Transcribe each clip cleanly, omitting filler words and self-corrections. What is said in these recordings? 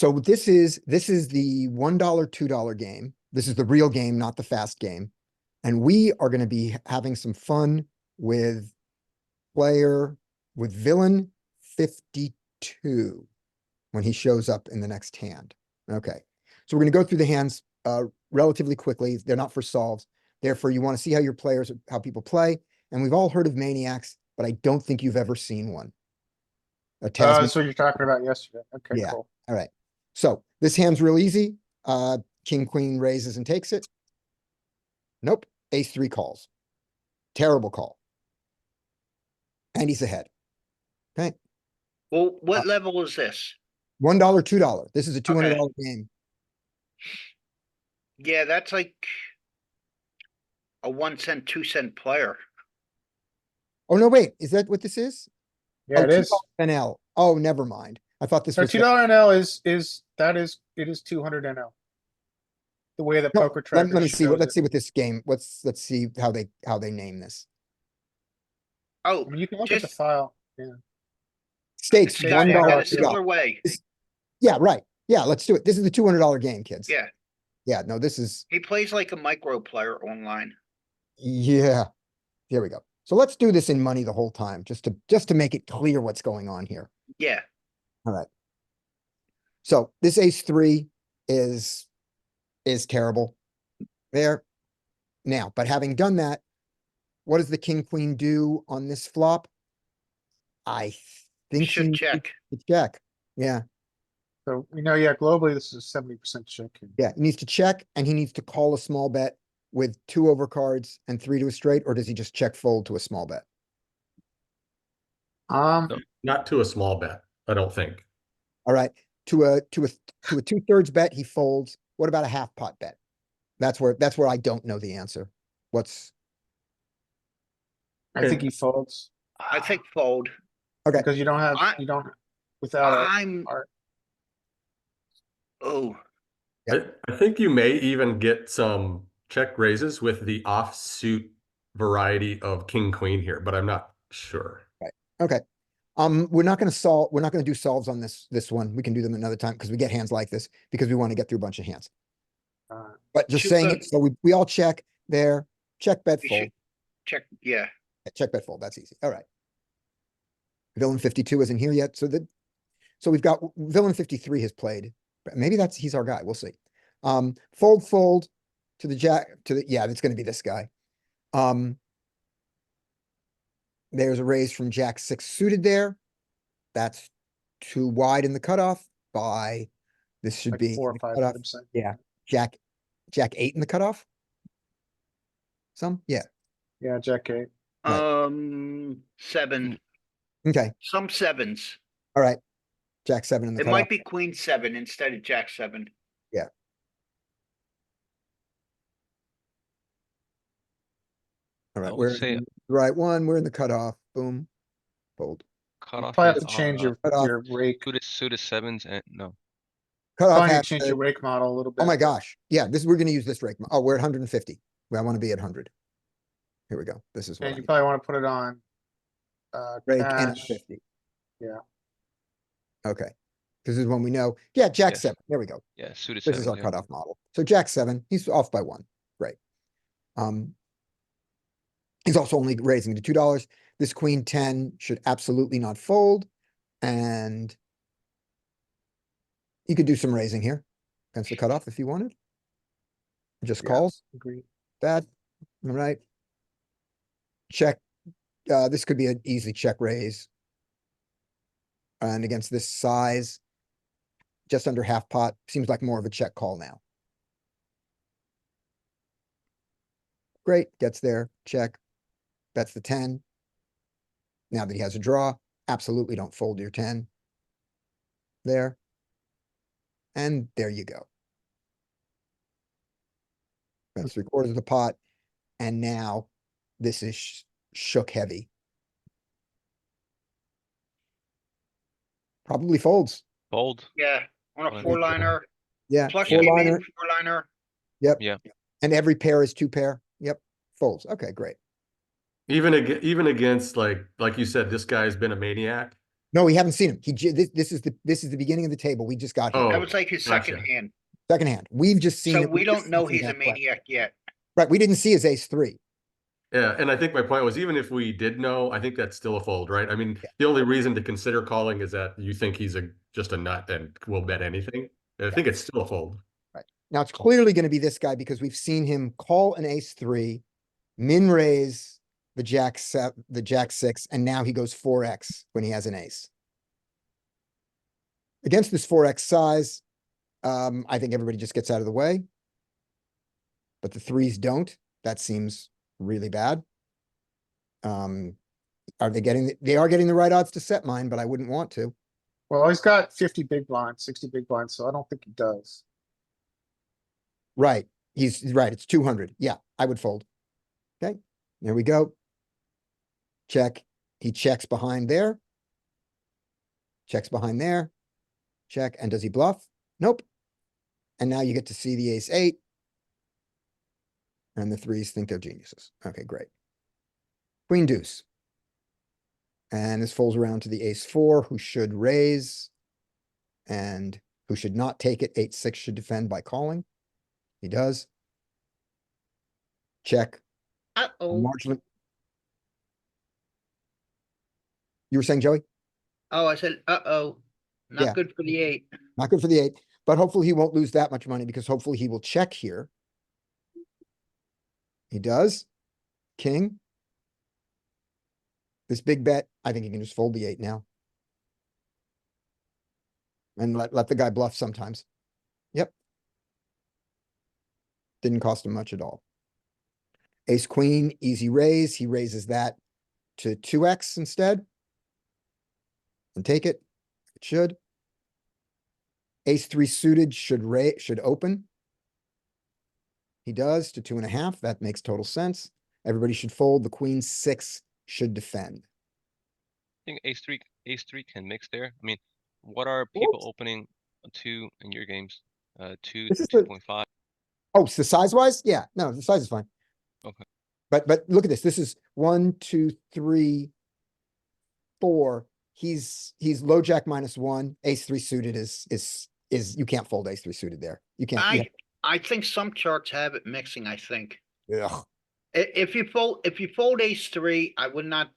So this is the $1, $2 game. This is the real game, not the fast game. And we are going to be having some fun with villain 52 when he shows up in the next hand. Okay. So we're going to go through the hands relatively quickly. They're not for solves. Therefore, you want to see how people play. And we've all heard of maniacs, but I don't think you've ever seen one. A Tasman. That's what you're talking about yesterday. Okay, Yeah. cool. All right. So this hand's real easy. King, queen raises and takes it. Nope. Ace-3 calls. Terrible call. And he's ahead. Okay. Well, what level is this? $1, $2. This is a $200 game. Yeah, that's like a 1 cent, 2 cent player. Oh, no, wait. Is that what this is? Yeah, Oh, it is. NL. Oh, never mind. I thought this So was $2 NL it is 200 NL. The way that No, poker trackers let me see shows let's it. see what this game. Let's see how they name this. Oh, I mean, you can look at the just file. Yeah. States States got $1. a similar way. Yeah, right. Yeah, let's do it. This is the $200 game, kids. Yeah, Yeah, no, this is he plays like a micro player online. yeah. Here we go. So let's do this in money the whole time, just to make it clear what's going on here. Yeah, All right. So this ace-3 is terrible there. Now, but having done that, what does the king queen do on this flop? I think should he check. needs to check. Yeah, So we know, yeah, globally this is 70% check. yeah. He needs to check, and he needs to call a small bet with 2 overcards and 3 to a straight, or does he just check fold to a small bet? Um, Not to a small bet, I don't think. All right. To a 2/3 bet, he folds. What about a half pot bet? That's where I don't know the answer. I think he folds I think fold. Okay. because you don't have without I'm. art. Oh, I think you may even get some check raises with the offsuit variety of king queen here, but I'm not sure. Right. Okay. We're not going to do solves on this one. We can do them another time because we get hands like this because we want to get through a bunch of hands. But just Should saying the- it, so we all check there. Check bet we fold. should check. Yeah, Check bet fold. That's easy. All right. Villain 52 isn't here yet. So we've got villain 53 has played. Maybe he's our guy. We'll see. Fold to the jack yeah, it's going to be this guy. There's a raise from jack 6 suited there. That's too wide in the cutoff this should Like be 4 or in the 5 cutoff. percent. Yeah. Jack 8 in the cutoff. Yeah. Yeah, jack 8. Right. 7. Okay. Some 7s. All right. Jack 7 in the It cutoff. might be queen 7 instead of jack 7. All right. I would We're say in the right one. We're in the cutoff. Boom. Fold. cutoff Probably have is to change Cutoff. your rake. suited sevens and no. Cutoff Probably need has to change to- your rake model a little bit. Oh my gosh. Yeah, we're gonna use this rake. Oh, we're at 150. Well, I want to be at 100. Here we go. This is what And I you need. probably want to put it on Rake and cash. 50. Yeah. Okay. This is when we know. Yeah, jack Yes. 7. There we go. Yeah, suited This sevens. is our yeah. cutoff model. So jack 7, he's off by 1. Great. He's also only raising to $2. This queen 10 should absolutely not fold. And you could do some raising here against the cutoff if you wanted. Just Yeah. calls. Agreed. Bad. All right. Check. This could be an easy check raise. And against this size, just under half pot, seems like more of a check call now. Great, gets there, check. Bets the 10. Now that he has a draw, absolutely don't fold your 10. There. And there you go. That's 3/4 of the pot. And now this is shook heavy. Probably folds. Fold. Yeah, on Well, a I 4-liner. Yeah, Plus Yeah. game four-liner. in 4-liner. Yep. Yeah. And every pair is 2 pair. Yep. Folds. Okay, great. Even against like you said, this guy's been a maniac. No, we haven't seen him. This is the beginning of the table. We just got here. That Oh, was like his gotcha. second hand. Second hand. We've just seen So it. we we've just don't know seen he's a that play. maniac yet. Right, we didn't see his ace three. Yeah, and I think my point was, even if we did know, I think that's still a fold, right? I mean, Yeah. the only reason to consider calling is that you think he's just a nut and will bet anything. I think it's still a fold. Right. Now it's clearly going to be this guy because we've seen him call an ace three, min raise the jack six, and now he goes 4x when he has an ace. Against this 4x size, I think everybody just gets out of the way. But the threes don't. That seems really bad. Are they getting, they are getting the right odds to set mine, but I wouldn't want to. Well, he's got 50 big blinds, 60 big blinds, so I don't think he does. Right. He's right. It's 200. Yeah, I would fold. Okay, there we go. Check. He checks behind there. Checks behind there. Check. And does he bluff? Nope. And now you get to see the ace eight. And the threes think they're geniuses. Okay, great. Queen deuce. And this folds around to the ace four, who should raise and who should not take it. 8-6 should defend by calling. He does. Check. Uh-oh. Marginally. You were saying, Joey? Oh, I said, uh-oh. Yeah. Not good for the 8. Not good for the 8, but hopefully he won't lose that much money because hopefully he will check here. He does. King. This big bet, I think he can just fold the 8 now. And let the guy bluff sometimes. Yep. Didn't cost him much at all. Ace queen, easy raise. He raises that to 2x instead. And take it. It should. Ace three suited should open. He does to 2.5. That makes total sense. Everybody should fold. The queen 6 should defend. I think ace three can mix there. I mean, what are people opening to in your games? 2 This to is the- 2.5. Oh, so size wise? Yeah, no, the size is fine. Okay. But look at this. This is 1, 2, 3, 4. He's low jack -1. Ace three suited is you can't fold ace three suited there. You can't. I think some charts have it mixing, I think. Ugh. If you fold ace three, I would not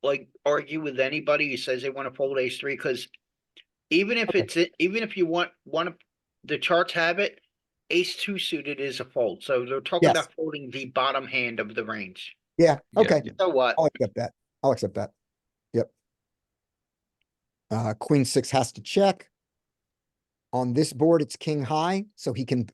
like argue with anybody who says they want to fold ace three, because even if even if you want the charts have it, ace two suited is a fold. So they're talking Yes. about folding the bottom hand of the range. Yeah, Yeah, okay. yeah. So what? I'll accept that. I'll accept that. Yep. Queen 6 has to check. On this board, it's king high, so he can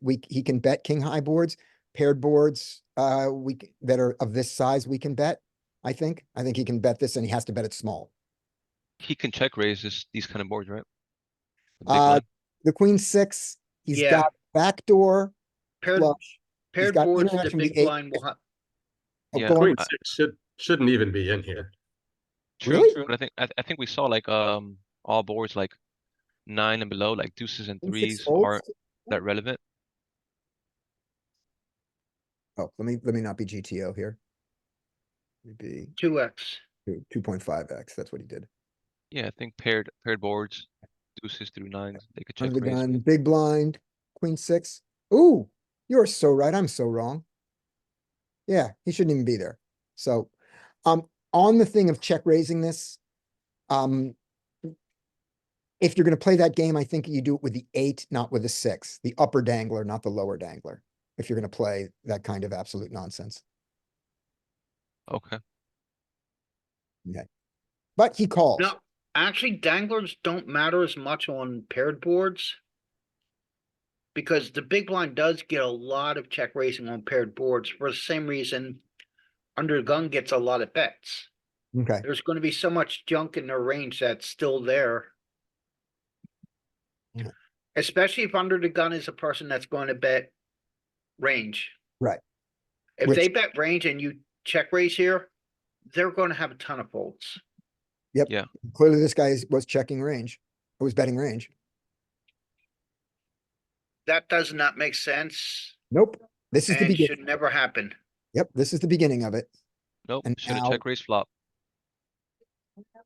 bet king high boards. Paired boards, that are of this size, we can bet. I think he can bet this, and he has to bet it small. He can check raise these kind of boards, right? The big Uh, blind. The queen 6, he's Yeah. got backdoor Paired flush. paired got boards, the interaction with big the 8. blind will have. Oh, Yeah. go on. Queen 6 shouldn't even be in here. True, really? true. But I think we saw like all boards like 9 and below, like deuces and Queen 6 threes folds? aren't that relevant. Oh, let me not be GTO here. Maybe 2x. 2.5x. That's what he did. Yeah, I think paired boards, deuces through nines, they could check Under the raise. gun, big blind, queen 6. Ooh, you're so right. I'm so wrong. Yeah, he shouldn't even be there. So, on the thing of check raising this, if you're going to play that game, I think you do it with the 8, not with the 6, the upper dangler, not the lower dangler. If you're going to play that kind of absolute nonsense, Okay. but he calls. No, actually, danglers don't matter as much on paired boards. Because the big blind does get a lot of check raising on paired boards for the same reason under the gun gets a lot of bets. Okay, There's going to be so much junk in their range that's still there. Yeah. Especially if under the gun is a person that's going to bet range. right. If Which- they bet range and you check raise here, they're going to have a ton of folds. Clearly, this guy was checking range. Or was betting range. That does not make sense Nope. This is the and beginning. should never happen. Yep, this is the beginning of it. Nope, And should have now- check raise flop.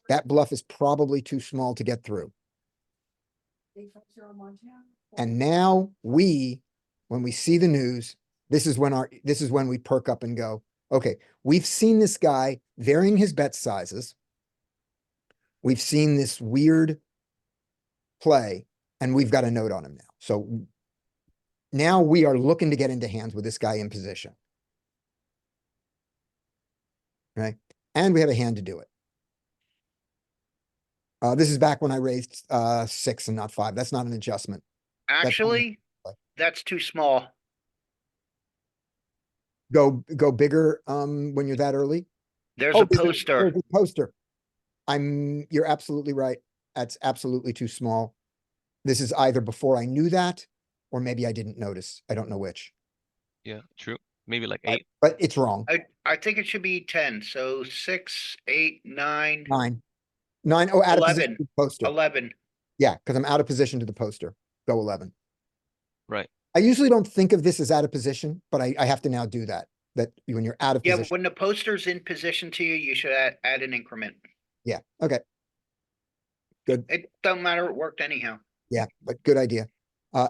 That bluff is probably too small to get through. And now when we see the news, this is when we perk up and go, okay, we've seen this guy varying his bet sizes. We've seen this weird play, and we've got a note on him now. So now we are looking to get into hands with this guy in position. Right? And we have a hand to do it. This is back when I raised 6 and not 5. That's not an adjustment. Actually, that's too small. Go bigger when you're that early. There's Oh, a poster. there's a poster. You're absolutely right. That's absolutely too small. This is either before I knew that, or maybe I didn't notice. I don't know which. Yeah, true. Maybe like But- 8. But it's wrong. I think it should be 10. So 6, 8, 9, 9. 9. Oh, out of position 11. to the poster. 11. Yeah, because I'm out of position to the poster. Go 11. Right. I usually don't think of this as out of position, but I have to now do that. That when you're out of Yeah, position. when the poster's in position to you, you should add an increment. Yeah, okay. Good. It don't matter, it worked anyhow. Yeah, but good idea.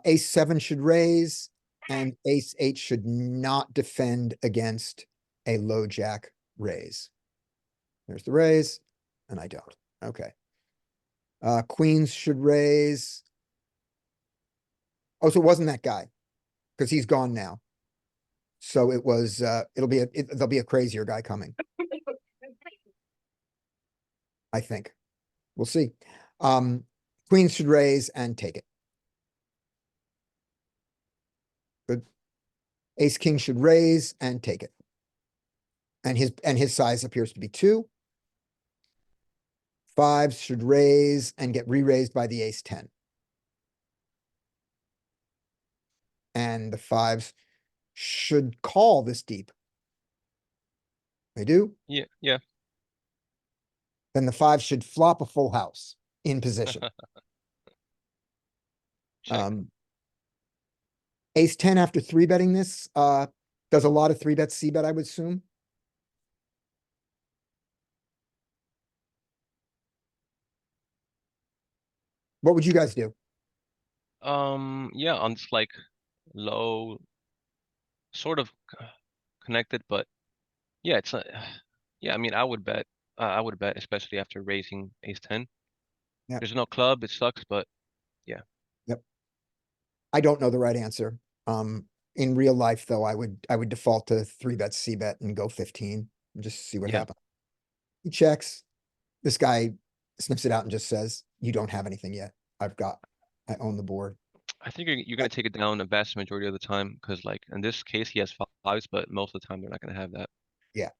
Ace 7 should raise, and ace 8 should not defend against a low jack raise. There's the raise, and I don't. Okay. Queens should raise. Oh, so it wasn't that guy, because he's gone now. So it was, there'll be a crazier guy coming. I think. We'll see. Queens should raise and take it. Good. Ace king should raise and take it. And his size appears to be 2. 5s should raise and get re-raised by the ace 10. And the 5s should call this deep. They do? Yeah, yeah. Then the 5 should flop a full house in position. Check. Ace 10 after 3-betting this, does a lot of 3-bet c-bet, I would assume. What would you guys do? Yeah, on this like low, sort of connected, but yeah, it's a, yeah, I mean, I would bet, especially after raising ace 10. Yeah. There's no club, it sucks, but I don't know the right answer. In real life, though, I would default to 3-bet c-bet and go 15 and just see what Yeah. happens. He checks. This guy sniffs it out and just says, "You don't have anything yet. I own the board." I think you're gonna take it down the vast majority of the time, because like in this case, he has 5s, but most of the time they're not gonna have that. Yeah.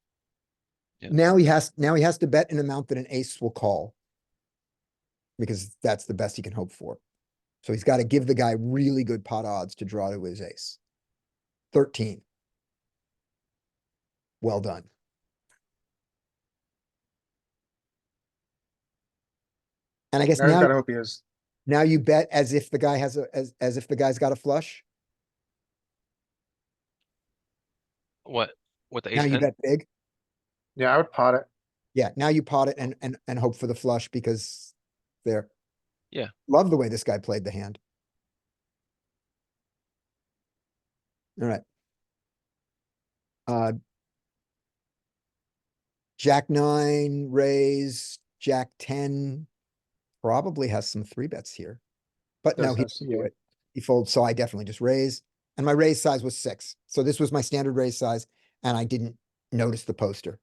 Now he has to bet an amount that an ace will call. Because that's the best he can hope for. So he's got to give the guy really good pot odds to draw to his ace. 13. Well done. And I guess I just gotta now hope he is. you bet as if the guy has as if the guy's got a flush. What, with the Now ace you 10? bet big. Yeah, I would pot it. Yeah, now you pot it and hope for the flush because there. Yeah. Love the way this guy played the hand. All right. Jack 9 raise, Jack 10 probably has some 3-bets here. But no, Does he have didn't do some, it. He folds, so I definitely just raise. And my raise size was 6. So this was my standard raise size, and I didn't notice the poster.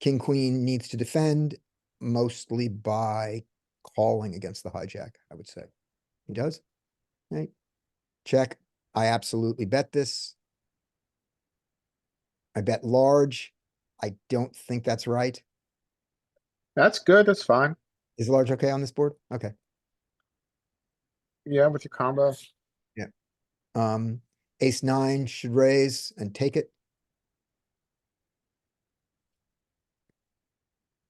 King Queen needs to defend mostly by calling against the hijack, I would say. He does. Right. Check. I absolutely bet this. I bet large. I don't think that's right. That's good, that's fine. Is large okay on this board? Okay. Yeah, with your combo. Ace 9 should raise and take it.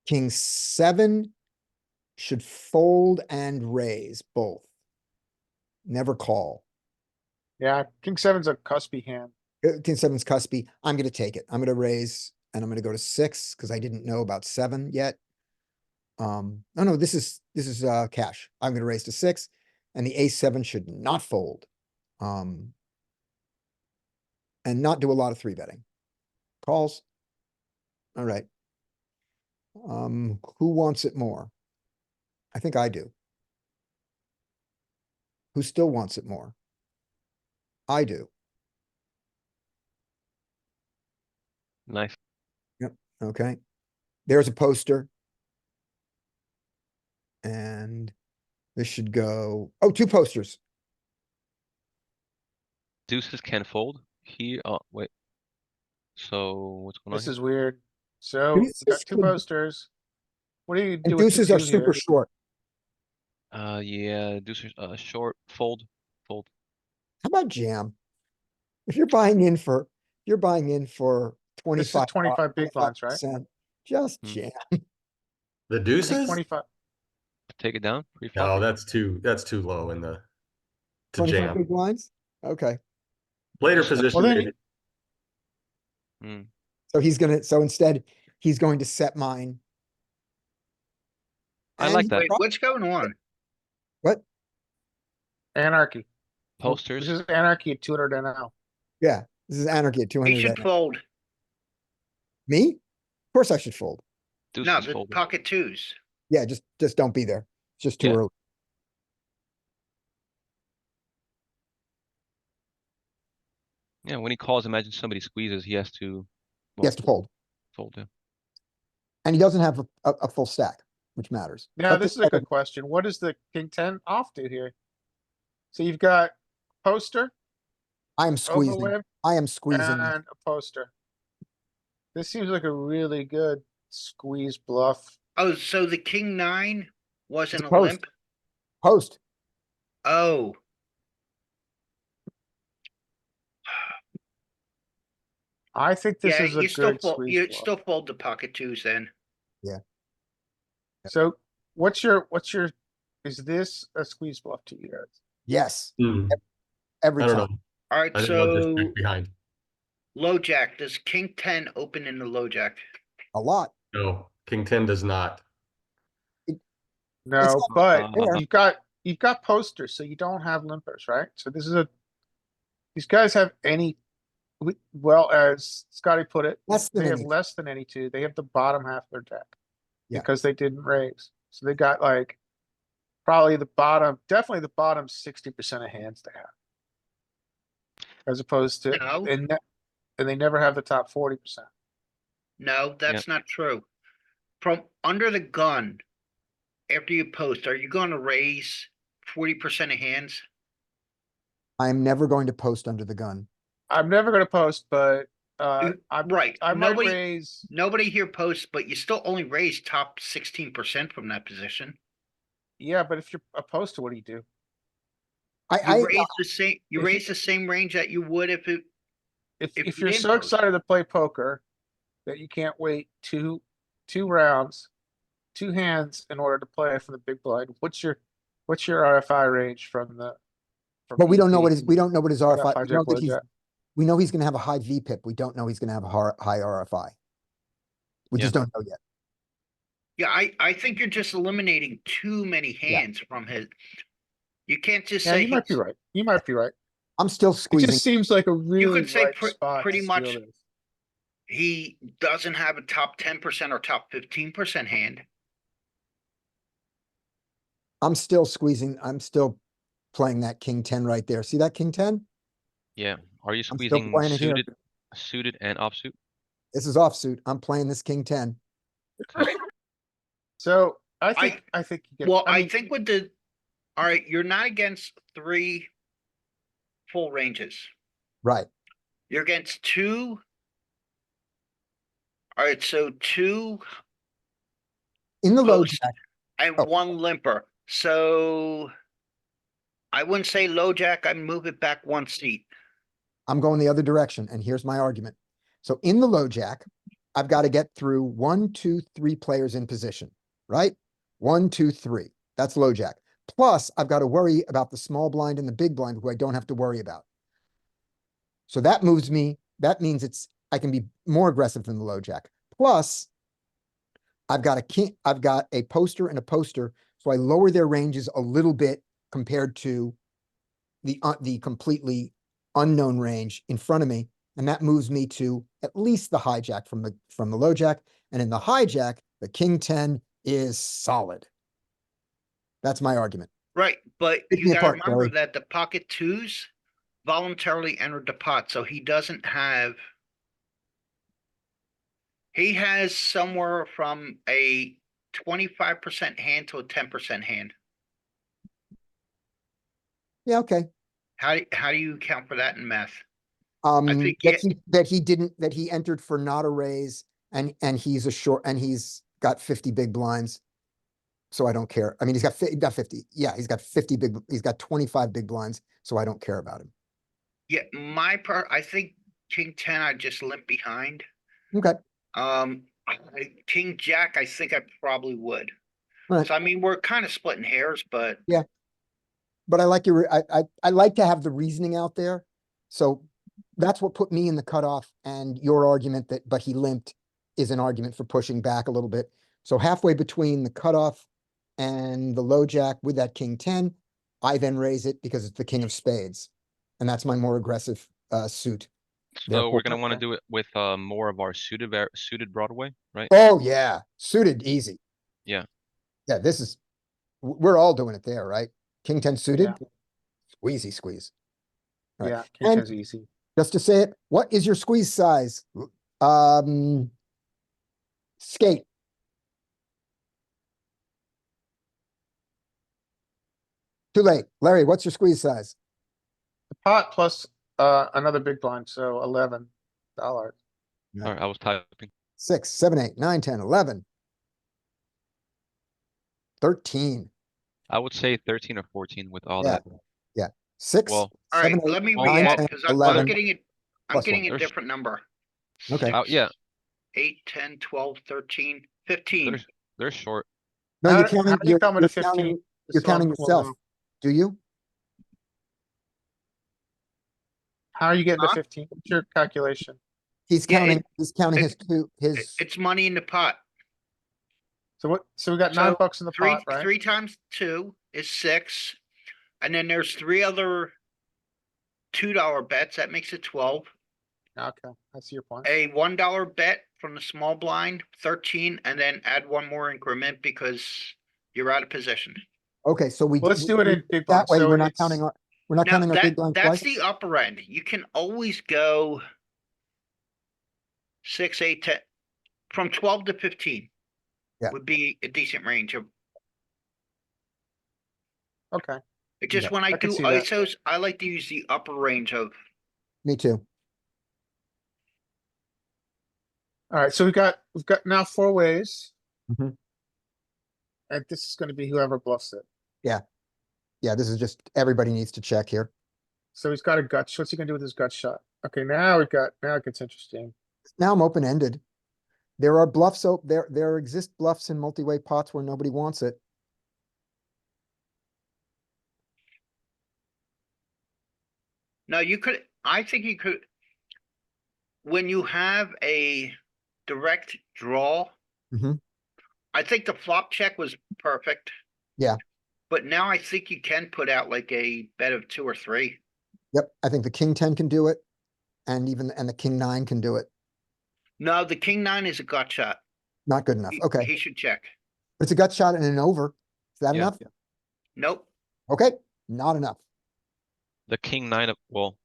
King 7 should fold and raise both. Never call. Yeah, king 7's a cuspy hand. King 7's cuspy. I'm gonna take it. I'm gonna raise And I'm gonna go to 6 because I didn't know about 7 yet. Oh no, this is cash. I'm gonna raise to 6 and the ace-7 should not fold. And not do a lot of 3-betting. Calls. All right. Who wants it more? I think I do. Who still wants it more? I do. Nice. Okay. There's a poster. And this should go, oh, 2 posters. Deuces can fold here. Oh, wait. So what's going on This here? is weird. So, we got Deuces 2 could- posters. What do you And do with the deuces are 2 here? super short. Yeah, deuces, short, fold. How about jam? If you're buying in for, This is 25. 25 big blinds, right? 25%, just Hmm. jam. The I think deuces? 25. Take it down. No, Pre-flop. that's too low in the to 25 jam. big blinds? Okay. Later Just have- position. Well, then- maybe. Hmm. So instead, he's going to set mine. I And like he that. Wait, what's going on? What? Anarchy. Well, Posters. This is anarchy at 200 NL. Yeah, this is anarchy at He 200. should fold. Me? Of course I should fold. No, Deuces the folded. pocket twos. Yeah, just don't be there. It's just too Yeah. early. Yeah, when he calls, imagine somebody squeezes, he has to. He has to fold. Fold, yeah. And he doesn't have a full stack, which matters. Now, But this is a good question. What does the king 10 off do here? So you've got poster, I am squeezing. overlimp, I am squeezing. and a poster. This seems like a really good squeeze bluff. Oh, so the king 9 wasn't a a post. limp? Post. Oh, I think this yeah, is a you still good fold, squeeze you bluff. still fold the pocket twos then. So what's your, is this a squeeze bluff to you guys? Yes, Hmm, every I don't time. know. Alright, I didn't know this so back behind. low jack, does king 10 open in the low jack? A lot. No, king 10 does not. No, not but fair. you've got posters, so you don't have limpers, right? So this is these guys have well, as Scotty put it, Less than they have any. less than any two. They have the bottom half of their deck. Yeah. Because they didn't raise. So they got like probably definitely the bottom 60% of hands they have. As opposed to, No. and they never have the top 40%. No, that's not true. From under the gun, after you post, are you gonna raise 40% of hands? I'm never going to post under the gun. I'm never gonna post, but Right, I might nobody, raise. nobody here posts, but you still only raise top 16% from that position. Yeah, but if you're a poster, what do you do? You raise the same, you if you- raise the same range that you would if it, If If you you're didn't so post. excited to play poker that you can't wait two rounds, 2 hands in order to play from the big blind, what's your RFI range from the? But we don't know EP? what we don't know what his got RFI, hijack low jack. we know he's gonna have a high VPIP. We don't know he's gonna have a high RFI. We just don't know yet. yeah, I think you're just eliminating too many Yeah. hands from his. You can't just Yeah, say you might be he's- right. You might be right. I'm still It squeezing. just seems like a really say right spot pretty to much- steal this. he doesn't have a top 10% or top 15% hand. I'm still squeezing. I'm still playing that king 10 right there. See that king 10? Yeah. Are you I'm still squeezing playing it here. suited and offsuit? This is offsuit. I'm playing this king 10. So I think you get. Well, I I mean, think with the, alright, you're not against 3 full ranges. Right. You're against 2. Alright, so 2 In the low Post. jack. and Oh. 1 limper. So I wouldn't say low jack, I'd move it back 1 seat. I'm going the other direction, and here's my argument. So in the low jack, I've got to get through 1, 2, 3 players in position, right? 1, 2, 3. That's low jack. Plus, I've got to worry about the small blind and the big blind, who I don't have to worry about. So that moves me. That means I can be more aggressive than the low jack. Plus, I've got a poster and a poster, so I lower their ranges a little bit compared to the completely unknown range in front of me, and that moves me to at least the hijack from the low jack, and in the hijack, the king 10 is solid. That's my argument. Right, but Pick you me gotta apart, remember Kelly. that the pocket twos voluntarily entered the pot, so he doesn't have. He has somewhere from a 25% hand to a 10% hand. Yeah, okay. How do you account for that in math? think That he entered for not a raise, and he's he's got 50 big blinds. So I don't care. I mean, he's got 50. Yeah, he's got 25 big blinds, so I don't care about him. Yeah, I think king 10, I just limp behind. Okay. King jack, I think I probably would. Right. So I mean, we're kind of splitting hairs, but Yeah. But I like I like to have the reasoning out there. So that's what put me in the cutoff, and your argument but he limped is an argument for pushing back a little bit. So halfway between the cutoff and the low jack with that king 10, I then raise it because it's the king of spades. And that's my more aggressive suit. So Therefore- we're gonna want to do it with more of our suited Broadway, right? Oh, yeah. Suited, easy. Yeah. Yeah, we're all doing it there, right? King 10 suited, Yeah. squeeze. All right. Yeah, king And 10's easy. just to say it, what is your squeeze size? Skate. Too late. Larry, what's your squeeze size? The pot plus another big blind, so $11. All right, I was typing. 6, 7, 8, 9, 10, 11. 13. I would say 13 or 14 with all Yeah. that. Yeah. 6, Well, all right, 7, 8, let me well, 9, react 10, because I'm 11. getting it. I'm plus getting one. a There's- different number. Okay. yeah, 8, 10, 12, 13, 15. they're short. No, How you're do counting, you come to you're 15? counting, Just you're so I'm counting clear yourself. now. Do you? How are you getting to Huh? 15? What's your calculation? He's Yeah, counting, it- his, It's money in the pot. So we got So $9 in the pot, right? 3 times 2 is 6. And then there's 3 other $2 bets. That makes it 12. Okay, I see your point. A $1 bet from the small blind, 13, and then add one more increment because you're out of position. okay, so Well, let's do it in big blind. that way, So we're not it's counting we're not Now counting our big blind that's twice. the upper end. You can always go 6, 8, 10, from 12 to 15. Yeah. Would be a decent range of. okay. It just Yeah, when I I can do see that. ISOs, I like to use the upper range of. Me too. All right, so we've got now 4 ways. Mhm. And this is gonna be whoever bluffs it. Yeah, this is just, everybody needs to check here. So he's got a gut. What's he gonna do with his gut shot? Okay, now it gets interesting. Now I'm open-ended. There are bluffs, there exist bluffs in multi-way pots where nobody wants it. No, I think you could. When you have a direct draw. Mhm. I think the flop check was perfect. Yeah. But now I think you can put out like a bet of 2 or 3. Yep, I think the king 10 can do it, and the king 9 can do it. No, the king 9 is a gut shot. Not good enough. Okay, He should check. it's a gut shot and an over. Is that Yeah. enough? Nope. Okay, not enough. The king 9 of, well,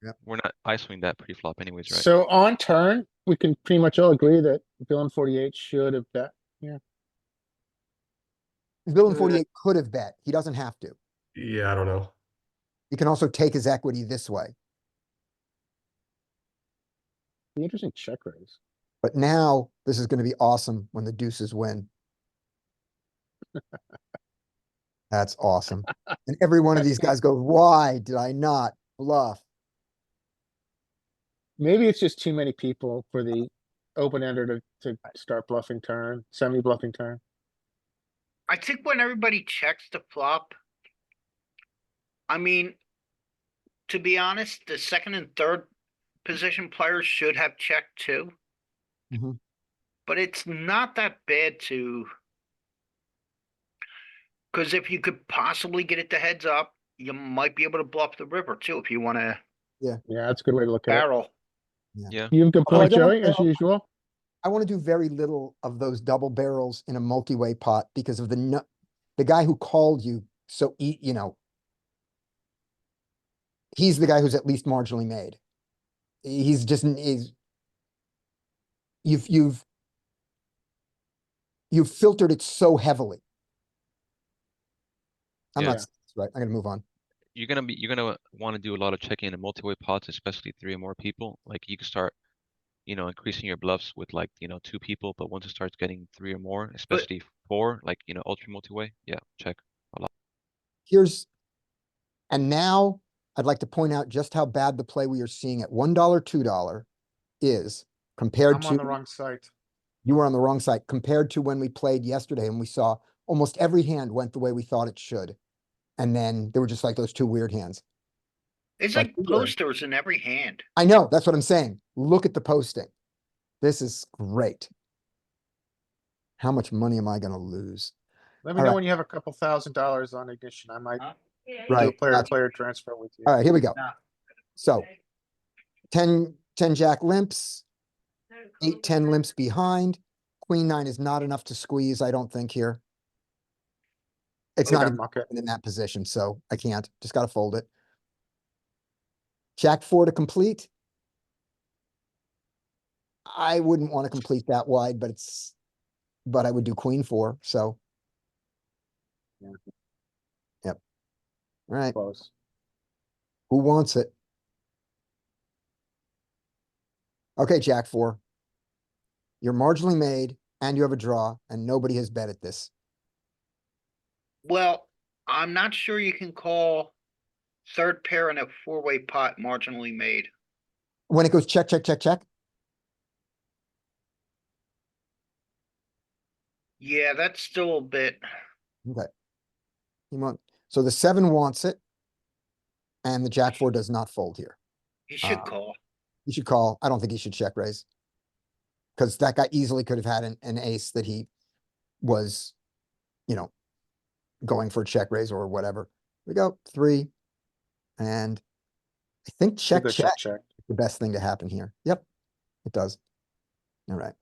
Yep. we're not ISOing that pre-flop anyways, right? So on turn, we can pretty much all agree that villain 48 should have bet. Villain 48 could have bet. He doesn't have to. Yeah, I don't know. He can also take his equity this way. The interesting check raise. But now this is going to be awesome when the deuces win. That's awesome. And every one of these guys goes, why did I not bluff? Maybe it's just too many people for the open ender to start bluffing turn, semi-bluffing turn. I think when everybody checks the flop. I mean. To be honest, the second and third position players should have checked too. Mhm. But it's not that bad to. Cause if you could possibly get it to heads up, you might be able to bluff the river too, if you wanna Yeah, that's a good way to look at it. barrel. Yeah, You have a good Although I point, don't Joey, know- as usual. I want to do very little of those double barrels in a multi-way pot because of the guy who called you. So, you know, he's the guy who's at least marginally made. He's just, you've filtered it so heavily. I'm Yeah. not, right. I'm gonna move on. you're gonna want to do a lot of checking in multi-way pots, especially 3 or more people. Like you can start, increasing your bluffs with like, 2 people, but once it starts getting 3 or more, especially 4, like, ultra multi-way, yeah, check a lot. And now I'd like to point out just how bad the play we are seeing at $1, $2 is compared I'm to. on the wrong side. You were on the wrong side compared to when we played yesterday and we saw almost every hand went the way we thought it should. And then there were just like those 2 weird hands. It's But like you were- posters in every hand. I know, that's what I'm saying. Look at the posting. This is great. How much money am I gonna lose? Let me All know right. when you have a couple $1,000 on ignition. I might do a Right. player-to-player transfer with you. All right, here we go. So 10 jack limps, 8, 10 limps behind. Queen 9 is not enough to squeeze, I don't think here. It's not Okay, even okay. in that position, so I can't, just gotta fold it. Jack 4 to complete. I wouldn't want to complete that wide, but I would do Queen 4, so. Yeah. Yep. All right, Close. who wants it? Okay, Jack 4. You're marginally made and you have a draw and nobody has bet at this. Well, I'm not sure you can call third pair in a four-way pot marginally made. When it goes check, check, check, check, Yeah, that's still a bit. okay. So the 7 wants it. And the Jack 4 does not fold here. You should call. You should call. I don't think he should check raise. Because that guy easily could have had an ace that he was, going for a check raise or whatever. We go 3. And I think check, Good check check. is the best thing to happen here. Yep, it does. All right.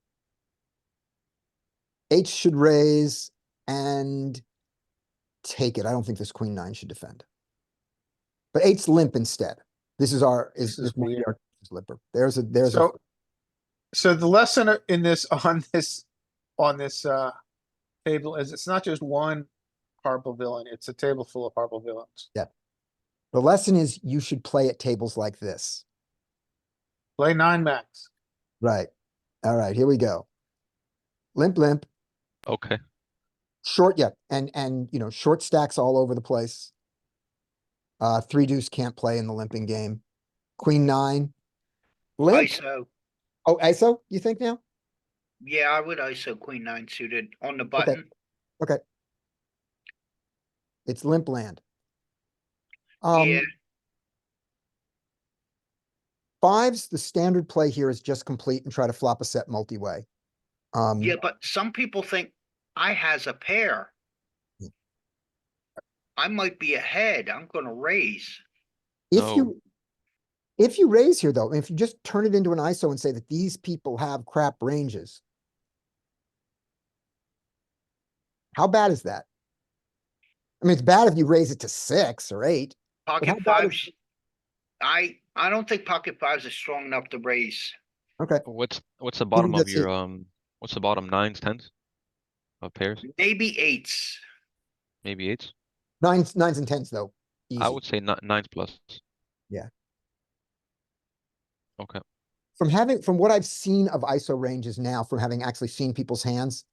H should raise and take it. I don't think this Queen 9 should defend. But 8's limp instead. This is This is might be weird. our limper. There's a So the lesson in this, on this table is it's not just one horrible villain, it's a table full of horrible villains. the lesson is you should play at tables like this. Play 9 max. Right. All right, here we go. Limp, limp, Okay, short, yeah, and short stacks all over the place. 3 deuce can't play in the limping game. Queen 9. Limp. ISO. Oh, ISO, you think now? Yeah, I would ISO queen 9 suited on the button. Okay. It's limp land. Yeah, 5's the standard play here is just complete and try to flop a set multi-way. yeah, but some people think I has a pair. I might be ahead. I'm gonna raise. If No. you raise here though, if you just turn it into an ISO and say that these people have crap ranges. How bad is that? I mean, it's bad if you raise it to 6 or 8. how Pocket bad fives. I don't think pocket fives is strong enough to raise. Okay, what's the bottom of that's it. your, what's the bottom, 9s, 10s? Of pairs, Maybe 8s. maybe 8s? 9s and 10s though, I easy. would say 9s plus. Yeah. Okay, From what I've seen of ISO ranges now, from having actually seen people's hands,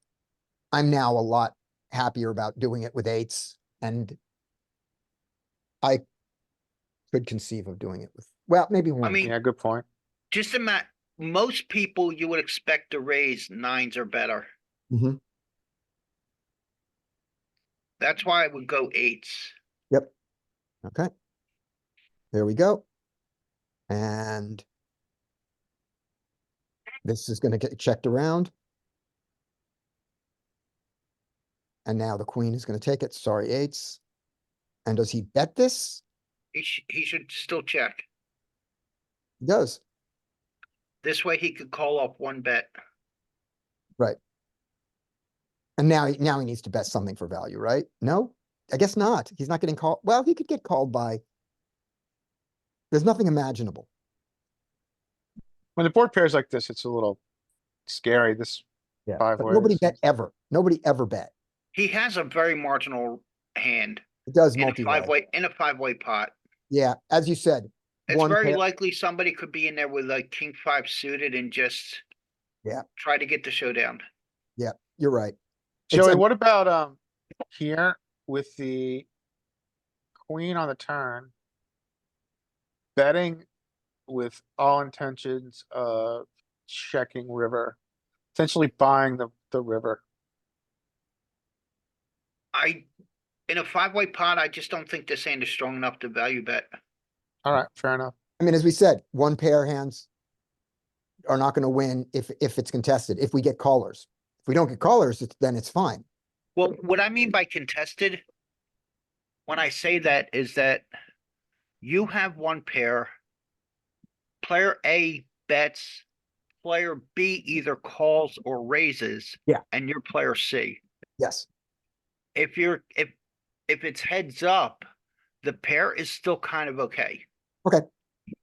I'm now a lot happier about doing it with 8s, and I could conceive of doing it with, well, maybe one. mean- Yeah, good point. Just most people you would expect to raise 9s or better. Mhm. That's why I would go 8s. Yep. Okay. There we go. And this is gonna get checked around. And now the queen is gonna take it. Sorry, eights. And does he bet this? He should still check. He does. This way he could call off one bet. Right. And now, now he needs to bet something for value, right? No, I guess not. He's not getting called. Well, he could get called by. There's nothing imaginable. When the board pairs like this, it's a little scary. This Yeah. five But nobody ways. bet ever. Nobody ever bet. He has a very marginal hand It does in a multi-way. five-way pot. Yeah, as you said, It's one very pair. likely somebody could be in there with like king five suited and just Yeah. try to get the showdown. Yeah, you're right. Joey, a- what about, here with the queen on the turn? Betting with all intentions of checking river, essentially buying the river. In a five-way pot, I just don't think this hand is strong enough to value bet. Alright, fair enough. I mean, as we said, one pair hands are not gonna win if it's contested, if we get callers. If we don't get callers, then it's fine. Well, what I mean by contested, when I say that, is that you have one pair. Player A bets, player B either calls or raises. Yeah. And you're player C. Yes, If it's heads up, the pair is still kind of okay.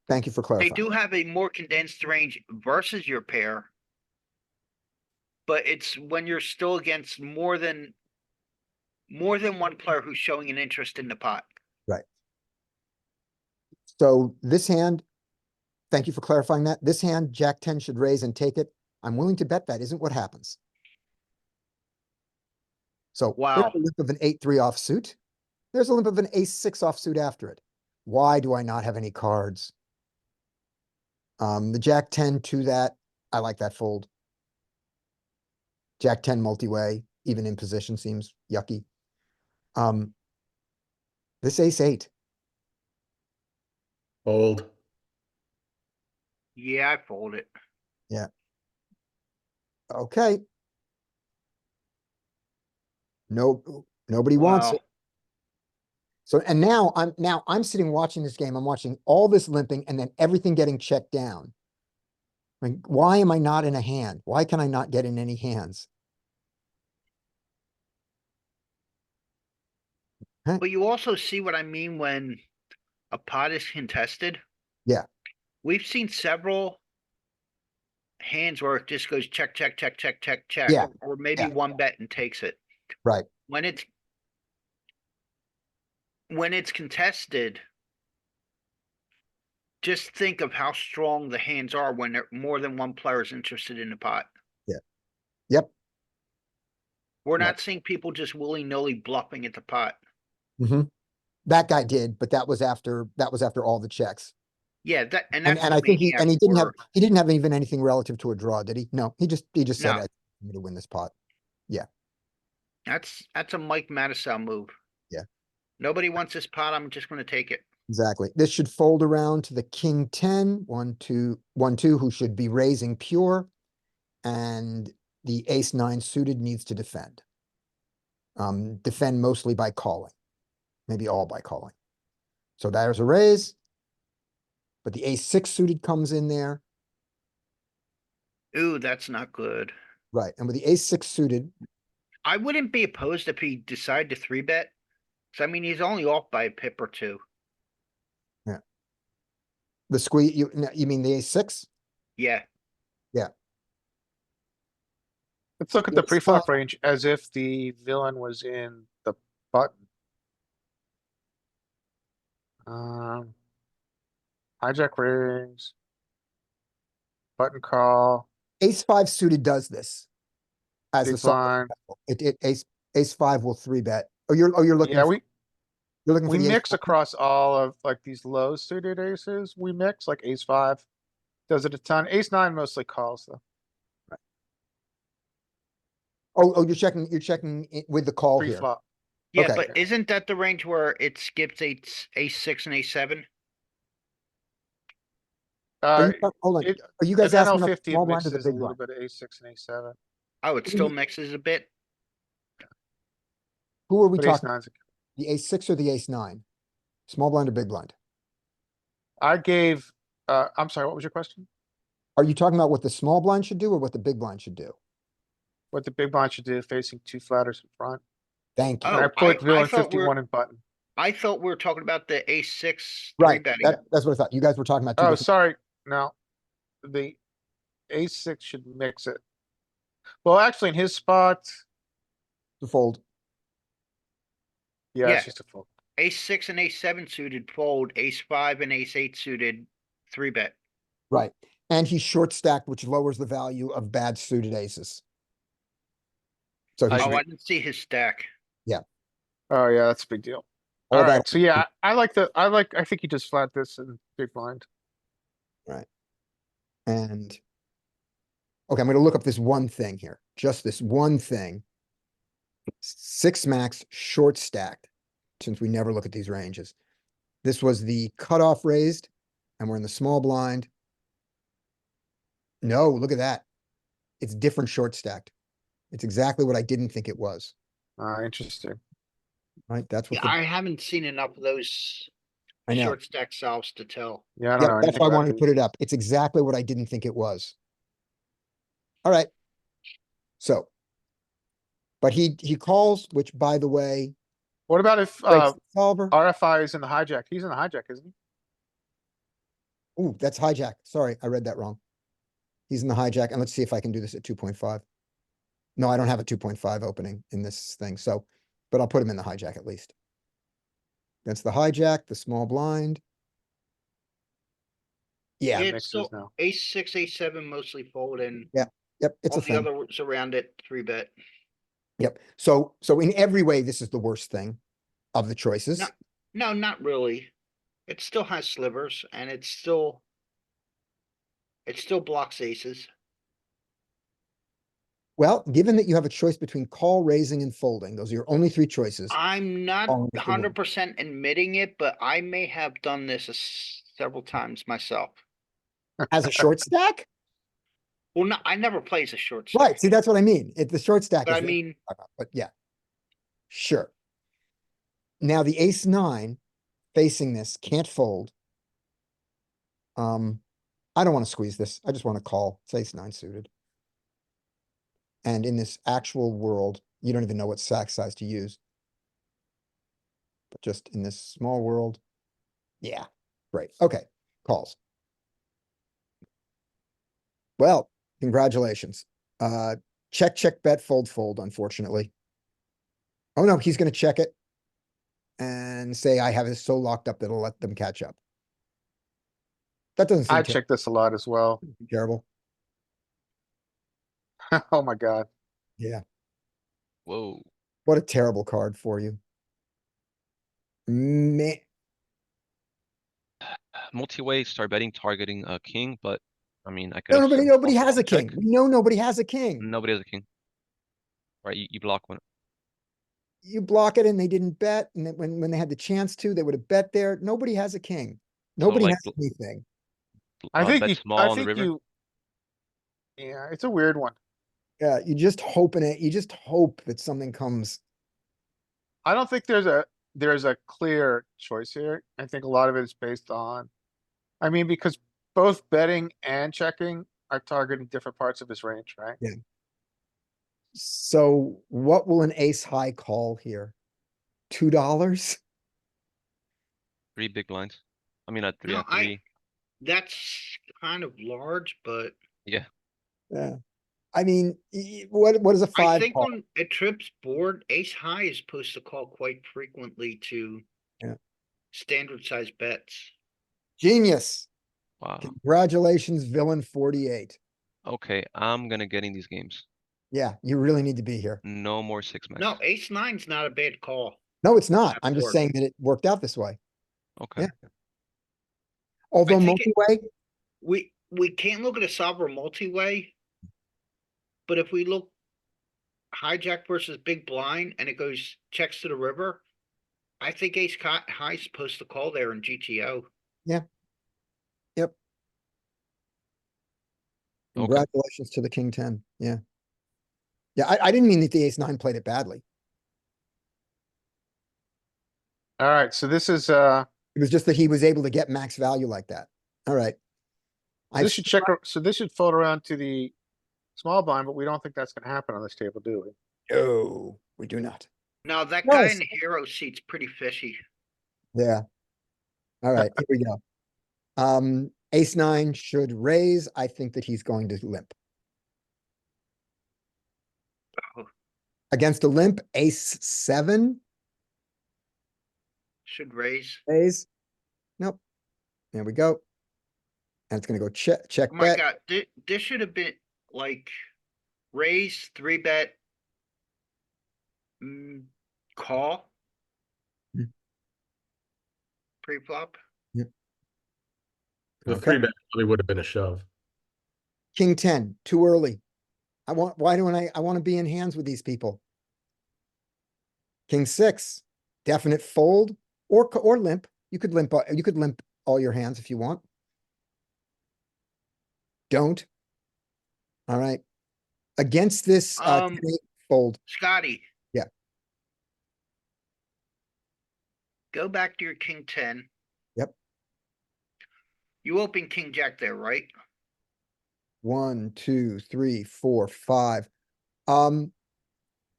thank you for They clarifying. do have a more condensed range versus your pair. But it's when you're still against more than one player who's showing an interest in the pot. So this hand, thank you for clarifying that. This hand, Jack 10 should raise and take it. I'm willing to bet that isn't what happens. So there's Wow. a limp of an 8-3 offsuit. There's a limp of an ace-6 offsuit after it. Why do I not have any cards? The Jack 10 to that, I like that fold. Jack 10 multi-way, even in position seems yucky. This ace-8, Fold. Yeah, I fold it. okay. No, nobody wants it. Wow. So, and now I'm sitting watching this game. I'm watching all this limping and then everything getting checked down. Like, why am I not in a hand? Why can I not get in any hands? But you also see what I mean when a pot is contested. Yeah. We've seen several hands where it just goes check, check, check, check, check, check. Yeah, Or maybe yeah. one bet and takes it. Right. When it's contested, just think of how strong the hands are when there more than one player is interested in the pot. Yep. We're Right. not seeing people just willy-nilly bluffing at the pot. That guy did, but that was after all the checks. Yeah, that And that's and the I think maniac he didn't have even anything relative to a draw, did he? No, he just said No. I need to win this pot. That's a Mike Mattisau move. Yeah. Nobody wants this pot. I'm just gonna take it. Exactly. This should fold around to the king 10, 1, 2, 1, 2, who should be raising pure. And the ace 9 suited needs to defend. Defend mostly by calling, maybe all by calling. So there's a raise. But the ace 6 suited comes in there. Ooh, that's not good. Right. And with the ace 6 suited, I wouldn't be opposed if he decided to three bet. So I mean, he's only off by a pip or two. the squeeze, you mean the ace 6? Yeah. Let's look at the It's pre-flop fine. range as if the villain was in the button. Hijack rings. Button call, Ace 5 suited does this. As big a sub, blind. ace 5 will 3 bet. You're looking, Yeah, you're looking we for the ace mix 5? across all of like these low suited aces. We mix like ace 5. Does it a ton. Ace 9 mostly calls though. Oh, you're checking with the call here. Pre-flop. Yeah, Okay. but isn't that the range where it skips ace 6 and ace 7? Hold on. It- Are you An guys asking about the NL 15 small blind or the mixes a big little blind? bit of ace 6 and ace 7. Oh, it still mixes a bit. Who are we But ace talking? nine's, The ace six or the ace nine? Small blind or big blind? I gave, I'm sorry, what was your question? Are you talking about what the small blind should do or what the big blind should do? What the big blind should do facing two flatters in front. Thank you. And I Oh, put I villain thought we're, 51 in button. I thought we were talking about the ace six three Right, betting. that's what I thought. You guys were talking about two Oh, different, sorry, no. The ace six should mix it. Well, actually, in his spot, to fold. yeah, Yeah. it's just a fold. Ace six and ace seven suited fold, ace five and ace eight suited three bet. Right. And he's short stacked, which lowers the value of bad suited aces. So I he's Oh, agree. I didn't see his stack. Oh, yeah, that's a big deal. all that. Alright, so yeah, I think he just flat this in big blind. And okay, I'm going to look up this one thing here. Just this one thing. Six max short stacked, since we never look at these ranges. This was the cutoff raised, and we're in the small blind. No, look at that. It's different short stacked. It's exactly what I didn't think it was. Interesting. Right? That's Yeah, what the, I haven't seen enough of those I know. short stack solves to tell. Yeah, I don't Yeah, know that's anything why I about wanted to put these. it up. It's exactly what I didn't think it was. All right. So, but he calls, which by the way, What about if, breaks the solver. RFI is in the hijack? He's in the hijack, isn't he? Ooh, that's hijack. Sorry, I read that wrong. He's in the hijack, and let's see if I can do this at 2.5. No, I don't have a 2.5 opening in this thing, so, but I'll put him in the hijack at least. That's the hijack, the small blind. Yeah, It's mixes still now. ace six, ace seven mostly fold and yep, it's all a the thing. others around it three bet. Yep. So in every way, this is the worst thing of the choices. No, no, not really. It still has slivers and it still blocks aces. Well, given that you have a choice between call, raising, and folding, those are your only three choices. I'm not Oh, it's the one. 100% admitting it, but I may have done this several times myself. As a short stack? Well, no, I never play as a short stack. Right, see, that's what I mean. The short stack But is. I mean, But yeah. Sure. Now the ace nine facing this can't fold. I don't want to squeeze this. I just want to call. It's ace nine suited. And in this actual world, you don't even know what stack size to use. But just in this small world, yeah, great. Okay, calls. Well, congratulations. Check, check, bet, fold, fold, unfortunately. Oh no, he's gonna check it and say, I have it so locked up that it'll let them catch up. That doesn't I seem check this a lot as well. terrible. Oh my god. Yeah, Whoa. what a terrible card for you. Man, Multi-way, start betting, targeting a king, but I mean, I could. nobody has a king. We know nobody has a king. Nobody has a king. Right, you block one. You block it and they didn't bet, and then when they had the chance to, they would have bet there. Nobody has a king. Nobody like, has anything. I think bet you, small I on the think river. you. Yeah, it's a weird one. Yeah, you just hoping it. You just hope that something comes. I don't think there's a clear choice here. I think a lot of it is based on, I mean, because both betting and checking are targeting different parts of his range, right? Yeah. So what will an ace high call here? $2? 3 big blinds. I mean, a 3 No, at 3. that's kind of large, but Yeah. Yeah. I mean, what is a I five think call? on a trip's board, ace high is supposed to call quite frequently to Yeah. standard size bets. Genius. Wow. Congratulations, villain 48. Okay, I'm gonna get in these games. Yeah, you really need to be here. No more 6 max. No, ace nine's not a bad call. No, it's not. That I'm just board. saying that it worked out this way. Okay. Yeah. Although think it- multi-way, We can't look at a solver multi-way. But if we look hijack versus big blind and it goes checks to the river, I think ace high is supposed to call there in GTO. yep. Okay. Congratulations to the king 10. Yeah. Yeah, I didn't mean that the ace nine played it badly. Alright, so this is, It was just that he was able to get max value like that. All right. I this should check, so this should fold around to the small blind, but we don't think that's gonna happen on this table, do we? No, we do not. Now, that guy Yes. in the hero seat's pretty fishy. Yeah. All right, here we go. Ace nine should raise. I think that he's going to limp. Oh. Against a limp, ace seven Should raise. raise. Nope. There we go. And it's gonna go check Oh my bet. god, this should have been like raise, 3-bet. Call. Hmm. Pre-flop. The Okay. 3-bet probably would have been a shove. King 10, too early. Why don't I want to be in hands with these people? King 6, definite fold or limp. You could limp all your hands if you want. Don't. All right. Against this 10-8 fold. Scotty. Yeah. Go back to your king 10. Yep. You open king jack there, right? 1, 2, 3, 4, 5.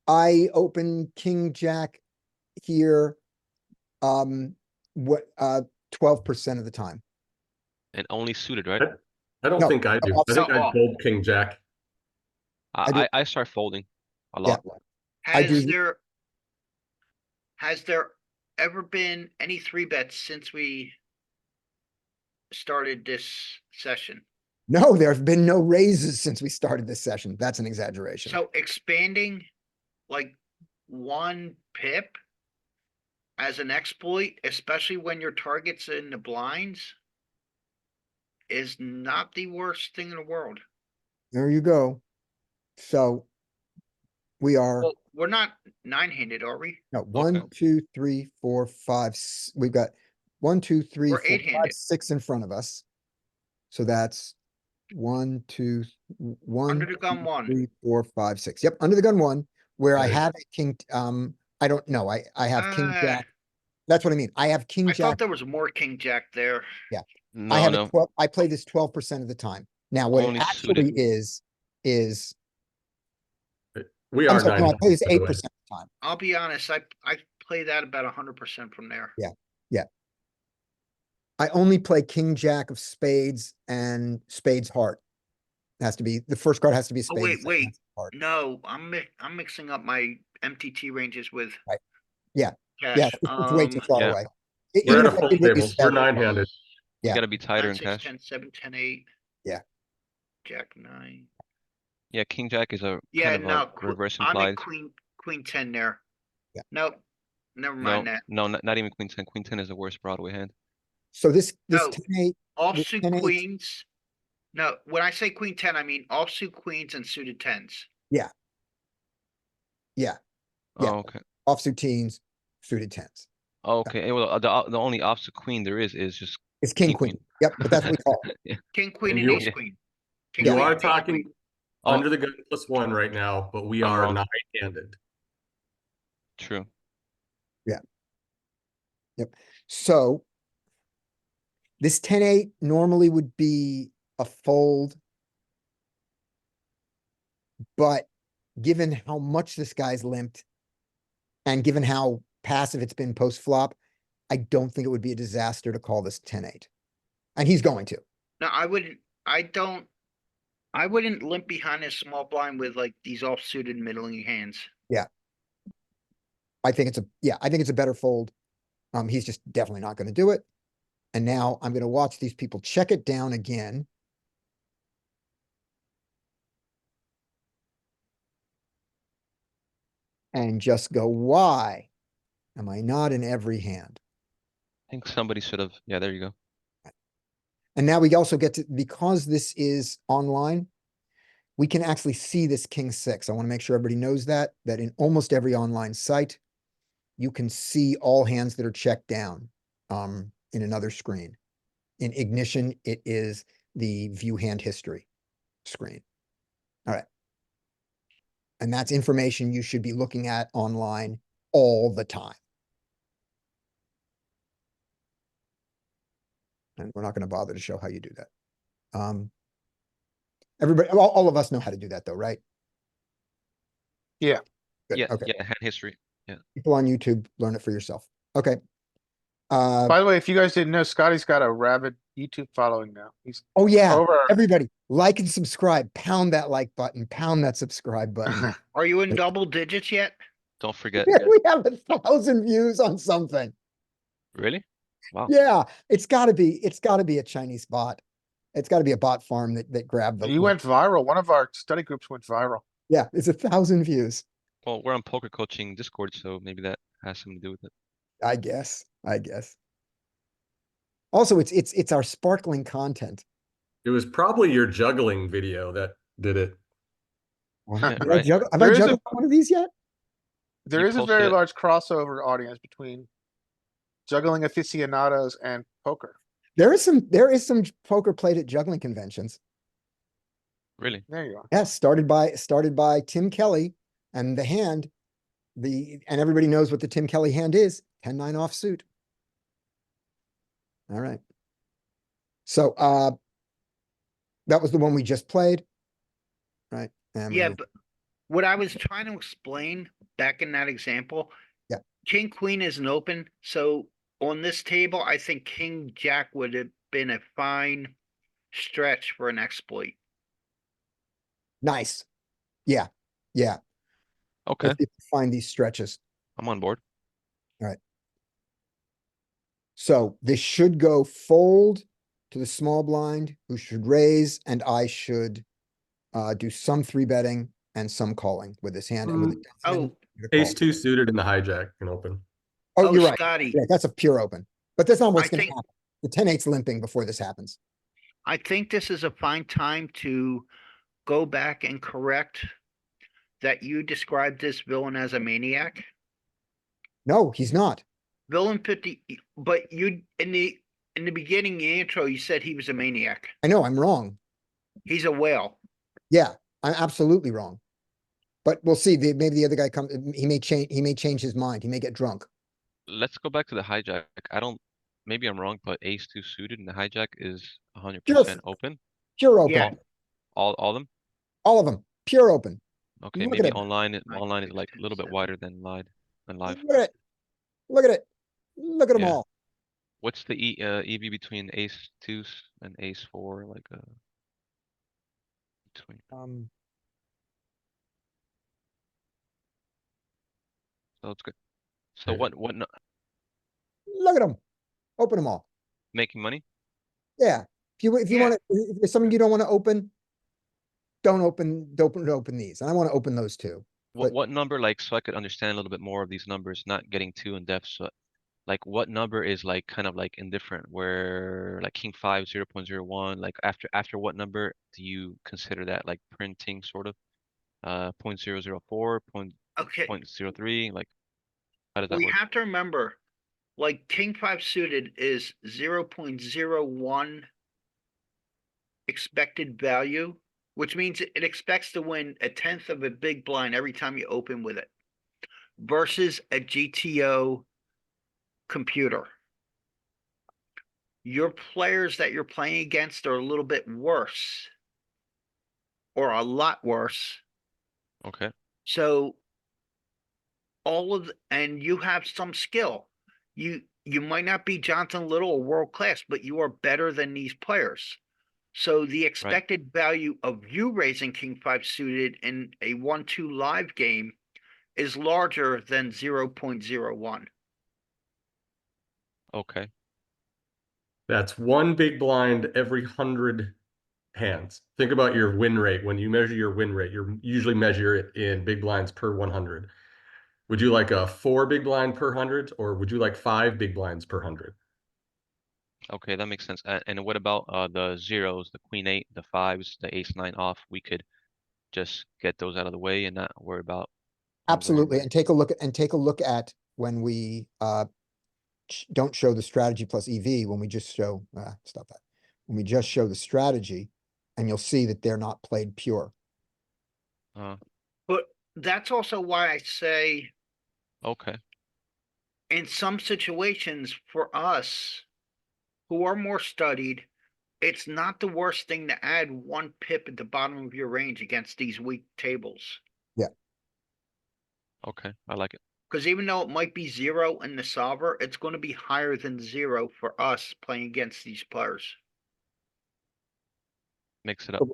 I open king jack here. 12% of the time. And only suited, right? I don't No, think I do. I offsuit. think I fold king jack. I do. I start folding a Yeah. lot. I do- Has there ever been any 3-bets since we started this session? No, there have been no raises since we started this session. That's an exaggeration. So expanding like 1 pip as an exploit, especially when your target's in the blinds, is not the worst thing in the world. There you go. So we are, Well, we're not 9-handed, are we? no, 1, 2, 3, 4, 5. We've got 1, 2, 3, We're 4, 5, 8-handed. 6 in front of us. So that's 1, 2, 1, Under the gun 1. 3, 4, 5, 6. Yep, under the gun 1, where I Right. have a king, I don't know. I have king Ah, jack. That's what I mean. I have king I jack. thought there was more king jack there. I No, have no, 12, I play this 12% of the time. Now, what it Only actually suited. is, We I'm are sorry, no, I 9. play this by the way. 8% of the time. I'll be honest, I play that about 100% from there. I only play king jack of spades and spades heart. Has to be, the first card has to be a Oh, spade. wait, the second wait. has to be heart. No, I'm mixing up my MTT ranges with Right. Yeah. cash. Yeah, it's way too far yeah. away. We're Even at if a I full did what you table. We're said, 9-handed. We Yeah. gotta be tighter 9, in 6, cash. 10, 7, 10, 8. Yeah. Jack 9. Yeah, king jack is a Yeah, kind of no, a reverse I'm implied. at queen 10 there. Yeah. Nope, never No, mind that. no, not even queen 10. Queen 10 is the worst Broadway hand. So this No. 10-8, Offsuit 10-8. queens. No, when I say queen 10, I mean offsuit queens and suited 10s. Yeah. Yeah. Yeah. Oh, okay. Offsuit teens, suited tens. Okay. Well, the only offsuit queen there is just It's king King, queen. queen. Yep, but that's what we call it. King, queen, And and you- ace Yeah. queen. King, Yeah. You queen, are and ace talking queen. Oh, under the gun +1 right now, but we I'm are wrong. 9-handed. true. Yep. So this 10-8 normally would be a fold. But given how much this guy's limped and given how passive it's been post flop, I don't think it would be a disaster to call this 10-8. And he's going to. No, I wouldn't limp behind this small blind with like these offsuited middling hands. I think it's a better fold. He's just definitely not going to do it. And now I'm going to watch these people check it down again. And just go, why am I not in every hand? I think somebody should have. Yeah, there you go. And now we also get to, because this is online, we can actually see this king 6. I want to make sure everybody knows that in almost every online site, you can see all hands that are checked down in another screen. In Ignition, it is the view hand history screen. All right. And that's information you should be looking at online all the time. And we're not gonna bother to show how you do that. Everybody, all of us know how to do that though, right? Yeah. Good, Yeah, okay. yeah, hand history. People on YouTube, learn it for yourself. Okay. By the way, if you guys didn't know, Scotty's got a rabid YouTube following now. He's Oh yeah, over. everybody, like and subscribe, pound that like button, pound that subscribe button. Are you in double digits yet? Don't forget, We have 1,000 views on something. really? Wow. Yeah, it's gotta be a Chinese bot. It's gotta be a bot farm that grabbed the. He went viral. One of our study groups went viral. Yeah, it's 1,000 views. Well, we're on poker coaching Discord, so maybe that has something to do with it. I guess. Also, it's our sparkling content. It was probably your juggling video that did it. Have I Right. juggled, have I There is a- juggled on one of these yet? There You is a very posted- large crossover audience between juggling aficionados and poker. There is some poker played at juggling conventions. Really? There you are. Yes, started by Tim Kelly, and the hand, and everybody knows what the Tim Kelly hand is, 10-9 offsuit. All right. So that was the one we just played. Right. And we Yeah, moved- but what I was trying to explain back in that example. Yeah. King, queen isn't open, so on this table, I think king, jack would have been a fine stretch for an exploit. Nice. Yeah. Okay, If you find these stretches. I'm on board. So this should go fold to the small blind, who should raise, and I should do some three betting and some calling with this hand. And with the Oh, the call. Ace two suited in the hijack can open. Oh, oh, you're right. Scotty, Yeah, that's a pure open. But that's not what's I gonna think- happen. The 10-8's limping before this happens. I think this is a fine time to go back and correct that you described this villain as a maniac. No, he's not. Villain 50, but you in the beginning the intro you said he was a maniac. I know, I'm wrong. He's a whale. Yeah, I'm absolutely wrong. But we'll see. Maybe the other guy comes, he may change his mind. He may get drunk. Let's go back to the hijack. Maybe I'm wrong, but ace two suited and the hijack is 100% Sure. open. Pure open. Yeah. All of them? All of them. Pure open. Okay, Look maybe at it. online Nine, is six, like a 10, little bit 7. wider than live. Look at it. Look at it. Look at them Yeah. all. What's the EV between ace twos and ace four, like between, so it's good. So Yeah. what, Look at them. Open them all. making money? Yeah. If you Yeah. want to, if there's something you don't want to open, don't open these. And I want to open those too. But- What number, like, so I could understand a little bit more of these numbers, not getting too in depth, so like what number is like kind of like indifferent, where like king five, 0.01, like after what number do you consider that like printing sort of? 0.004, Okay, 0.03, like how does that we work? have to remember, like king five suited is 0.01 expected value, which means it expects to win a tenth of a big blind every time you open with it, versus a GTO computer. Your players that you're playing against are a little bit worse, or a lot worse. Okay, So and you have some skill. You might not be Jonathan Little or world class, but you are better than these players. So the expected value of you raising king five suited in a 1-2 live game is larger than 0.01. okay, That's one big blind every 100 hands. Think about your win rate. When you measure your win rate, you usually measure it in big blinds per 100. Would you like a 4 big blind per 100, or would you like 5 big blinds per 100? okay, that makes sense. And what about the zeros, the queen eight, the fives, the ace nine off? We could just get those out of the way and not worry about. Absolutely. And take a look at when we don't show the strategy plus EV, when we just show, stop that. When we just show the strategy, and you'll see that they're not played pure. But that's also why I say Okay, in some situations for us, who are more studied, it's not the worst thing to add 1 pip at the bottom of your range against these weak tables. Okay, I like it. Because even though it might be 0 in the solver, it's going to be higher than 0 for us playing against these players. Mix it up.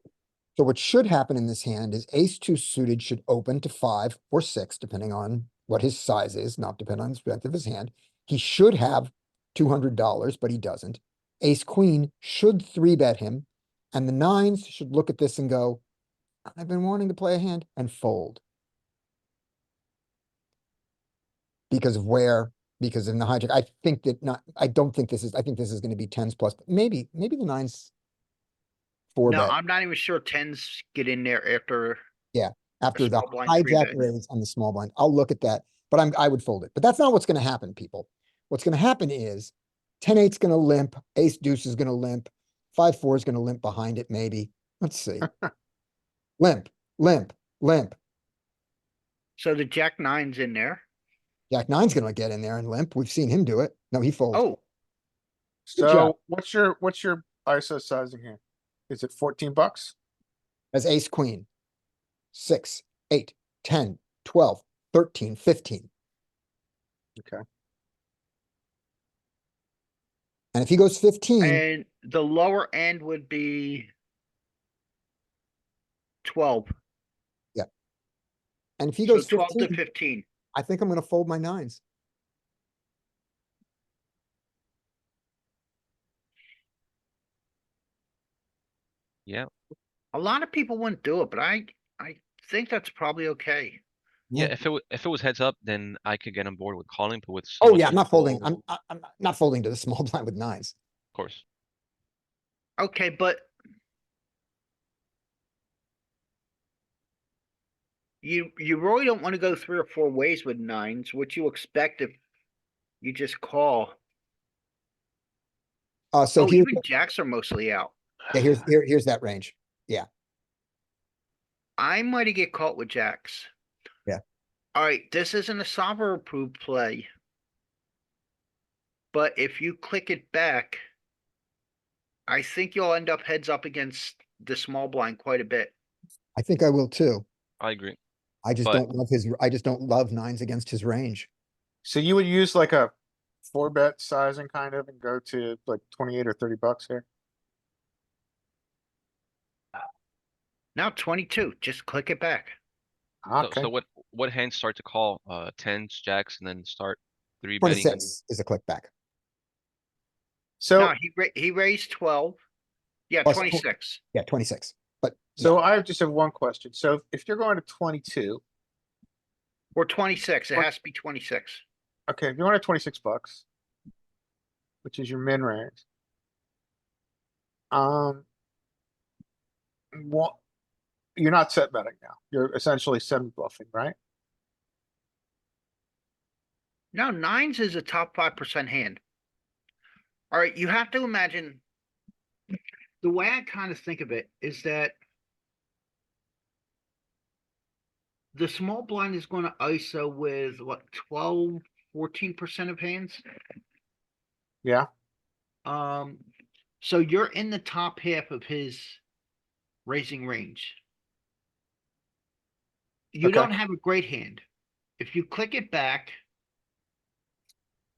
So what should happen in this hand is ace two suited should open to 5 or 6, depending on what his size is, not depend on the strength of his hand. He should have $200, but he doesn't. Ace queen should 3-bet him, and the nines should look at this and go, I've been wanting to play a hand, and fold. Because of where, because in the hijack, I think that not, I don't think this is, I think this is gonna be tens plus, but maybe the nines. Four No, bet. I'm not even sure tens get in there after. After the small blind hijack 3-bet. raise on the small blind. I'll look at that, but I would fold it. But that's not what's gonna happen, people. What's gonna happen is 10-8's gonna limp, ace deuce is gonna limp, 5-4 is gonna limp behind it, maybe. Let's see. Limp, limp, limp. So the jack nine's in there. Jack nine's gonna get in there and limp. We've seen him do it. No, he folds. Oh, Good job. So what's your ISO sizing here? Is it 14 bucks? As ace queen. 6, 8, 10, 12, 13, 15. Okay. And if he goes 15, and the lower end would be 12. and if he So goes 12 to 15, 15. I think I'm gonna fold my nines. Yeah, A lot of people wouldn't do it, but I think that's probably okay. yeah. Yeah. If it was heads up, then I could get on board with calling, but with so Oh much yeah, I'm not folding. info, I'm not folding to the small blind with nines. of course. Okay, but you really don't want to go 3 or 4 ways with nines. What you expect if you just call. So Oh, here's, even jacks are mostly out. yeah, here's that range. I might get caught with jacks. Yeah. All right, this isn't a solver approved play. But if you click it back, I think you'll end up heads up against the small blind quite a bit. I think I will too. I agree. I just But- don't love nines against his range. So you would use like a 4-bet sizing kind of and go to like 28 or 30 bucks here? Now 22, just click it back. Okay. So what hands start to call? Tens, jacks, and then start 3-betting. 26 is a click back. So, No, he raised 12. Yeah, Plus 26. Yeah, 26. But so I just have one question. So if you're going to 22, Or 26. It What- has to be 26. okay, if you're going to 26 bucks, which is your min range. What, you're not set betting now. You're essentially semi bluffing, right? No, nines is a top 5% hand. All right, you have to imagine the way I kind of think of it is that the small blind is going to ISO with what 12, 14% of hands. Yeah. So you're in the top half of his raising range. You Okay. don't have a great hand. If you click it back,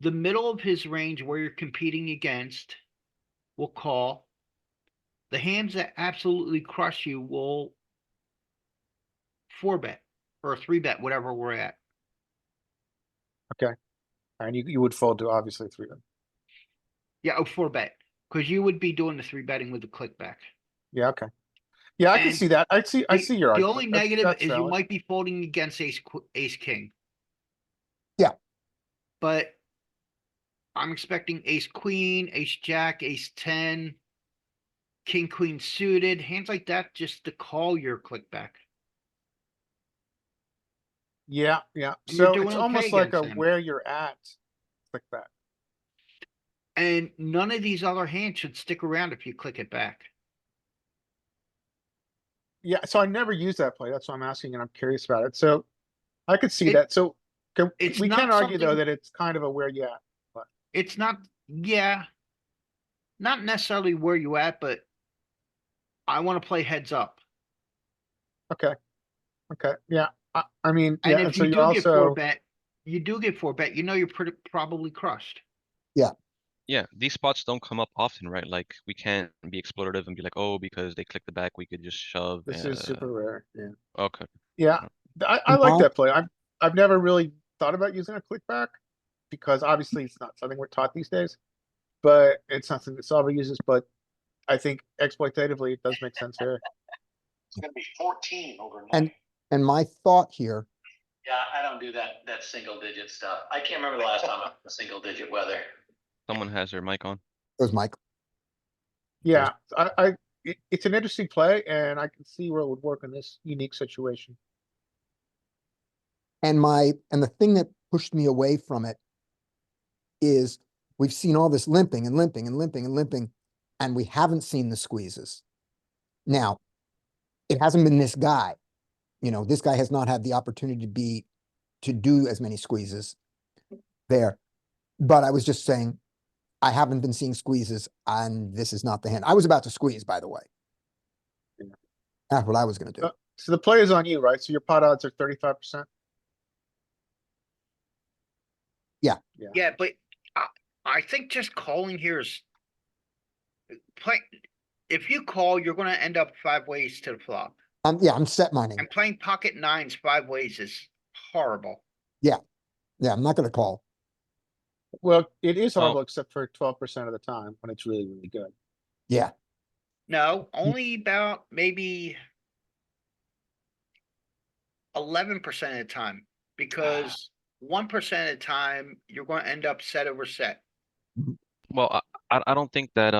the middle of his range where you're competing against will call. The hands that absolutely crush you will 4-bet or 3-bet, whatever we're at. And you would fold to obviously 3-bet. Yeah, 4-bet. Because you would be doing the 3-betting with the click back. Yeah, okay. Yeah, I can And see that. I see your The argument. only That's- negative that's is you valid. might be folding against ace king. Yeah. But I'm expecting ace queen, ace jack, ace 10, king queen suited, hands like that just to call your click back. Yeah, yeah. And you're So doing it's okay almost like a against him. where you're at. Click that. And none of these other hands should stick around if you click it back. Yeah, so I never use that play. That's why I'm asking and I'm curious about it. So I could see It- that. So it's we not can argue though something- that it's kind of a where you at. It's not, yeah. not necessarily where you at, but I wanna play heads up. Okay. Okay, yeah, I mean, And yeah, and if so you you're do get four also, bet, you do get four bet, you know you're pretty probably crushed. Yeah, these spots don't come up often, right? Like, we can't be exploitative and be like, oh, because they click the back, we could just shove. this is super rare, yeah. Okay. Yeah, Uh, I like My- that play. I've never really thought about using a click back. Because obviously it's not something we're taught these days. But it's something that Solver uses, but I think exploitatively, it does make sense here. It's gonna be 14 overnight. And my thought here, Yeah, I don't do that single digit stuff. I can't remember the last time I was single digit weather. Someone has their mic on. goes Mike, Yeah, it's an interesting play and I can see where it would work in this unique situation. and the thing that pushed me away from it is we've seen all this limping and limping and limping and limping, and we haven't seen the squeezes. Now, it hasn't been this guy. This guy has not had the opportunity to do as many squeezes there. But I was just saying, I haven't been seeing squeezes, and this is not the hand. I was about to squeeze, by the way. Yeah. That's what I was gonna do. So the play is on you, right? So your pot odds are 35%. Yeah, but I think just calling here is. Play, if you call, you're gonna end up 5 ways to the flop. Yeah, I'm set mining. And playing pocket nines 5 ways is horrible. Yeah, I'm not gonna call. Well, it is Well- horrible except for 12% of the time when it's really, really good. Yeah, No, only about maybe 11% of the time, because 1% of the time, you're gonna end up set over set. Well, I don't think that,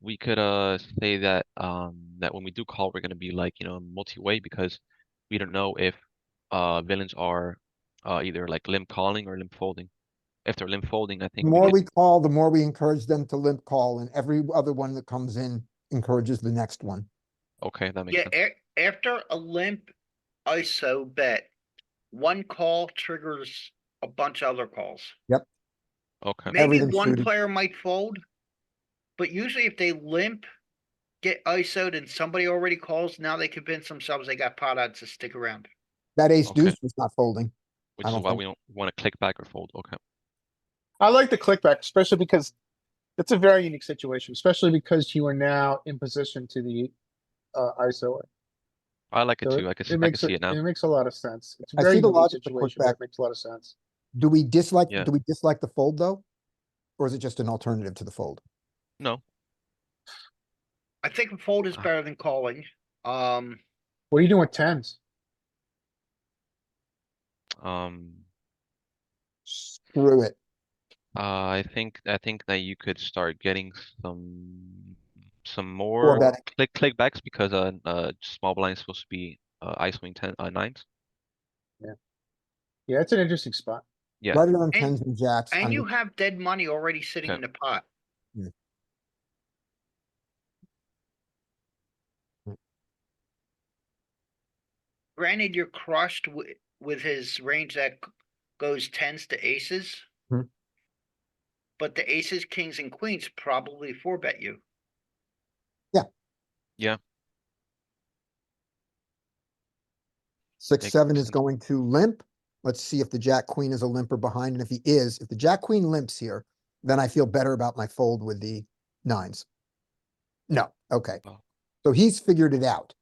we could, say that, that when we do call, we're gonna be like, multi-way because we don't know if, villains are, either like limp calling or limp folding. If they're limp folding, I the think we more could, we call, the more we encourage them to limp call, and every other one that comes in encourages the next one. okay, that makes Yeah, sense. after a limp ISO bet, one call triggers a bunch of other calls. Okay, Maybe Everything's one suited. player might fold, but usually if they limp, get ISO'd and somebody already calls, now they convince themselves they got pot odds to stick around. That ace Okay. deuce was not folding. which I is don't why think- we don't wanna click back or fold. Okay. I like the click back, especially because it's a very unique situation, especially because you are now in position to the ISO. it. I like it So too. I can it I can makes see it now. It makes a lot of sense. It's a I very see the unique logic to click situation, but back. it makes a lot of sense. Do we dislike Yeah. the fold though? Or is it just an alternative to the fold? No, I think a fold is better than calling. What are you doing with tens? um, Screw it. I think that you could start getting some Or more betting. click backs because small blind is supposed to be ISOing 9s. Yeah, it's an interesting spot. Yeah. Right around And- tens and jacks. And I'm you just- have dead money already sitting Okay. in the pot. Yeah. Granted, you're crushed with his range that goes tens to aces. Mhm. But the aces, kings, and queens probably four bet you. Six, Makes seven is sense. going to limp. Let's see if the jack queen is a limper behind. And if he is, if the jack queen limps here, then I feel better about my fold with the nines. No, okay. Oh. So he's figured it out.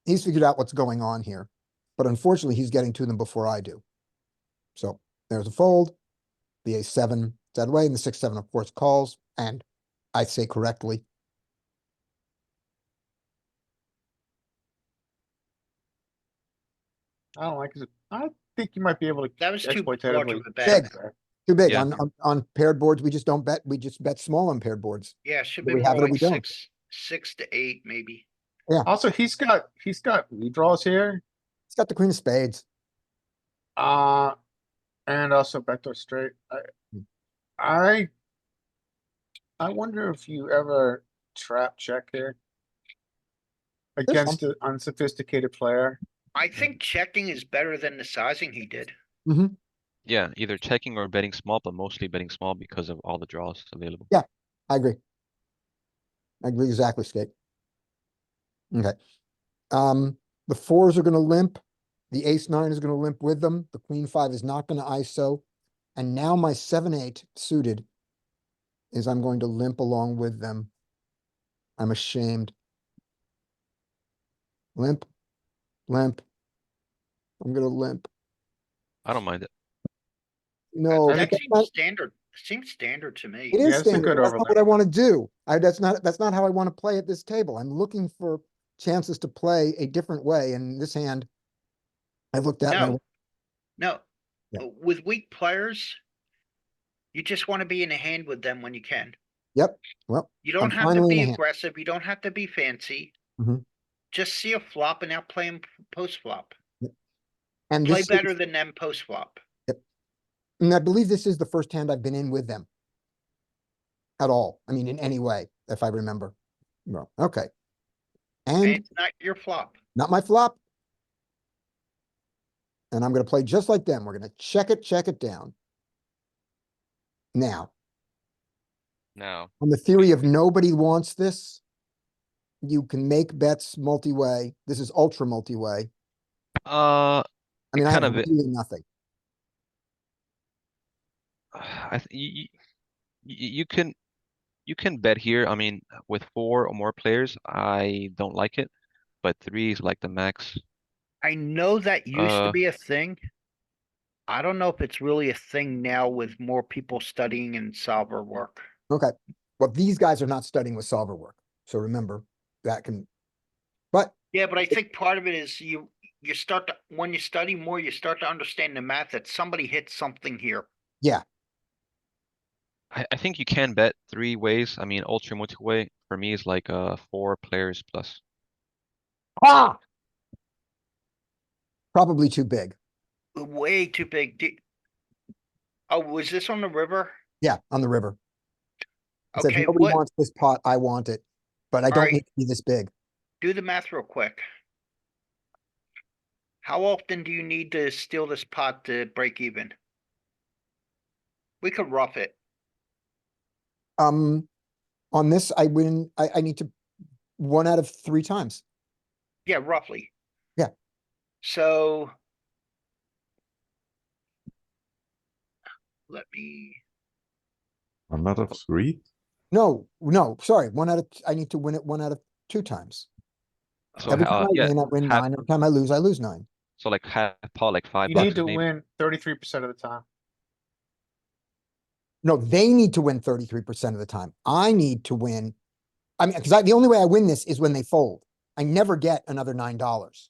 He's figured out what's going on here. But unfortunately, he's getting to them before I do. So there's a fold. The ace-7 dead away, and the 6-7, of course, calls, and I say correctly. I don't like it. I think you might be able to That was too large exploitatively of a bet. check Big. there. Too big. Yeah. On paired boards, we just don't bet. We just bet small on paired boards. Yeah, it should Do be we have more it or we like don't? 6 to 8, maybe. Also, he's got redraws here. It's got the queen of spades. And also backdoor straight. I wonder if you ever trap check here against an unsophisticated player. I think checking is better than the sizing he did. Yeah, either checking or betting small, but mostly betting small because of all the draws available. Yeah. I agree. I agree exactly, Skate. Okay. The fours are gonna limp. The ace nine is gonna limp with them. The queen five is not gonna ISO. And now my 7-8 suited is I'm going to limp along with them. I'm ashamed. Limp, limp. I'm gonna limp. I don't mind it. No, I but That think- that's seems standard, seems standard to me. it Yeah, is it's a standard, good but that's not overlap. what I want to do. That's not how I want to play at this table. I'm looking for chances to play a different way. And this hand, I looked at and I No, went, no. Yeah. With weak players, you just want to be in a hand with them when you can. yep, well, You I'm don't have to finally in be a hand. aggressive. You don't have to be fancy. Mhm. Just see a flop and outplay them post flop. And Play this better is, than them post flop. and I believe this is the first hand I've been in with them at all. I mean, in any way, if I remember. Well, okay. And And it's not your flop. not my flop. And I'm going to play just like them. We're going to check it down. Now, Now, on the theory of nobody wants this, you can make bets multi-way. This is ultra multi-way. uh, I mean, it I have kind of, really nothing. you can bet here. I mean, with 4 or more players, I don't like it, but 3 is like the max. I know that used to Uh, be a thing. I don't know if it's really a thing now with more people studying and solver work. Okay. Well, these guys are not studying with solver work. So remember that can, but Yeah, but I think part of it is you start to, when you study more, you start to understand the math that somebody hit something here. yeah, I think you can bet 3 ways. I mean, ultra multi-way for me is like 4 players plus. ah, probably too big. Way too big. Oh, was this on the river? Yeah, on the river. It says Okay, nobody what? wants this pot. I want it, but I All don't right. need to be this big. Do the math real quick. How often do you need to steal this pot to break even? We could rough it. On this, I win. I need to 1 out of 3 times. Yeah, roughly. Yeah. So let me, 1 out of 3? No, sorry. 1 out of, I need to win it 1 out of 2 times. So, Every time I yeah, win half, 9. Every time I lose 9. so like half pot, like $5 You need to maybe. win 33% of the time. No, they need to win 33% of the time. I need to win. I mean, because the only way I win this is when they fold. I never get another $9.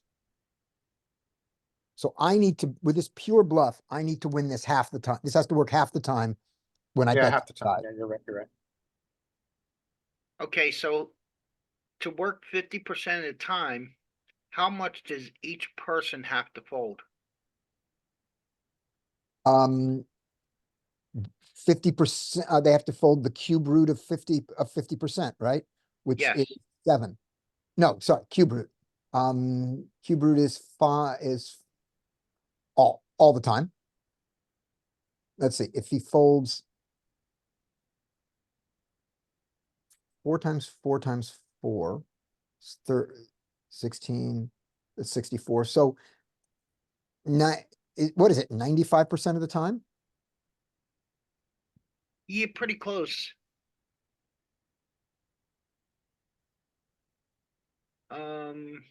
So I need to, with this pure bluff, I need to win this half the time. This has to work half the time when I Yeah, bet half the time. side. Yeah, you're right, you're right. okay, so to work 50% of the time, how much does each person have to fold? 50%, they have to fold the cube root of 50%, right? Which Yes. is 7. No, sorry, cube root. Cube root is 5, is all the time. Let's see, if he folds 4 times 4 times 4, it's 16, that's 64. So what is it, 95% of the time? Yeah, pretty close. Um,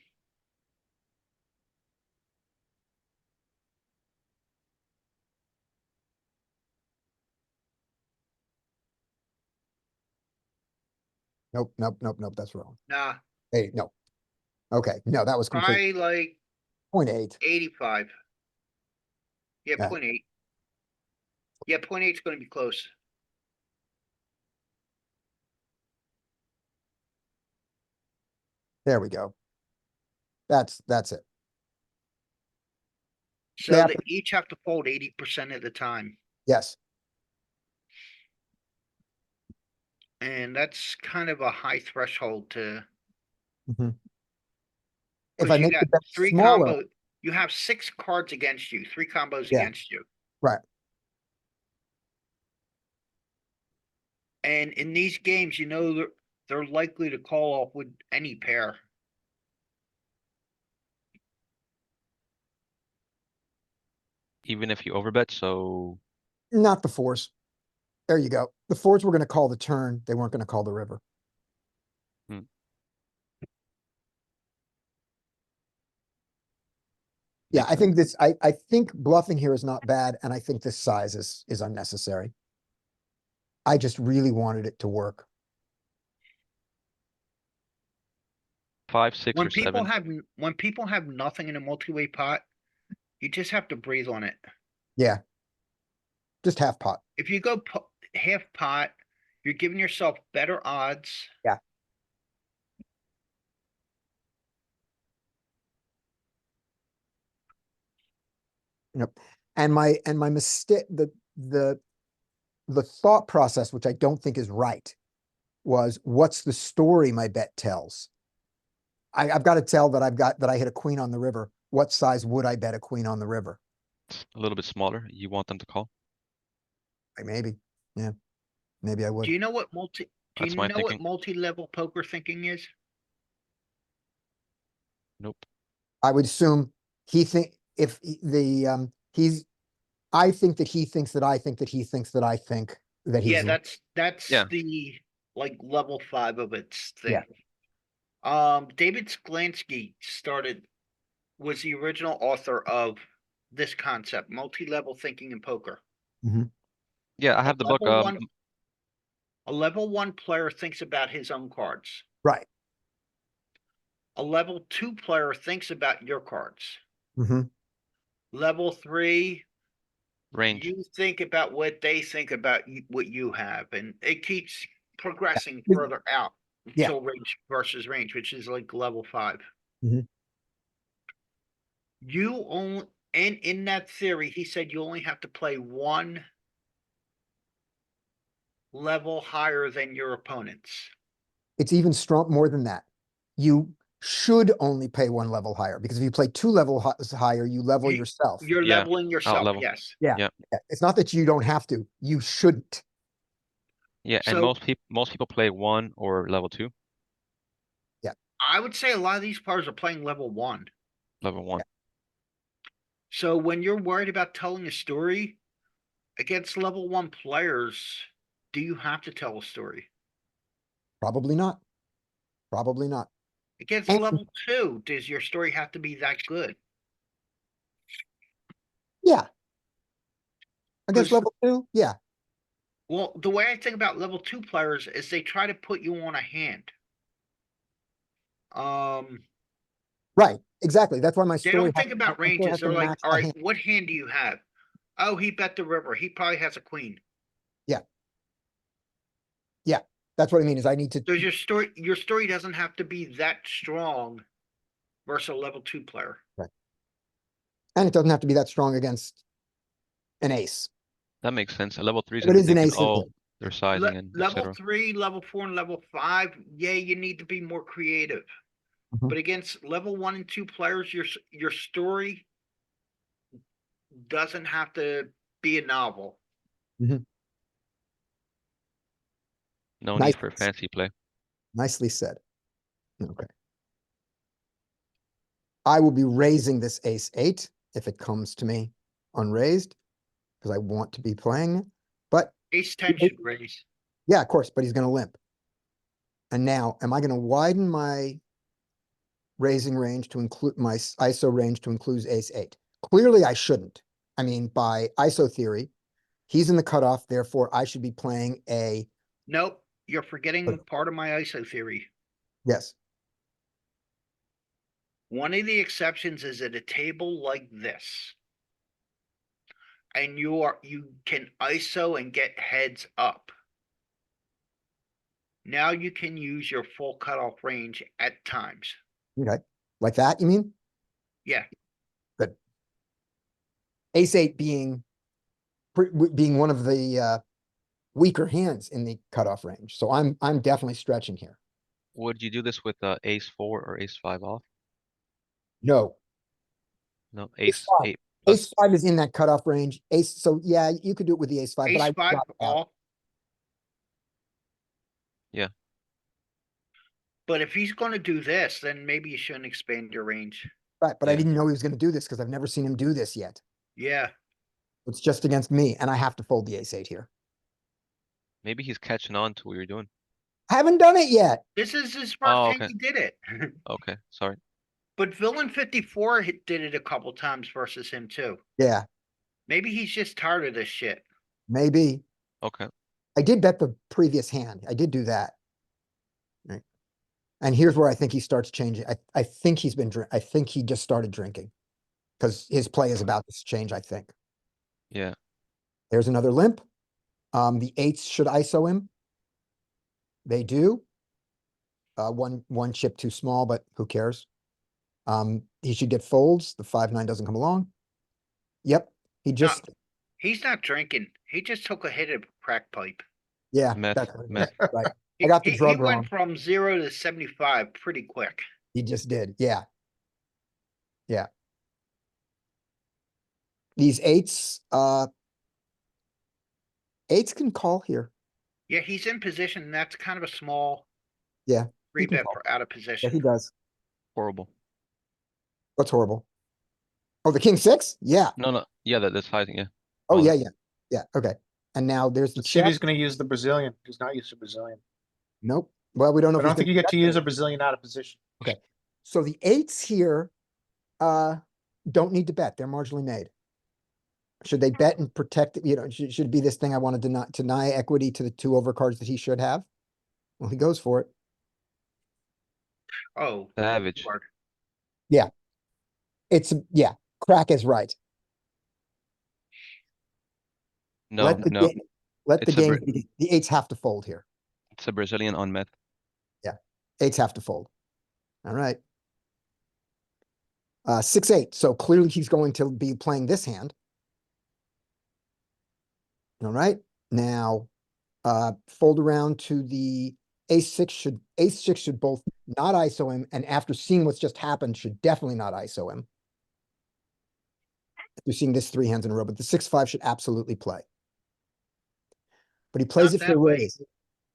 Nope, that's wrong. nah, Hey, no. Okay, no, that was complete. probably like 0.8. 85. Yeah, Yeah. 0.8. Yeah, 0.8 is gonna be close. There we go. That's it. So Yeah. they each have to fold 80% of the time. Yes. And that's kind of a high threshold to, Mhm. If because I you make got the bet 3 smaller, combo, you have 6 cards against you, 3 combos Yeah. against you. right. And in these games, you know, they're likely to call off with any pair. Even if you overbet, so Not the fours. There you go. The fours were gonna call the turn. They weren't gonna call the river. Yeah, makes I sense. think I think bluffing here is not bad, and I think this size is unnecessary. I just really wanted it to work. 5, 6, When or people 7. have when people have nothing in a multi-way pot, you just have to breathe on it. Yeah. Just half pot. If you go half pot, you're giving yourself better odds. Yeah. Yep. And my mistake, the thought process, which I don't think is right, was what's the story my bet tells? I've got to tell that I hit a queen on the river. What size would I bet a queen on the river? A little bit smaller. You want them to call. Like maybe. Yeah. Maybe I would. Do you know what multi? Do That's you my know what thinking. multi-level poker thinking is? Nope. I would assume he think if he's I think that he thinks that I think that he thinks that I think that he's Yeah, that's Yeah. the like level 5 of its thing. Yeah. David Sklansky was the original author of this concept, multi-level thinking in poker. Yeah, I A have the book. a level 1 player thinks about his own cards. right. A level 2 player thinks about your cards. Mm-hmm. Level 3, Range. you think about what they think about what you have, and it keeps progressing Yeah. further out Yeah. until range versus range, which is like level 5. Mhm. You only, and in that theory, he said you only have to play one level higher than your opponents. It's even strong more than that. You should only pay one level higher because if you play two higher, you level yourself. You're Yeah, leveling yourself, level. yes. Yeah. Yeah. Yeah. It's not that you don't have to. You shouldn't. Yeah, and So most people play 1 or level 2. I would say a lot of these players are playing level 1. Level 1. So when you're worried about telling a story against level 1 players, do you have to tell a story? Probably not. Probably not. Against And- level 2, does your story have to be that good? Yeah. Against Because- level 2? Yeah. Well, the way I think about level 2 players is they try to put you on a hand. Right. Exactly. That's why my They story don't think about my story ranges. has to They're like, match all the right, hand. what hand do you have? Oh, he bet the river. He probably has a queen. Yeah. That's what I mean is I need to So your story doesn't have to be that strong versus a level 2 player. and it doesn't have to be that strong against an ace. That makes sense. A level 3 is If it gonna be is an thinking, ace, oh, their sizing and Level etc. 3, level 4, and level 5, yeah, you need to be more creative. Mhm. But against level 1 and 2 players, your story doesn't have to be a novel. No Nice. need for fancy play. Nicely said. Okay. I will be raising this ace 8 if it comes to me unraised because I want to be playing it. But Ace 10 should raise. yeah, of course, but he's going to limp. And now, am I going to widen my raising range to include my ISO range to include ace 8? Clearly, I shouldn't. I mean, by ISO theory, he's in the cutoff. Therefore, I should be playing a Nope, you're forgetting part of my ISO theory. yes. One of the exceptions is at a table like this. And you can ISO and get heads up. Now you can use your full cutoff range at times. Okay, like that. You mean Yeah, good? Ace 8 being one of the weaker hands in the cutoff range. So I'm definitely stretching here. Would you do this with ace 4 or ace 5 off? No, No, Ace ace 5. 8 ace plus. 5 is in that cutoff range. Ace, so yeah, you could do it with the ace 5, but I ace would 5 drop it out. off. But if he's gonna do this, then maybe you shouldn't expand your range. Right, but I Yeah. didn't know he was gonna do this because I've never seen him do this yet. Yeah, It's just against me, and I have to fold the ace eight here. Maybe he's catching on to what you're doing. I haven't done it yet. this is his first Oh, time okay. he did it. Okay, sorry. But Villain 54 did it a couple times versus him too. Yeah, Maybe he's just tired of this shit. maybe. Okay. I did bet the previous hand. I did do that. Right. And here's where I think he starts changing. I think he's been I think he just started drinking. Because his play is about to change, I think. Yeah. There's another limp. The eights should ISO him. They do. One chip too small, but who cares? He should get folds. The 5-9 doesn't come along. Yep, he just, He's not drinking. He just took a hit of crack pipe. yeah, Meth, that's what it is, meth. right. He, I got the he drug went wrong. from 0 to 75 pretty quick. He just did, yeah. Yeah. These eights can call here. Yeah, he's in position. And that's kind of a small. Yeah, Three he can bet call. for out of Yeah, position. he does. Horrible. What's horrible? Oh, the king six? Yeah. No. Yeah, that's fighting, yeah. Oh, Well, yeah. Yeah, okay. And now there's the Let's see if check. he's gonna use the Brazilian. He's not used to Brazilian. Nope. Well, we don't know I if don't he's think gonna you get to bet use there. a Brazilian out of position. Okay, so the eights here, don't need to bet, they're marginally made. Should they bet and protect, should it be this thing I want to deny equity to the two overcards that he should have? Well, he goes for it. Oh, savage. Lord. Yeah, crack is right. No, Let the no. game, let the It's a game, Bra- begin. The eights have to fold here. It's a Brazilian on meth. Eights have to fold. All right. 6-8, so clearly he's going to be playing this hand. All right, now, fold around to the ace six should both not ISO him, and after seeing what's just happened, should definitely not ISO him. You're seeing this 3 hands in a row, but the 6-5 should absolutely play. But he plays Not it for that way. raise.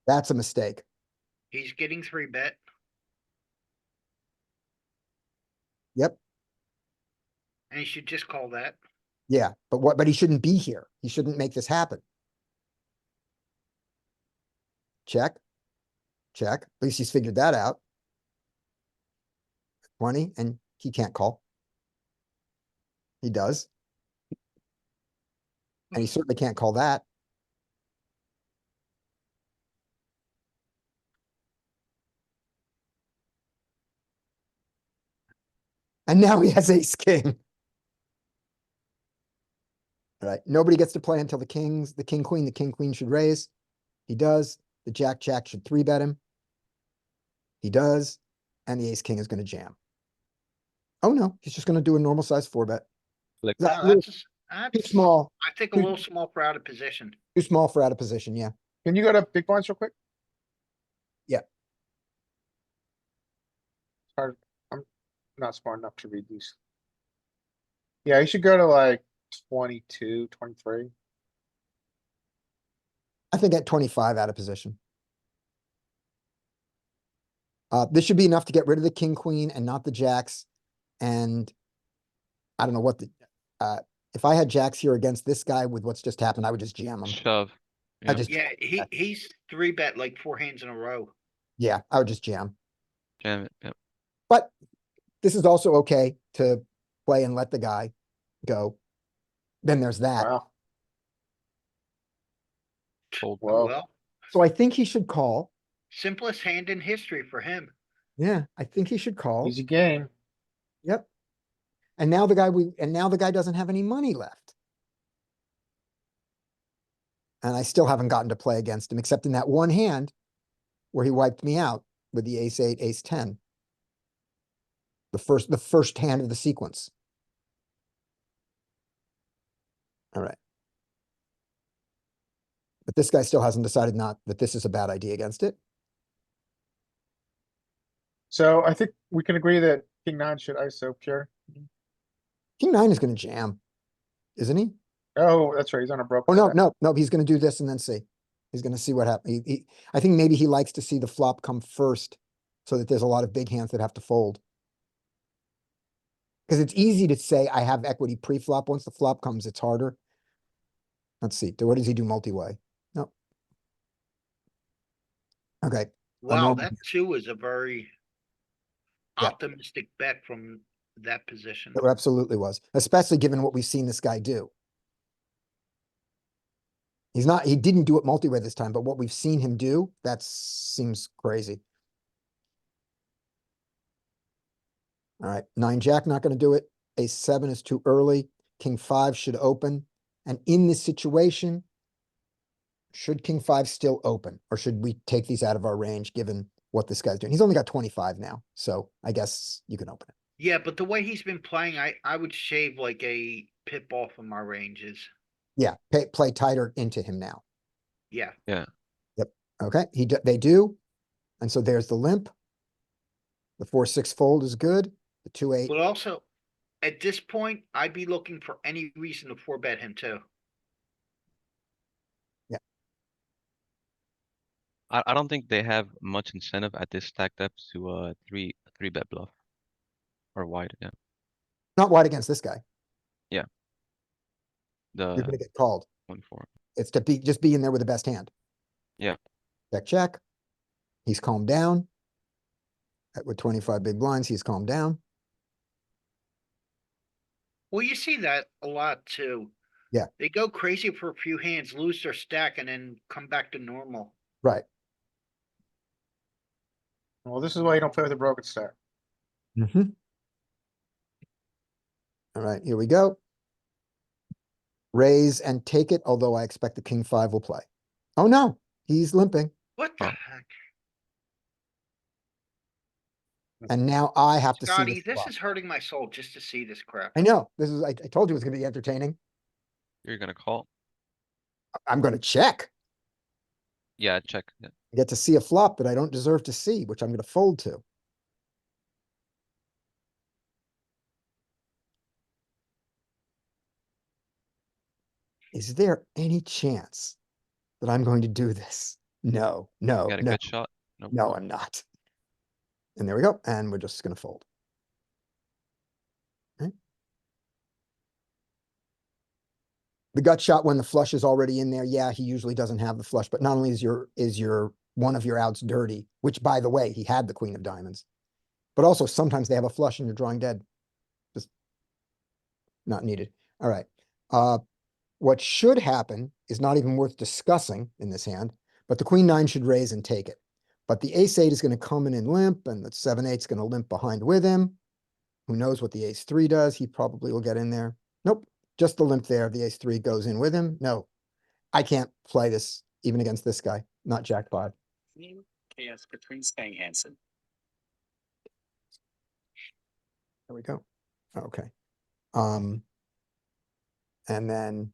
That's a mistake. He's getting 3-bet. Yep, And he should just call that. yeah, but he shouldn't be here. He shouldn't make this happen. Check. Check. At least he's figured that out. 20, and he can't call. He does. And he certainly can't call that. And now he has ace king. All right, nobody gets to play until the king queen should raise. He does. The jack should 3-bet him. He does. And the ace king is going to jam. Oh no, he's just going to do a normal size 4-bet. Like, That No, little that's too small, I think a little small for out of position. too small for out of position, yeah. Can you go to big blinds real quick? Yeah. Hard. I'm not smart enough to read these. Yeah, you should go to like 22, 23. I think at 25 out of position. This should be enough to get rid of the king, queen, and not the jacks. And I don't know what if I had jacks here against this guy with what's just happened, I would just jam him. shove. I Yeah. just, Yeah, he's 3-bet like 4 hands in a row. yeah, I would just jam. Jam it. Yep. But this is also okay to play and let the guy go. Then there's that. Wow. Fold. Whoa. Well, So I think he should call. simplest hand in history for him. Yeah, I think he should call. Easy game. Yep. And now the guy doesn't have any money left. And I still haven't gotten to play against him, except in that one hand where he wiped me out with the ace 8, ace 10. The first hand of the sequence. All right. But this guy still hasn't decided not that this is a bad idea against it. So I think we can agree that king 9 should ISO pure. King 9 is going to jam, isn't he? Oh, that's right. He's on a broken. Oh, no, set. no, he's going to do this and then see. He's gonna see what happens. I think maybe he likes to see the flop come first so that there's a lot of big hands that have to fold. Because it's easy to say I have equity pre-flop. Once the flop comes, it's harder. Let's see. What does he do multi-way? No. Okay. Wow, normal- that too is a very Yeah. optimistic bet from that position. It absolutely was, especially given what we've seen this guy do. He didn't do it multi-way this time, but what we've seen him do, that seems crazy. All right, 9 jack, not gonna do it. Ace 7 is too early. King 5 should open. And in this situation, should King 5 still open? Or should we take these out of our range, given what this guy's doing? He's only got 25 now, so I guess you can open it. Yeah, but the way he's been playing, I would shave like a pip off of my ranges. Yeah, play tighter into him now. Yeah, Okay, they do. And so there's the limp. The 4-6 fold is good. The 2-8, but also at this point, I'd be looking for any reason to four bet him too. I don't think they have much incentive at this stack depth to three bet bluff. Or wide, yeah. not wide against this guy. You're The gonna get called. 1-4. It's to just be in there with the best hand. Yeah. Check. He's calmed down. With 25 big blinds, he's calmed down. Well, you see that a lot too. Yeah. They go crazy for a few hands, lose their stack, and then come back to normal. Right. Well, this is why you don't play with a broken stack. Mm-hmm. All right, here we go. Raise and take it, although I expect the King 5 will play. Oh no, he's limping. What the Oh. heck? And now I have to see Scotty, this this flop. is hurting my soul just to see this crap. I know, I told you it was gonna be entertaining. You're gonna call? I'm gonna check. Yeah, check. Yeah. I get to see a flop that I don't deserve to see, which I'm gonna fold to. Is there any chance that I'm going to do this? No, no, You got a no, good shot? Nope. no, I'm not. And there we go, and we're just gonna fold. Okay. The gut shot when the flush is already in there, yeah, he usually doesn't have the flush, but not only is your one of your outs dirty, which by the way, he had the queen of diamonds, but also sometimes they have a flush and you're drawing dead. Just not needed. All right. What should happen is not even worth discussing in this hand, but the queen 9 should raise and take it. But the ace 8 is going to come in and limp, and the 7-8 is going to limp behind with him. Who knows what the ace 3 does? He probably will get in there. Nope, just the limp there. The ace 3 goes in with him. No, I can't play this even against this guy, not Jack 5. Chaos between Stang Hansen. There we go. Okay. And then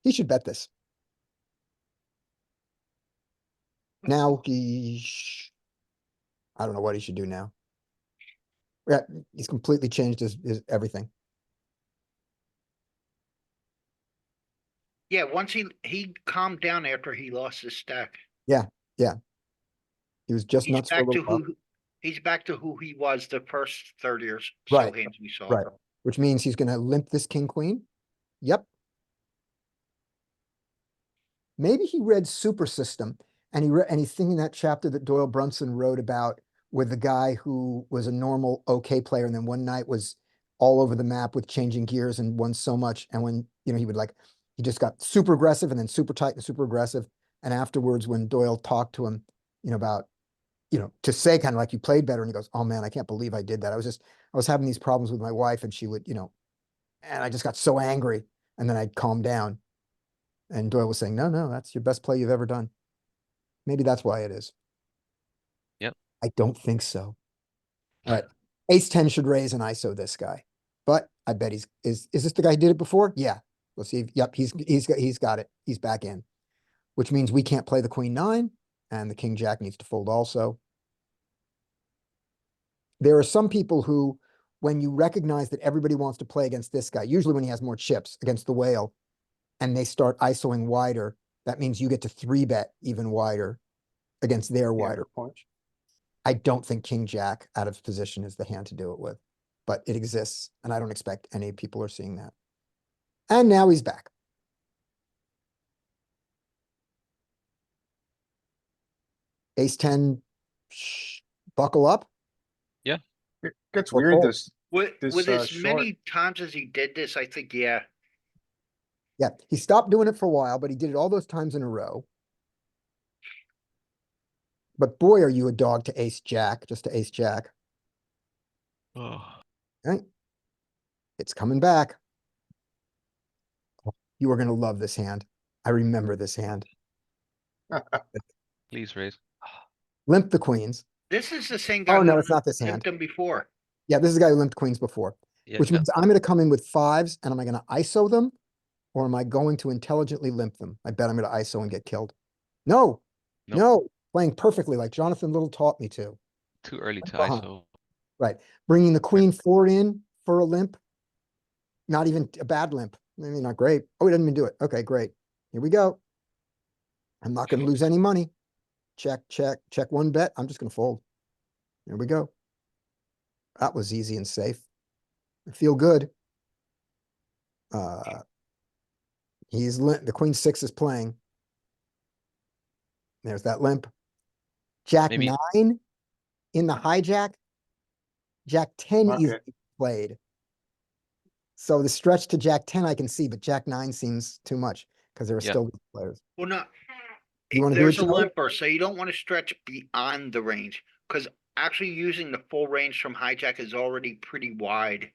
he should bet this. Now I don't know what he should do now. Yeah, he's completely changed his everything. Yeah, once he calmed down after he lost his stack. He was just He's nuts for a back to little while. he's back to who he was the first 30 or so Right, hands we saw. right. Which means he's gonna limp this king queen. Yep. Maybe he read Super System and he's thinking that chapter that Doyle Brunson wrote about with the guy who was a normal okay player and then one night was all over the map with changing gears and won so much. And when, he would he just got super aggressive and then super tight and super aggressive. And afterwards, when Doyle talked to him, about, to say kind of like you played better. And he goes, oh man, I can't believe I did that. I was having these problems with my wife and she would, and I just got so angry and then I'd calm down. And Doyle was saying, no, that's your best play you've ever done. Maybe that's why it is. Yep. I don't think so. All right. Ace 10 should raise and ISO this guy. But I bet is this the guy who did it before? Yeah. Let's see. Yep, he's got it. He's back in. Which means we can't play the queen 9 and the king jack needs to fold also. There are some people who, when you recognize that everybody wants to play against this guy, usually when he has more chips against the whale, and they start ISOing wider, that means you get to 3-bet even wider against their Yeah, wider good point. range. I don't think king jack out of position is the hand to do it with, but it exists, and I don't expect any people are seeing that. And now he's back. Ace 10, buckle up. It gets Or weird fold. this, With This, as short. many times as he did this, I think, yeah. Yeah, he stopped doing it for a while, but he did it all those times in a row. But boy, are you a dog to ace jack, just to ace jack. Oh, Right? It's coming back. You are gonna love this hand. I remember this hand. please raise. Limp the queens. This is the same guy. Oh, no, who it's not this hand. limped him before. Yeah, this is the guy who limped queens before, Yeah, which yeah. means I'm gonna come in with fives, and am I gonna ISO them? Or am I going to intelligently limp them? I bet I'm gonna ISO and get killed. No, Nope. no, playing perfectly like Jonathan Little taught me to. Too early to Uh-huh. ISO. Right, bringing the queen forward in for a limp. Not even a bad limp. Maybe not great. Oh, he didn't even do it. Okay, great. Here we go. I'm not gonna lose any money. Check, check, check one bet. I'm just gonna fold. Here we go. That was easy and safe. I feel good. The queen 6 is playing. There's that limp. Jack Maybe 9 in the hijack. Jack 10 Mark easily it. played. So the stretch to Jack 10 I can see, but Jack 9 seems too much because there are Yeah. still good players. Well, no. You wanna do There's it, a Joe? limper, so you don't want to stretch beyond the range. Because actually using the full range from hijack is already pretty wide.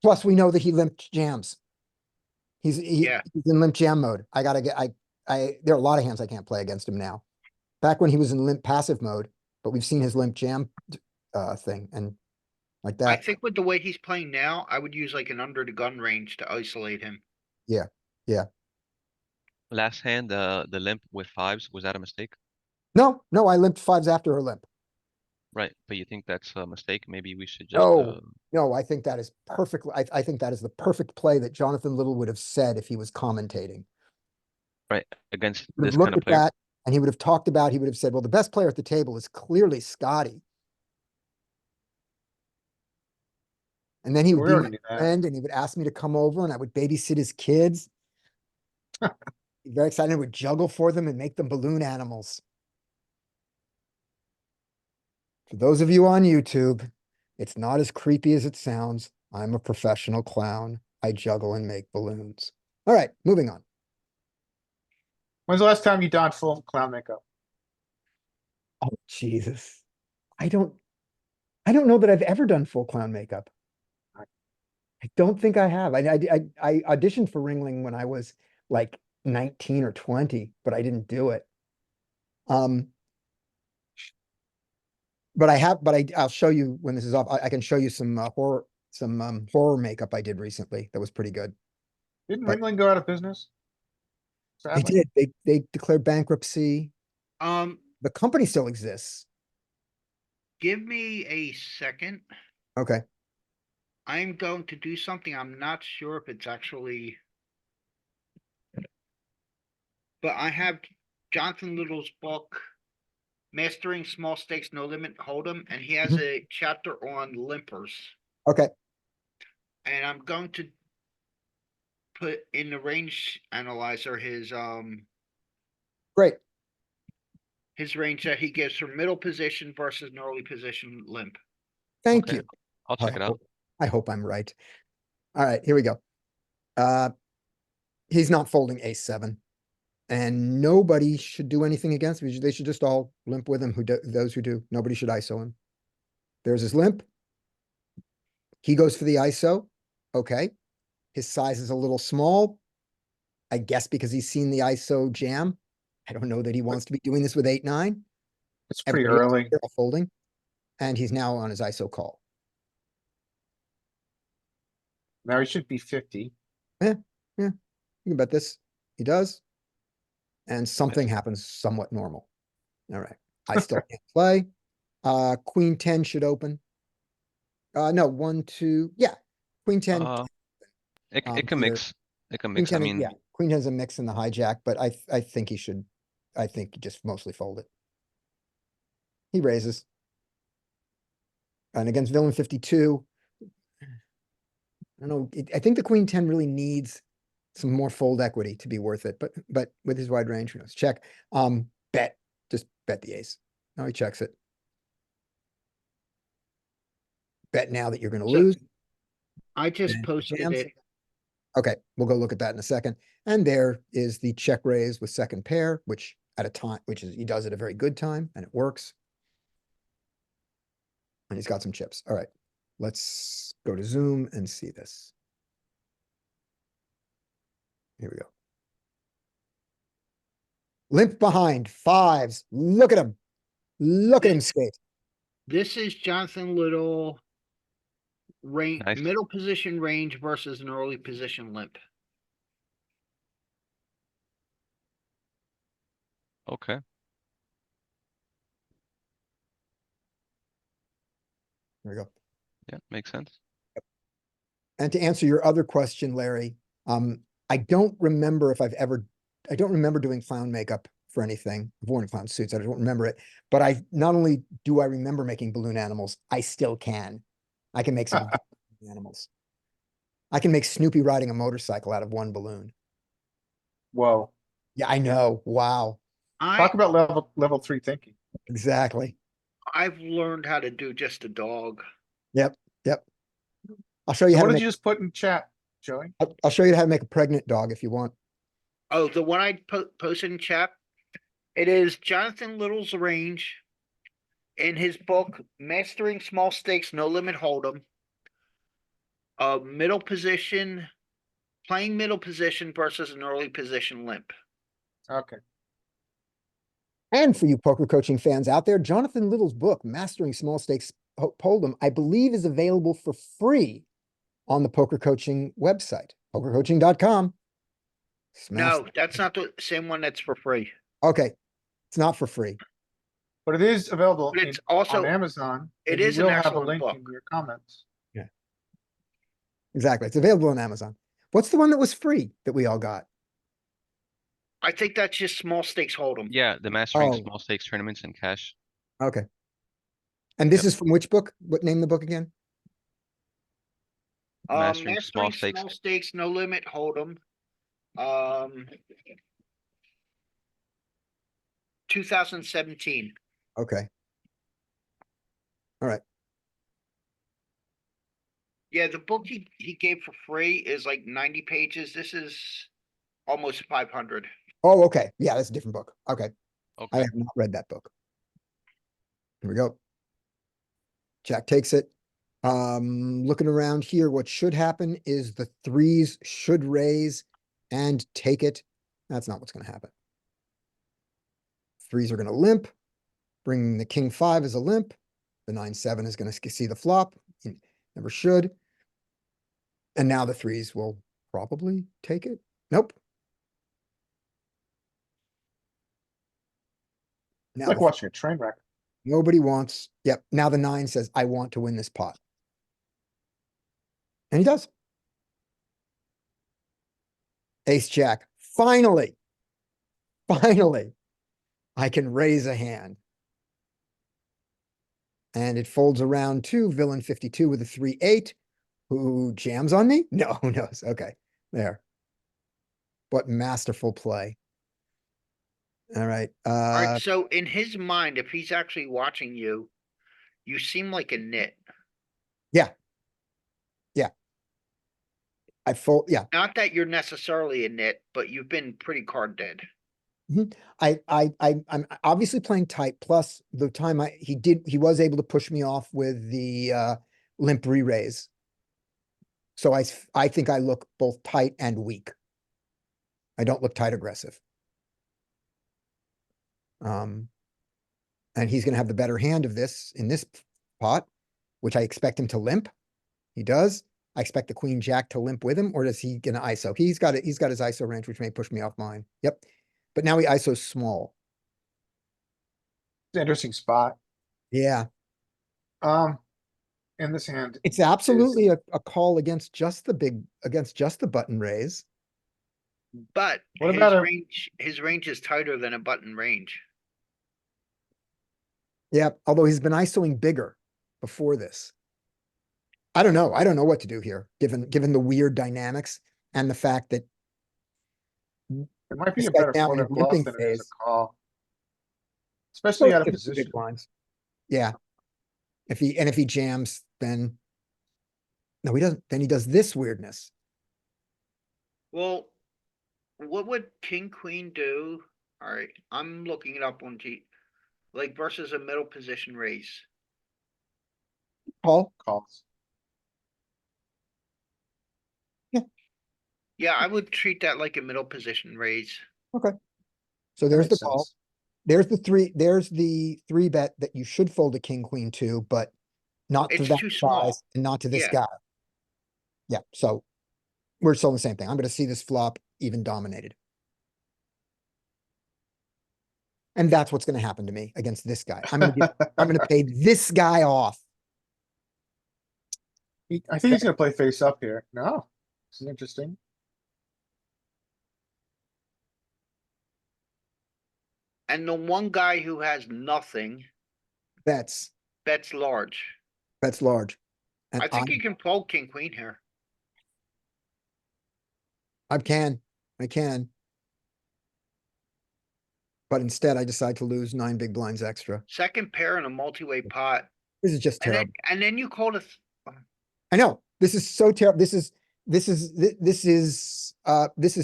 Plus, we know that he limped jams. He's Yeah. in limp jam mode. I gotta get, there are a lot of hands I can't play against him now. Back when he was in limp passive mode, but we've seen his limp jam thing and like I that. think with the way he's playing now, I would use like an under the gun range to isolate him. last hand, the limp with fives, was that a mistake? No, I limped fives after her limp. Right, but you think that's a mistake? Maybe we should just, No, I think that is perfectly, I think that is the perfect play that Jonathan Little would have said if he was commentating. right, against Would have this kind looked of at player. that and he would have talked about, he would have said, well, the best player at the table is clearly Scotty. And then he would We be already my knew that. friend and he would ask me to come over and I would babysit his kids. Be very excited. I would juggle for them and make them balloon animals. For those of you on YouTube, it's not as creepy as it sounds. I'm a professional clown. I juggle and make balloons. All right, moving on. When's the last time you donned full clown makeup? Oh, Jesus. I don't know that I've ever done full clown makeup. I don't think I have. I auditioned for Ringling when I was like 19 or 20, but I didn't do it. But I'll show you when this is off. I can show you some horror makeup I did recently. That was pretty good. Didn't But- Ringling go out of business? They Sadly. did. They declared bankruptcy. Um, The company still exists. give me a second. Okay. I'm going to do something. I'm not sure if it's actually. But I have Jonathan Little's book, Mastering Small Stakes No Limit Hold'em, and he has a chapter on limpers. Okay. And I'm going to put in the range analyzer Great. his range that he gives for middle position versus an early position limp. Thank Okay. you. I'll check it out. I hope I'm right. All right, here we go. He's not folding ace 7. And nobody should do anything against him. They should just all limp with him. Those who do, nobody should ISO him. There's his limp. He goes for the ISO. Okay. His size is a little small. I guess because he's seen the ISO jam. I don't know that he wants to be doing this with 8-9. It's pretty Everybody else early. is still folding. And he's now on his ISO call. Now he should be 50. You can bet this. He does. And something happens somewhat normal. All right. I still can't play. Queen 10 should open. No, 1, 2. Yeah. Queen 10. It can Either- mix. Like a Queen mix, I 10, mean, yeah, Queen has a mix in the hijack, but I think he should, I think he just mostly fold it. He raises. And against villain 52. I don't know, I think the Queen 10 really needs some more fold equity to be worth it, but with his wide range, who knows? Check. Bet, just bet the ace. No, he checks it. Bet now that you're gonna So- lose. I just And posted jams. it. Okay, we'll go look at that in a second. And there is the check raise with second pair, which at a time, which is, he does at a very good time and it works. And he's got some chips. All right, let's go to Zoom and see this. Here we go. Limp behind, fives. Look at him. Look at him skate. This is Jonathan Little. Nice. Middle position range versus an early position limp. Okay. There we go. Yeah, makes sense. And to answer your other question, Larry, I don't remember if I don't remember doing clown makeup for anything. I've worn clown suits, I don't remember it. But not only do I remember making balloon animals, I still can. I can make some animals. I can make Snoopy riding a motorcycle out of one balloon. Whoa, Yeah, I know. Wow. talk about level 3 thinking. Exactly. I've learned how to do just a dog. Yep. Yep. I'll show you So how what to did make, you just put in chat, Joey? I'll show you how to make a pregnant dog if you want. Oh, the one I posted in chat. It is Jonathan Little's range. In his book, Mastering Small Stakes, No Limit Hold'em. Middle position, playing middle position versus an early position limp. Okay, And for you poker coaching fans out there, Jonathan Little's book, Mastering Small Stakes Hold'em, I believe is available for free on the poker coaching website, pokercoaching.com. No, that's not the same one that's for free. Okay, it's not for free. but it is available But it's on also, Amazon. it and you is an will have a excellent link book. in your comments. Exactly. It's available on Amazon. What's the one that was free that we all got? I think that's just Small Stakes Hold'em. Yeah, the mastering Oh. small stakes tournaments and cash. Okay. And this Yep. is from which book? What name the book again? Mastering small Mastering stakes. Small Stakes, No Limit Hold'em. 2017. Okay. All right. Yeah, the book he gave for free is like 90 pages. This is almost 500. Oh, okay. Yeah, that's a different book. Okay. I Okay. have not read that book. Here we go. Jack takes it. Looking around here, what should happen is the threes should raise and take it. That's not what's going to happen. Threes are going to limp, bringing the king 5 as a limp. The 9-7 is going to see the flop. He never should. And now the threes will probably take it. Nope. It's Now like the watching a train wreck. nobody wants. Yep. Now the 9 says, I want to win this pot. And he does. Ace Jack. Finally. Finally. I can raise a hand. And it folds around to villain 52 with a 3-8. Who jams on me? No, who knows? Okay. There. What masterful play. All right. All right, so in his mind, if he's actually watching you, you seem like a nit. Yeah. I fold. Yeah. Not that you're necessarily a nit, but you've been pretty card dead. I'm obviously playing tight. Plus the time he was able to push me off with the limp re-raise. So I think I look both tight and weak. I don't look tight aggressive. And he's going to have the better hand of this in this pot, which I expect him to limp. He does. I expect the queen jack to limp with him, or does he gonna ISO? He's got his ISO range, which may push me off mine. Yep. But now he ISO's small. It's an interesting spot. Yeah. In this hand, It's absolutely a call against just the button raise. But What about a- his range is tighter than a button range. Yeah, although he's been ISOing bigger before this. I don't know. I don't know what to do here, given the weird dynamics and the fact that It might be this a guy's better now in format a bluff limping than it is a phase. call. Especially out of Just the big position. blinds. Yeah. If he jams, then no, he doesn't. Then he does this weirdness. Well, what would king, queen do? Alright, I'm looking it up on G. Like versus a middle position raise. Paul, Calls. Yeah, I would treat that like a middle position raise. so That there's the makes call. sense. There's the three bet that you should fold a king, queen to, but not to It's that too small. size and not to this Yeah. guy. Yeah, so we're still the same thing. I'm gonna see this flop even dominated. And that's what's gonna happen to me against this guy. I'm gonna pay this guy off. I think he's gonna play face up here. No, this is interesting. And the one guy who has nothing Bets, bets large. bets large. And I think you can fold king, queen here. I can. But instead I decide to lose 9 big blinds extra. Second pair in a multi-way pot. This is just And terrible. then you call it, I know, this is so terrible. This is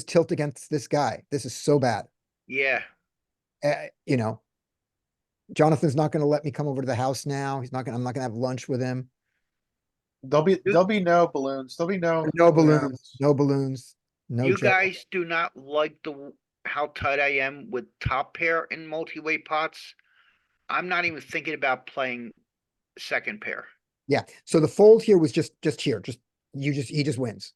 tilt against this guy. This is so bad. yeah. You know, Jonathan's not gonna let me come over to the house now. I'm not gonna have lunch with him. There'll be no balloons. There'll be no. No balloons, jams. no balloons, no You joke. guys do not like how tight I am with top pair in multi-way pots. I'm not even thinking about playing second pair. Yeah, so the fold here was just here, he just wins.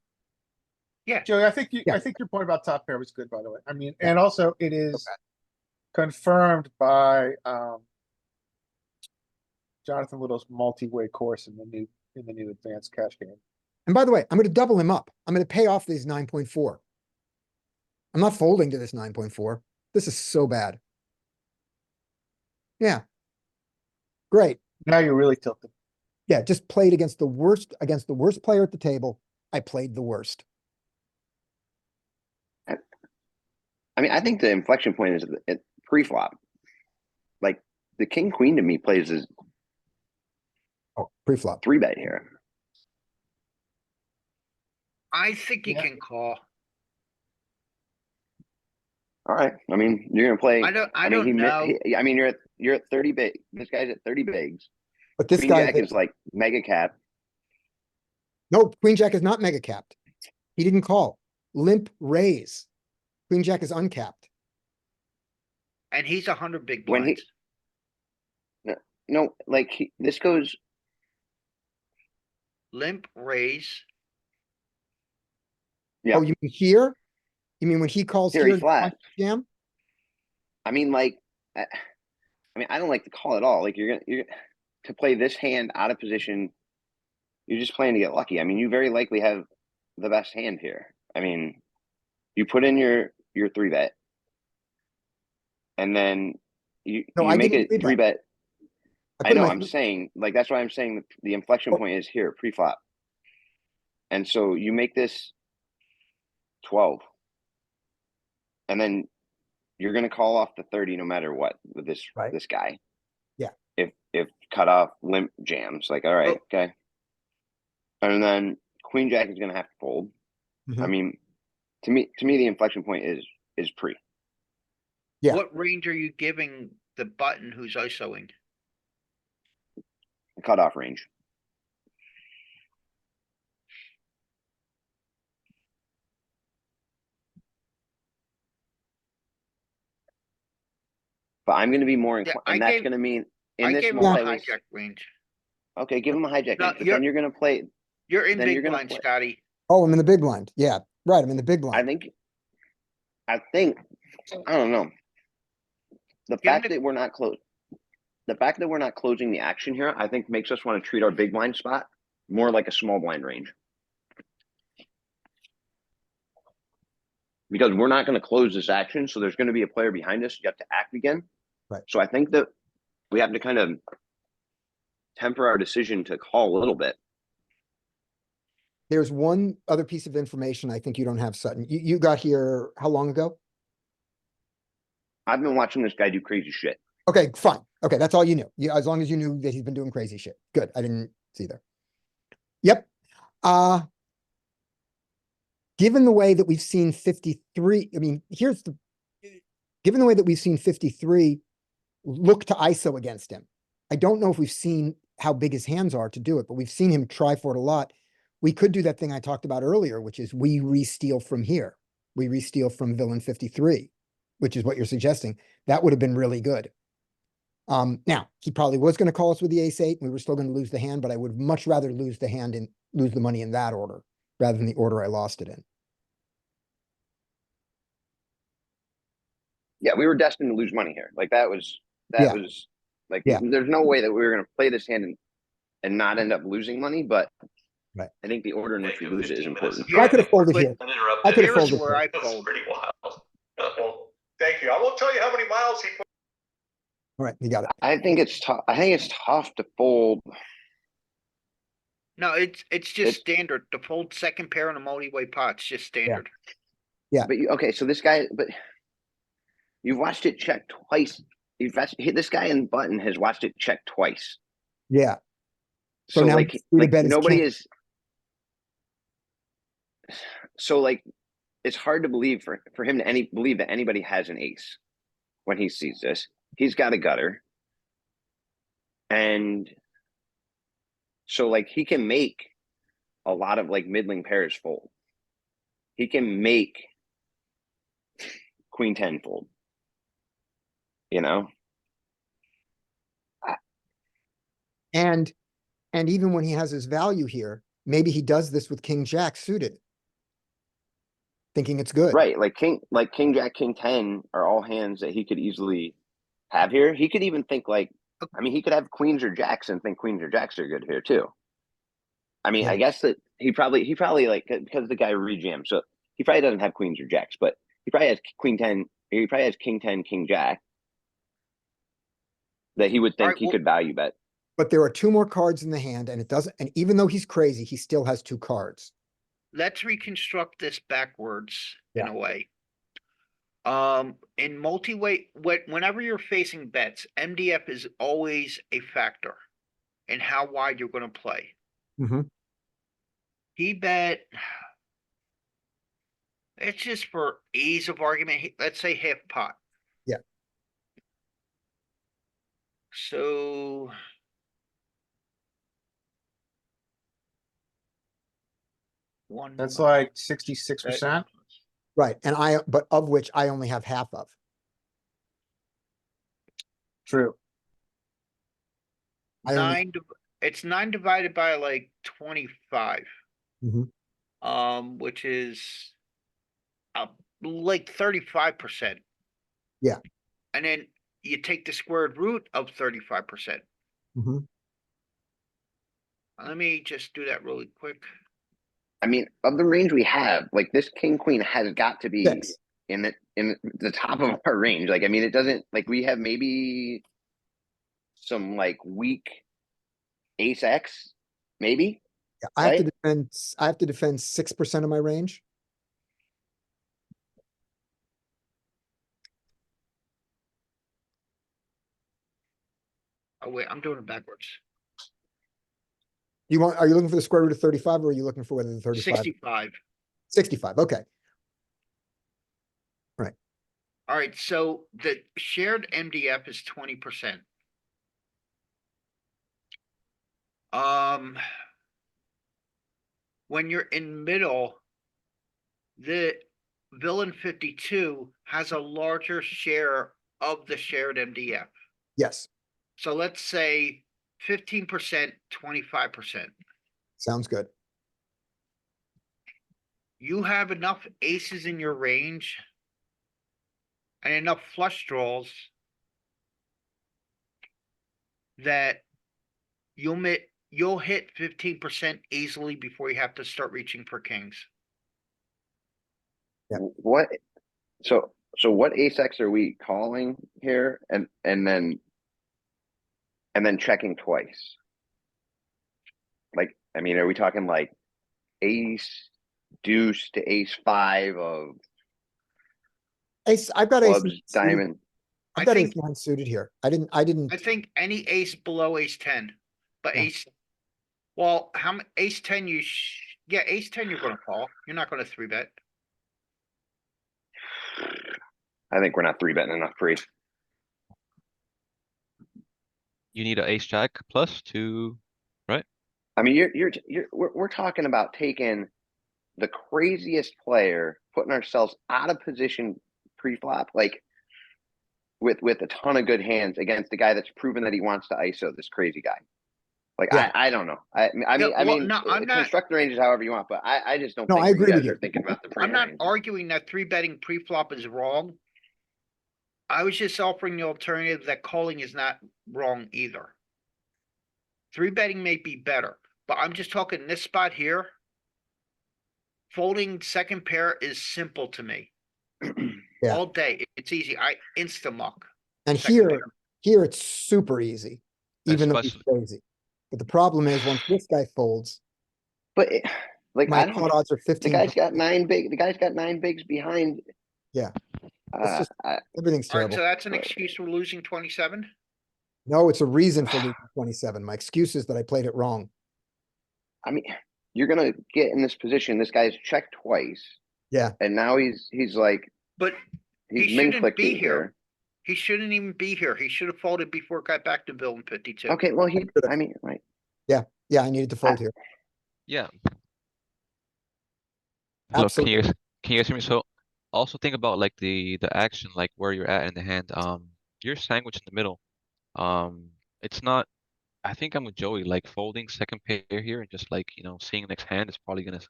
Yeah, Joey, I think Yeah. I think your point about top pair was good, by the way. I mean, and also it is confirmed by, Jonathan Little's multi-way course in the new advanced cash game. And by the way, I'm gonna double him up. I'm gonna pay off these 9.4. I'm not folding to this 9.4. This is so bad. Yeah. Great. Now you're really tilted. Yeah, just played against the worst player at the table. I played the worst. I mean, I think the inflection point is at pre-flop. Like the king queen to me plays as Oh, pre-flop. 3-bet here. I think you Yeah. can call. All right. I mean, you're gonna play. I mean, don't know. I mean, you're at 30 big. This guy's at 30 bigs. But this Queen guy, jack is like mega cap. no, queen jack is not mega capped. He didn't call. Limp raise. Queen jack is uncapped. And he's 100 big When he- blinds. No, like this goes. Limp raise. Yeah. Oh, you mean here? You mean when he calls Here he here? flat. Jam? I mean, like, I mean, I don't like to call it all. Like you're to play this hand out of position. You're just playing to get lucky. I mean, you very likely have the best hand here. I mean, you put in your 3-bet, and then you No, you I make didn't it 3-bet. I put know. my I'm saying like that's why I'm saying the inflection Oh. point is here pre-flop, and so you make this 12, and then you're gonna call off the 30 no matter what with this Right. this guy. Yeah. If cut off limp jams, like all right, okay, and then queen jack is gonna have to fold. I Mhm. mean, to me the inflection point is pre. Yeah. What range are you giving the button who's ISOing? Cutoff range. But I'm going to be more Yeah, inclined, I and that's gave- going to mean in I this gave him a multi-way. hijack range. Okay, give him a hijack, No, range, but then you're going to play. You're in Then you're big gonna blind, play- Scotty. Oh, I'm in the big blind. Yeah, right. I'm in the big I blind. think. I don't know. The Give fact him the- that we're not close. The fact that we're not closing the action here, I think, makes us want to treat our big blind spot more like a small blind range. because we're not gonna close this action, so there's gonna be a player behind us, you have to act again. Right. So I think that we have to kind of temper our decision to call a little bit. There's one other piece of information I think you don't have, Sutton. You got here how long ago? I've been watching this guy do crazy shit. Okay, fine. Okay, that's all you knew. Yeah, as long as you knew that he's been doing crazy shit. Good. I didn't see there. Yep. Given the way that we've seen 53, I mean, given the way that we've seen 53 look to ISO against him. I don't know if we've seen how big his hands are to do it, but we've seen him try for it a lot. We could do that thing I talked about earlier, which is we re-steal from here. We re-steal from villain 53, which is what you're suggesting. That would have been really good. Now, he probably was going to call us with the ace-8, and we were still going to lose the hand, but I would much rather lose the hand and lose the money in that order rather than the order I lost it in. Yeah, we were destined to lose money here. Like that was Yeah. like Yeah. there's no way that we were gonna play this hand and not end up losing money, but Right. I think the order in which we lose it is important. I could have folded but here. Uninterrupted. I could have Here's folded where here. I fold. Pretty wild. Well, thank you. I won't tell you how many miles he put. All right, you got it. I think it's tough. I think it's tough to fold. No, it's just It's- standard. The fold second pair in a multi-way pot's just standard. Yeah. But okay, so this guy, but you've watched it check twice. This guy in button has watched it check twice. Yeah. So So now like, it's free to bet his nobody king. is. So like, it's hard to believe for him to believe that anybody has an ace when he sees this. He's got a gutter, and so like he can make a lot of like middling pairs fold. He can make Queen 10 fold. You know. And even when he has his value here, maybe he does this with King Jack suited, thinking it's good. Right, like King Jack, King 10 are all hands that he could easily have here. He could even think like, I mean, he could have queens or jacks and think queens or jacks are good here too. I mean, Yeah. I guess that he probably like, because the guy rejammed, so he probably doesn't have queens or jacks, but he probably has Queen 10. He probably has King 10, King Jack that he would think Alright, he well- could value bet. But there are two more cards in the hand, and it doesn't. And even though he's crazy, he still has two cards. Let's reconstruct this backwards in Yeah. a way. In multi-way, whenever you're facing bets, MDF is always a factor in how wide you're going to play. Mm-hmm. He bet. It's just for ease of argument. Let's say half pot. Yeah. So. That's like 66%. Right. But of which I only have half of. True. I only, It's 9 divided by like 25. Mhm. Which is like 35%. Yeah. And then you take the squared root of 35%. Mhm. Let me just do that really quick. I mean, of the range we have, like this King Queen has got to be Six. in the top of our range. Like, I mean, it doesn't like we have maybe some like weak ace X, maybe. Yeah, I have to Right? defend. I have to defend 6% of my range. Oh wait, I'm doing it backwards. Are you looking for the square root of 35, or are you looking for whether the 35? 65. 65. Okay. All right, so the shared MDF is 20%. When you're in middle, the villain 52 has a larger share of the shared MDF. Yes. So let's say 15%, 25%. Sounds good. You have enough aces in your range and enough flush draws that you'll hit 15% easily before you have to start reaching for kings. Yeah. What, so what ace X are we calling here and then checking twice? Like, I mean, are we talking like ace deuce to ace five of Ace, I've got ace. clubs, nine suited. diamond? I've I got think- ace nine suited here. I didn't. I think any ace below ace ten, but Yeah. ace. Well, how many ace ten yeah, ace ten you're gonna call. You're not gonna three bet. I think we're not three betting enough free. You need an ace jack plus to, I mean, we're talking about taking the craziest player, putting ourselves out of position pre-flop, like with a ton of good hands against a guy that's proven that he wants to ISO this crazy guy. Like, Yeah. I don't know. I Yeah, well, mean, no, I'm not- construct the ranges however you want, but I just don't No, think I that agree you with guys you. are thinking about the I'm not pre-range. arguing that three betting pre-flop is wrong. I was just offering the alternative that calling is not wrong either. Three betting may be better, but I'm just talking this spot here. Folding second pair is simple to me. Yeah. All day, it's easy. I insta-muck. And second here it's super easy, even though he's Especially- crazy. But the problem is once this guy folds, But like, my I pot don't, odds are the 15. guy's got the guy's got 9 bigs behind. Yeah. It's just everything's Alright, terrible. so that's an excuse for losing 27? No, it's a reason for losing 27. My excuse is that I played it wrong. I mean, you're gonna get in this position. This guy's checked twice, Yeah. and now he's like But he's he min shouldn't be clicking here. here. He shouldn't even be here. He should have folded before it got back to Bill in 52. Okay, well should've. I mean, like, Yeah, I needed to fold here. yeah. Look, Absolutely. can you guys hear me? So also think about like the action, like where you're at in the hand. You're sandwiched in the middle. It's not. I think I'm with Joey. Like folding second pair here and just like seeing next hand is probably gonna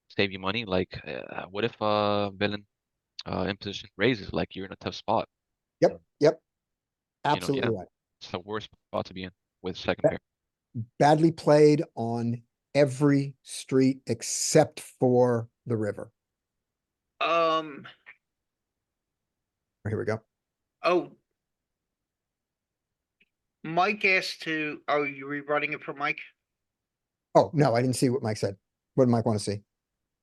save you money. Like, what if villain in position raises? Like you're in a tough spot. Yep. yeah, Absolutely right. it's the worst spot to be in with second Yeah. pair. Badly played on every street except for the river. Here we go. Oh. Mike asked to, oh, you rerunning it for Mike? Oh, no, I didn't see what Mike said. What did Mike want to see?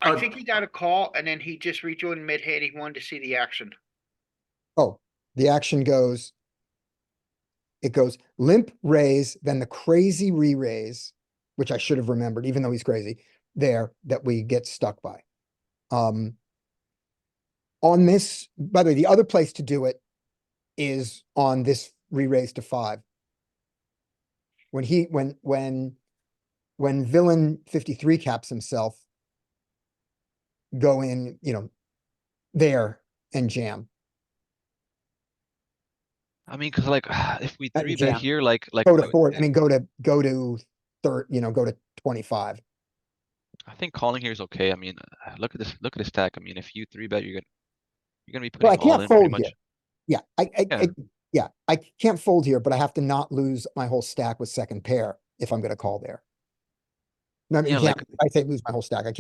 I think he got a call and then he just rejoined mid-hand. He wanted to see the action. Oh, the action goes. It goes limp raise, then the crazy re-raise, which I should have remembered, even though he's crazy, there that we get stuck by. On this, by the way, the other place to do it is on this re-raise to 5. When villain 53 caps himself, go in, there and jam. I mean, cause like if we Not three jam. bet here, like Go to 4. I mean, go to third, go to 25. I think calling here is okay. I mean, look at this stack. I mean, if you three bet, you're gonna be Well, I putting all can't in pretty fold much. here. Yeah, Yeah. I can't fold here, but I have to not lose my whole stack with second pair if I'm gonna call there. No, I mean, Yeah, can't, I say lose my whole stack. I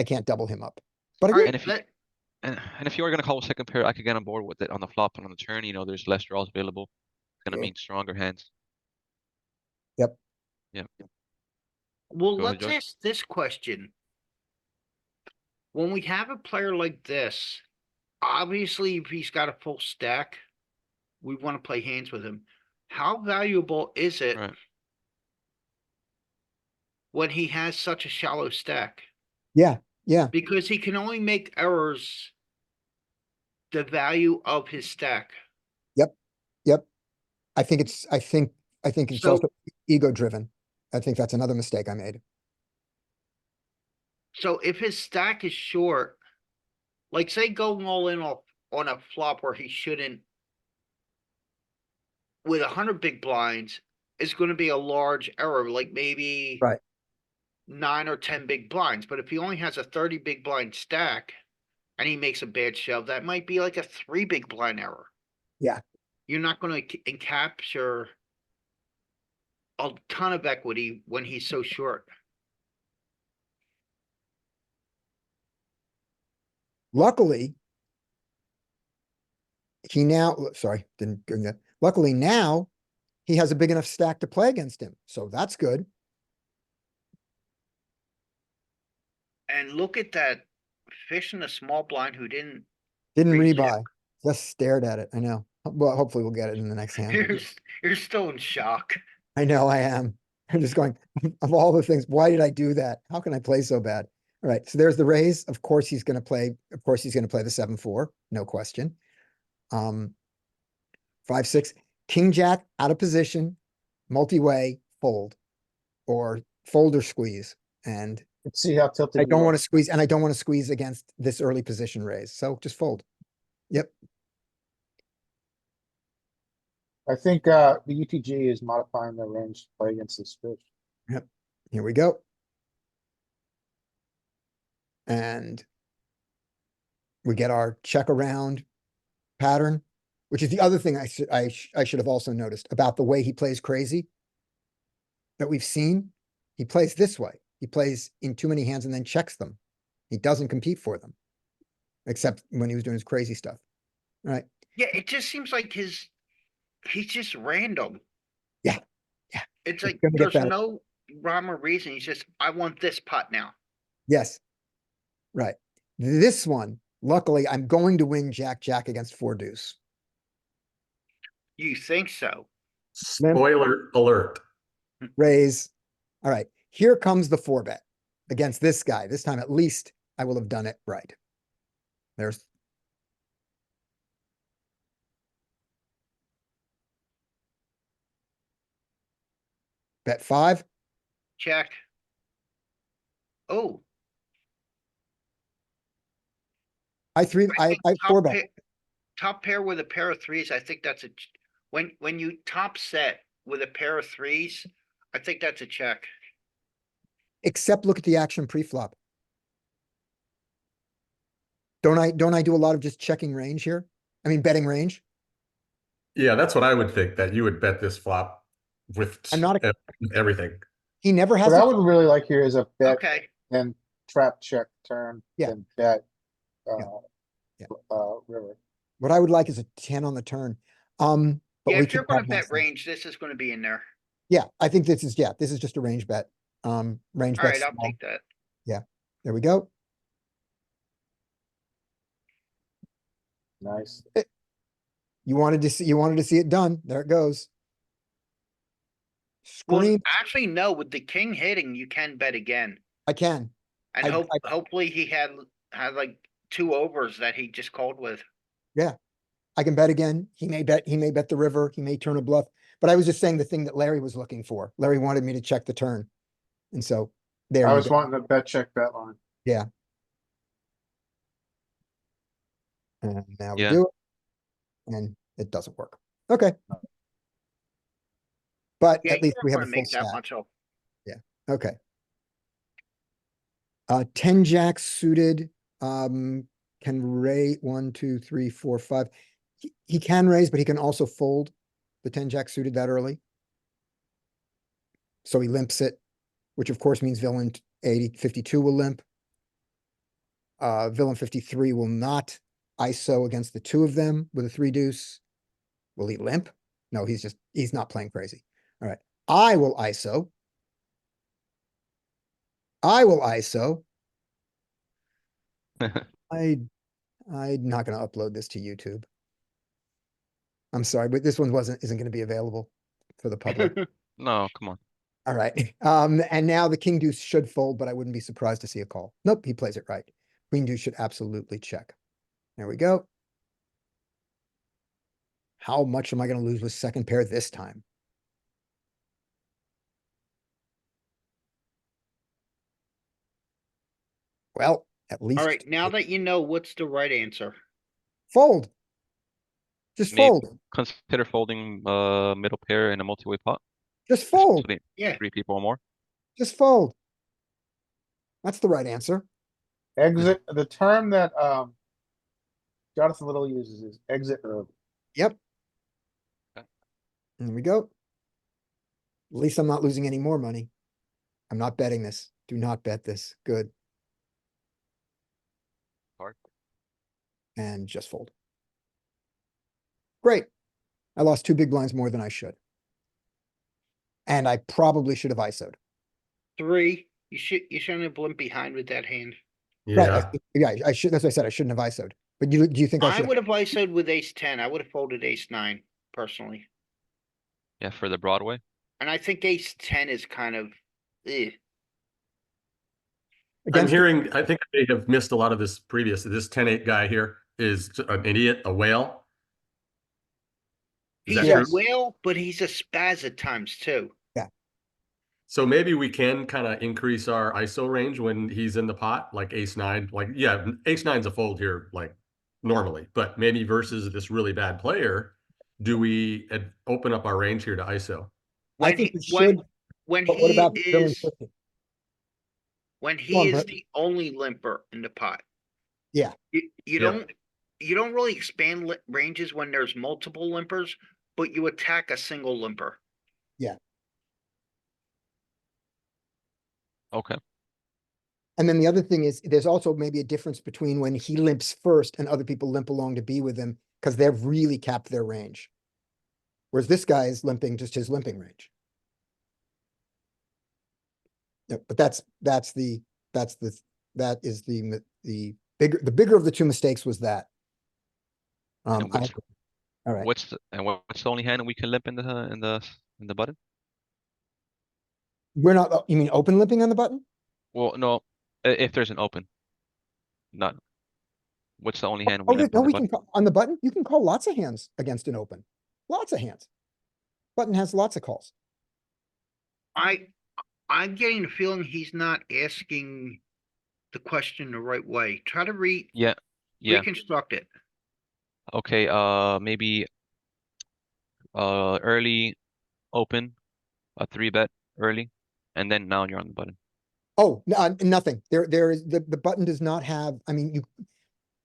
can't double him up. But I Alright, did. And if you and if you are gonna call with second pair, I could get on board with it on the flop and on the turn. There's less draws available. It's gonna Yeah. mean stronger hands. Yep. Yeah. well, Go ahead, let's Joey. ask this question. When we have a player like this, obviously if he's got a full stack, we want to play hands with him. How valuable is it Right. when he has such a shallow stack? Yeah. Because he can only make errors the value of his stack. Yep. I think it's So- also ego driven. I think that's another mistake I made. So if his stack is short, like say going all in on a flop where he shouldn't, with 100 big blinds, is going to be a large error, like maybe Right. 9 or 10 big blinds. But if he only has a 30 big blind stack and he makes a bad shove, that might be like a 3 big blind error. Yeah. You're not going to capture a ton of equity when he's so short. Luckily, he now, sorry, didn't go that. Luckily now, he has a big enough stack to play against him, so that's good. And look at that fish in a small blind who didn't, Didn't Recheck. rebuy, just stared at it, I know. Well, hopefully we'll get it in the next hand. you're still in shock. I know I am. I'm just going, of all the things, why did I do that? How can I play so bad? All right, so there's the raise. Of course he's gonna play, the 7-4, no question. 5-6, king jack out of position, multi-way, fold. Or fold or squeeze. And Let's see how tilted. I you don't are. want to squeeze, and I don't want to squeeze against this early position raise, so just fold. Yep, I think, the UTG is modifying their range to play against this fish. here we go. And we get our check around pattern, which is the other thing I should have also noticed about the way he plays crazy that we've seen. He plays this way. He plays in too many hands and then checks them. He doesn't compete for them, except when he was doing his crazy stuff. All right. Yeah, it just seems like he's just random. Yeah, yeah. It's It's like, gonna get there's better. no rhyme or reason. He's just, I want this pot now. Yes. Right. This one, luckily, I'm going to win Jack against 4 deuce. You think so? Spoiler alert. Raise. All right. Here comes the 4-bet against this guy. This time, at least, I will have done it right. There's. Bet 5. Check. Oh, I think 4-bet. top pair with a pair of threes, I think that's when you top set with a pair of threes, I think that's a check. Except look at the action pre-flop. Don't I do a lot of just checking range here? I mean, betting range. Yeah, that's what I would think, that you would bet this flop with I'm not everything. He never has. What I would really like here is a bet Okay, and trap check turn. Yeah. And bet, Yeah. Yeah. river. What I would like is a 10 on the turn. But yeah, we if you're can gonna have bet nice things. range, this is gonna be in there. Yeah, I think this is just a range bet. Range bet. Alright, I'll take that. There we go. Nice. You wanted to see it done. There it goes. Well, Scream. actually, no, with the king hitting, you can bet again. I can. And I- hopefully he had like 2 overs that he just called with. I can bet again. He may bet the river. He may turn a bluff. But I was just saying the thing that Larry was looking for. Larry wanted me to check the turn. And so there I you was go. wanting to bet check bet line. And now we Yeah. do it. And it doesn't work. Okay. But Yeah, at least you we don't have a wanna full make that stack. much of. Okay. 10 jack suited, can raise 1, 2, 3, 4, 5. He can raise, but he can also fold the 10 jack suited that early. So he limps it, which of course means villain 52 will limp. Villain 53 will not ISO against the 2 of them with a 3 deuce. Will he limp? No, he's not playing crazy. All right. I will ISO. I'm not gonna upload this to YouTube. I'm sorry, but this one isn't gonna be available for the public. No, come on. All right, and now the king deuce should fold, but I wouldn't be surprised to see a call. Nope, he plays it right. Queen deuce should absolutely check. There we go. How much am I gonna lose with second pair this time? Well, at least. Alright, now that you know what's the right answer. Fold. Just Maybe- fold. Consider folding middle pair in a multi-way pot. Just fold. Especially Yeah. 3 people or more. Just fold. That's the right answer. Exit, the term that, Jonathan Little uses is exit early. Yep. Okay. There we go. At least I'm not losing any more money. I'm not betting this. Do not bet this. Good. Card. and just fold. Great. I lost 2 big blinds more than I should. And I probably should have ISO'd. 3, you shouldn't have blimped behind with that hand. Right, Yeah, I should, that's what I said, I shouldn't have ISO'd. But do you think I I should? would have ISO'd with ace 10. I would have folded ace 9 personally. Yeah, for the Broadway. And I think ace 10 is kind of, eh. I'm hearing, I think they have missed a lot of this previous. This 10-8 guy here is an idiot, a whale. Is He's that a true? whale, but he's a spaz at times too. So maybe we can kind of increase our ISO range when he's in the pot, like ace 9. Like, yeah, ace 9's a fold here, like normally, but maybe versus this really bad player, do we open up our range here to ISO? I When think he, we should, when but what he about billing is, 50? when Go he on, is Brett. the only limper in the pot. Yeah. You Yeah. don't really expand ranges when there's multiple limpers, but you attack a single limper. Okay. And then the other thing is, there's also maybe a difference between when he limps first and other people limp along to be with him, because they've really capped their range. Whereas this guy is limping just his limping range. Yeah, but that is the bigger of the 2 mistakes was that. And what's all right. what's the only hand we can limp in the button? We're not, you mean open limping on the button? Well, no, if there's an open. Not. What's the only hand we Oh, limp no, in the we button? can, on the button, you can call lots of hands against an open. Lots of hands. Button has lots of calls. I'm getting the feeling he's not asking the question the right way. Try to Yeah. reconstruct it. Okay, maybe early open, a 3-bet early, and then now you're on the button. Oh, no, nothing. There is, the button does not have, I mean,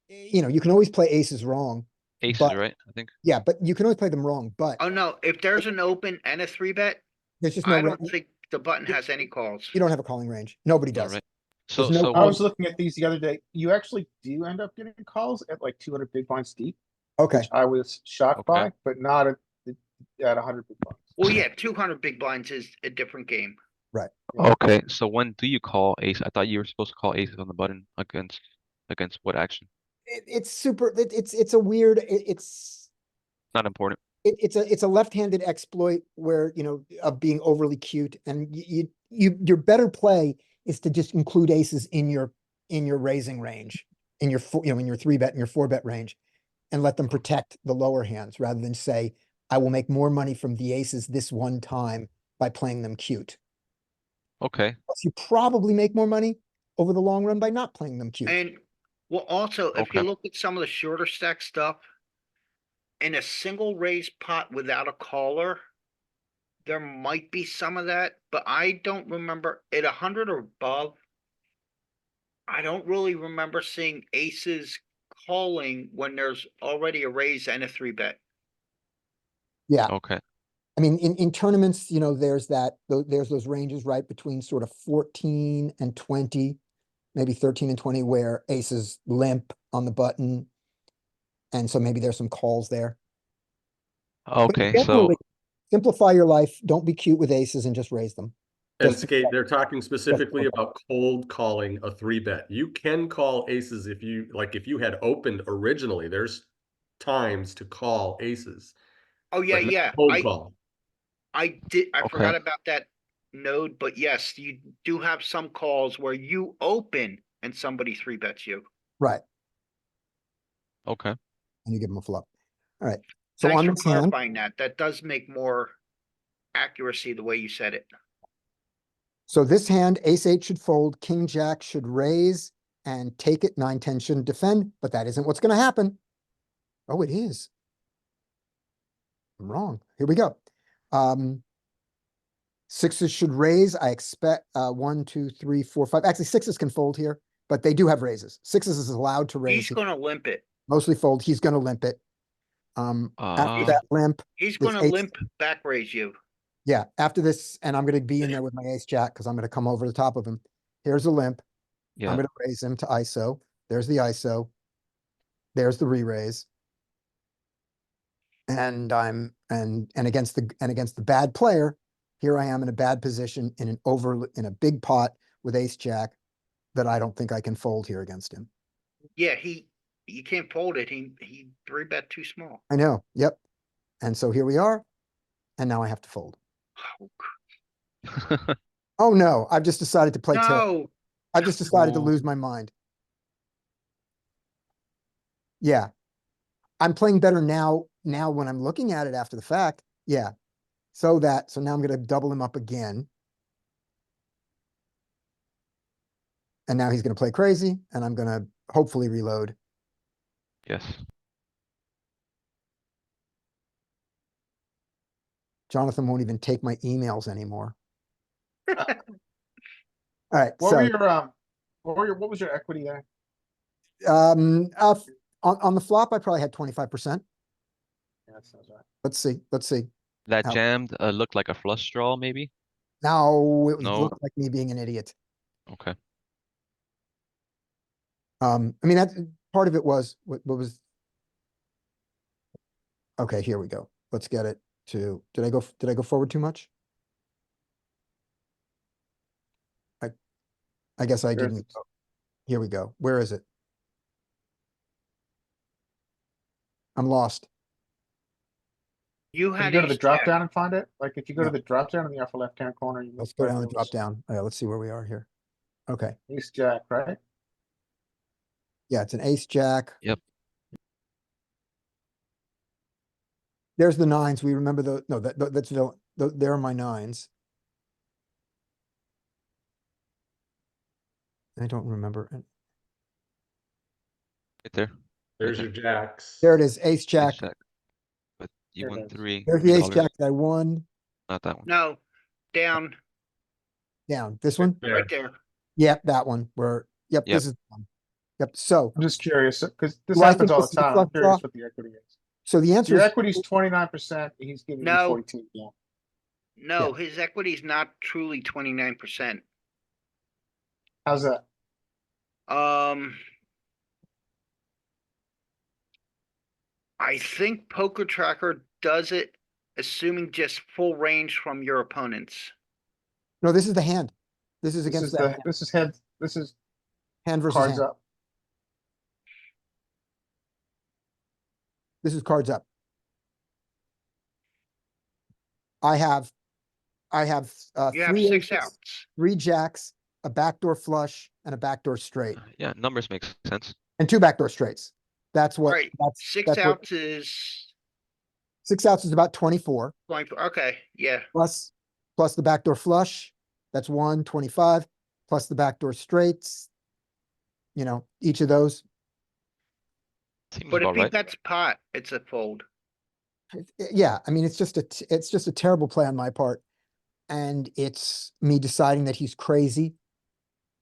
you know, you can always play aces wrong. Aces, But- right? I think. Yeah, but you can always play them wrong, but Oh no, if there's an open and a 3-bet, there's just no, I don't ra- think the button has any calls. you don't have a calling range. Nobody All does. right. There's So no so I what, was looking at these the other day. You actually do end up getting calls at like 200 big blinds deep, Okay, which I was shocked Okay. by, but not at 100 big blinds. Well, yeah, 200 big blinds is a different game. okay, so when do you call ace? I thought you were supposed to call aces on the button against what action? it's super, it's a weird, it's, Not important. it's a left-handed exploit where, you know, of being overly cute, and your better play is to just include aces in your raising range, in your in your 3-bet and your 4-bet range, and let them protect the lower hands rather than say, I will make more money from the aces this one time by playing them cute. Okay. Plus, you probably make more money over the long run by not playing them cute. And well, also, if you Okay. look at some of the shorter stack stuff, in a single raise pot without a caller, there might be some of that, but I don't remember at 100 or above. I don't really remember seeing aces calling when there's already a raise and a 3-bet. Yeah, Okay. I mean, in tournaments, you know, there's those ranges right between sort of 14 and 20, maybe 13 and 20, where aces limp on the button. And so maybe there's some calls there. But Okay. So generally, simplify your life. Don't be cute with aces and just raise them. And Just- Skate, they're talking specifically about cold calling a 3-bet. You can call aces if you had opened originally. There's times to call aces. Oh yeah, but not yeah. Cold call. I Okay. forgot about that node, but yes, you do have some calls where you open and somebody 3-bets you. Right, okay. and you give them a flop. All right, so Thanks on for this hand, clarifying that. That does make more accuracy the way you said it. so this hand, ace-8 should fold, king-jack should raise and take it, 9-10 shouldn't defend, but that isn't what's gonna happen. Oh, it is. I'm wrong. Here we go. 6s should raise. I expect 1, 2, 3, 4, 5. Actually, 6s can fold here, but they do have raises. 6s is allowed to raise. He's He gonna limp it. mostly fold. He's gonna limp it. After Ah. that limp, He's this gonna ace- limp back raise you. yeah, after this, and I'm gonna be in there with my ace jack because I'm gonna come over the top of him. Here's a limp. I'm Yeah. gonna raise him to ISO. There's the ISO. There's the re-raise. And against the bad player, here I am in a bad position in a big pot with ace jack that I don't think I can fold here against him. Yeah, you can't fold it. He 3-bet too small. I know, yep. And so here we are, and now I have to fold. Oh no, I've just decided to play terrible. No, I just decided to No. lose my mind. Yeah. I'm playing better now when I'm looking at it after the fact. Yeah. So now I'm gonna double him up again. And now he's gonna play crazy, and I'm gonna hopefully reload. Yes. Jonathan won't even take my emails anymore. All right, What so were your, what was your equity there? on the flop, I probably had 25%. Yeah, that sounds right. Let's see. That How- jammed looked like a flush draw, maybe? No, it No. looked like me being an idiot. Okay. I mean, that part of it was what was. Okay, here we go. Let's get it to, did I go forward too much? I guess I Sure. didn't. Here we go. Where is it? I'm lost. you Can you had go to the ace drop jack. down and find it? Like if you go to No. the drop down in the upper left-hand corner. you Let's look go right, down the there drop was down. Yeah, let's see where we are here. Okay, Ace jack, right? yeah, it's an ace jack. Yep. There's the nines. We remember the, no, that's, there are my nines. I don't remember. Right there. There's there. your jacks. There it is, ace Ace jack. jack. But you There it won is. three There's the ace $3. jack that I won. Not that one. No, down, Down, this one? There. right there. Yep, that one, yep, Yep. this is the one. Yep, so, I'm just curious, because this Do I happens think all this the is a time. flush I'm curious draw? what the equity is. so the answer Your is, equity's 29%, he's giving you No. 42. Yeah. No, his equity's not truly 29%. How's that? I think Poker Tracker does it assuming just full range from your opponents. no, this is the hand. This is This against is that hand, this is head, this is hand versus cards hand. up. This is cards up. I have You have three 6 aces, outs. 3 jacks, a backdoor flush, and a backdoor straight, Yeah, numbers make sense. and 2 backdoor straights. That's what, Right, 6 that's what, outs is 6 outs is about 24, 24. Okay, yeah. plus the backdoor flush, that's 125, plus the backdoor straights. You know, each of those. Seems But if about he right. bets pot, it's a fold. Yeah, I mean, it's just a terrible play on my part. And it's me deciding that he's crazy.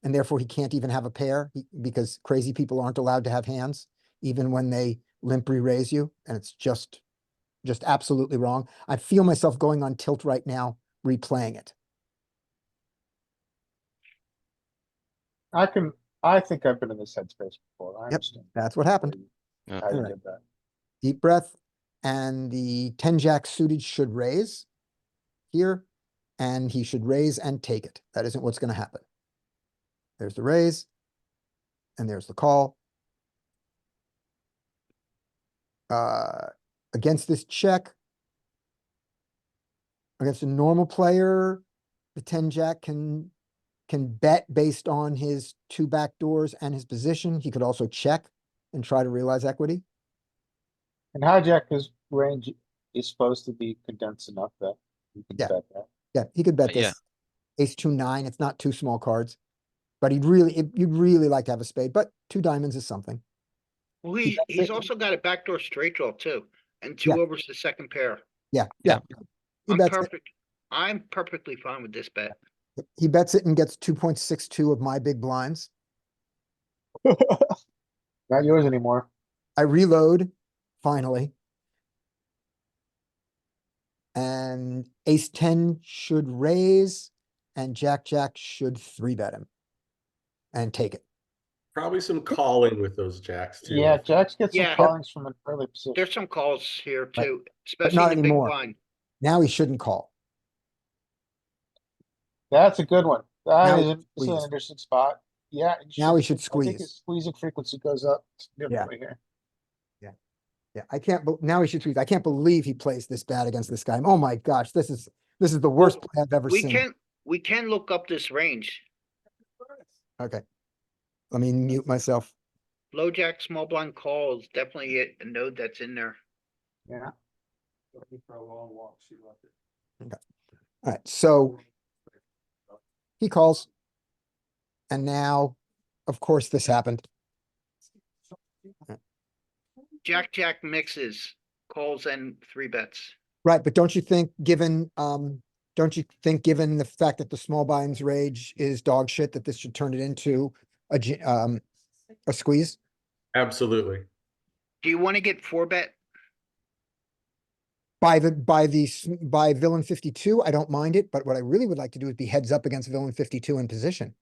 And therefore he can't even have a pair because crazy people aren't allowed to have hands, even when they limp re-raise you. And it's just absolutely wrong. I feel myself going on tilt right now, replaying it. I think I've been in this headspace before. I Yep, understand. that's what happened. Yeah. How you Alright. did that. Deep breath. And the 10 jack suited should raise here. And he should raise and take it. That isn't what's going to happen. There's the raise. And there's the call. Against this check. Against a normal player, the 10 jack can bet based on his 2 back doors and his position. He could also check and try to realize equity. And hijack's range is supposed to be condensed enough that you can Yeah. bet that. Yeah, he could bet Yeah. this. Ace 2-9, it's not 2 small cards. But you'd really like to have a spade, but 2 diamonds is something. Well, He bets he's it. also got a backdoor straight draw too, and 2 Yeah. overs the second pair. Yeah. Yeah. He I'm bets it. perfect. I'm perfectly fine with this bet. He bets it and gets 2.62 of my big blinds. Not yours anymore. I reload, finally. And ace 10 should raise, and jack should 3-bet him. And take it. Probably some calling with those jacks too. Yeah, jacks get some Yeah. callings from an early position. There's some calls here too, but especially not in the big anymore. blind. Now he shouldn't call. That's a good one. Now That he is this is an squeeze. interesting spot. Yeah. Now he should I think his squeeze. squeezing frequency goes up significantly here. Yeah, now he should squeeze. I can't believe he plays this bad against this guy. Oh my gosh, this is the worst play I've ever seen. We can look up this range. Okay. Let me mute myself. Low jack, small blind call is definitely a node that's in there. Yeah. All right, so he calls. And now, of course, this happened. Jack mixes, calls and 3 bets. Right, but don't you think given the fact that the small blinds rage is dog shit, that this should turn it into a squeeze? Absolutely. Do you want to get 4-bet? By villain 52, I don't mind it, but what I really would like to do is be heads up against villain 52 in position.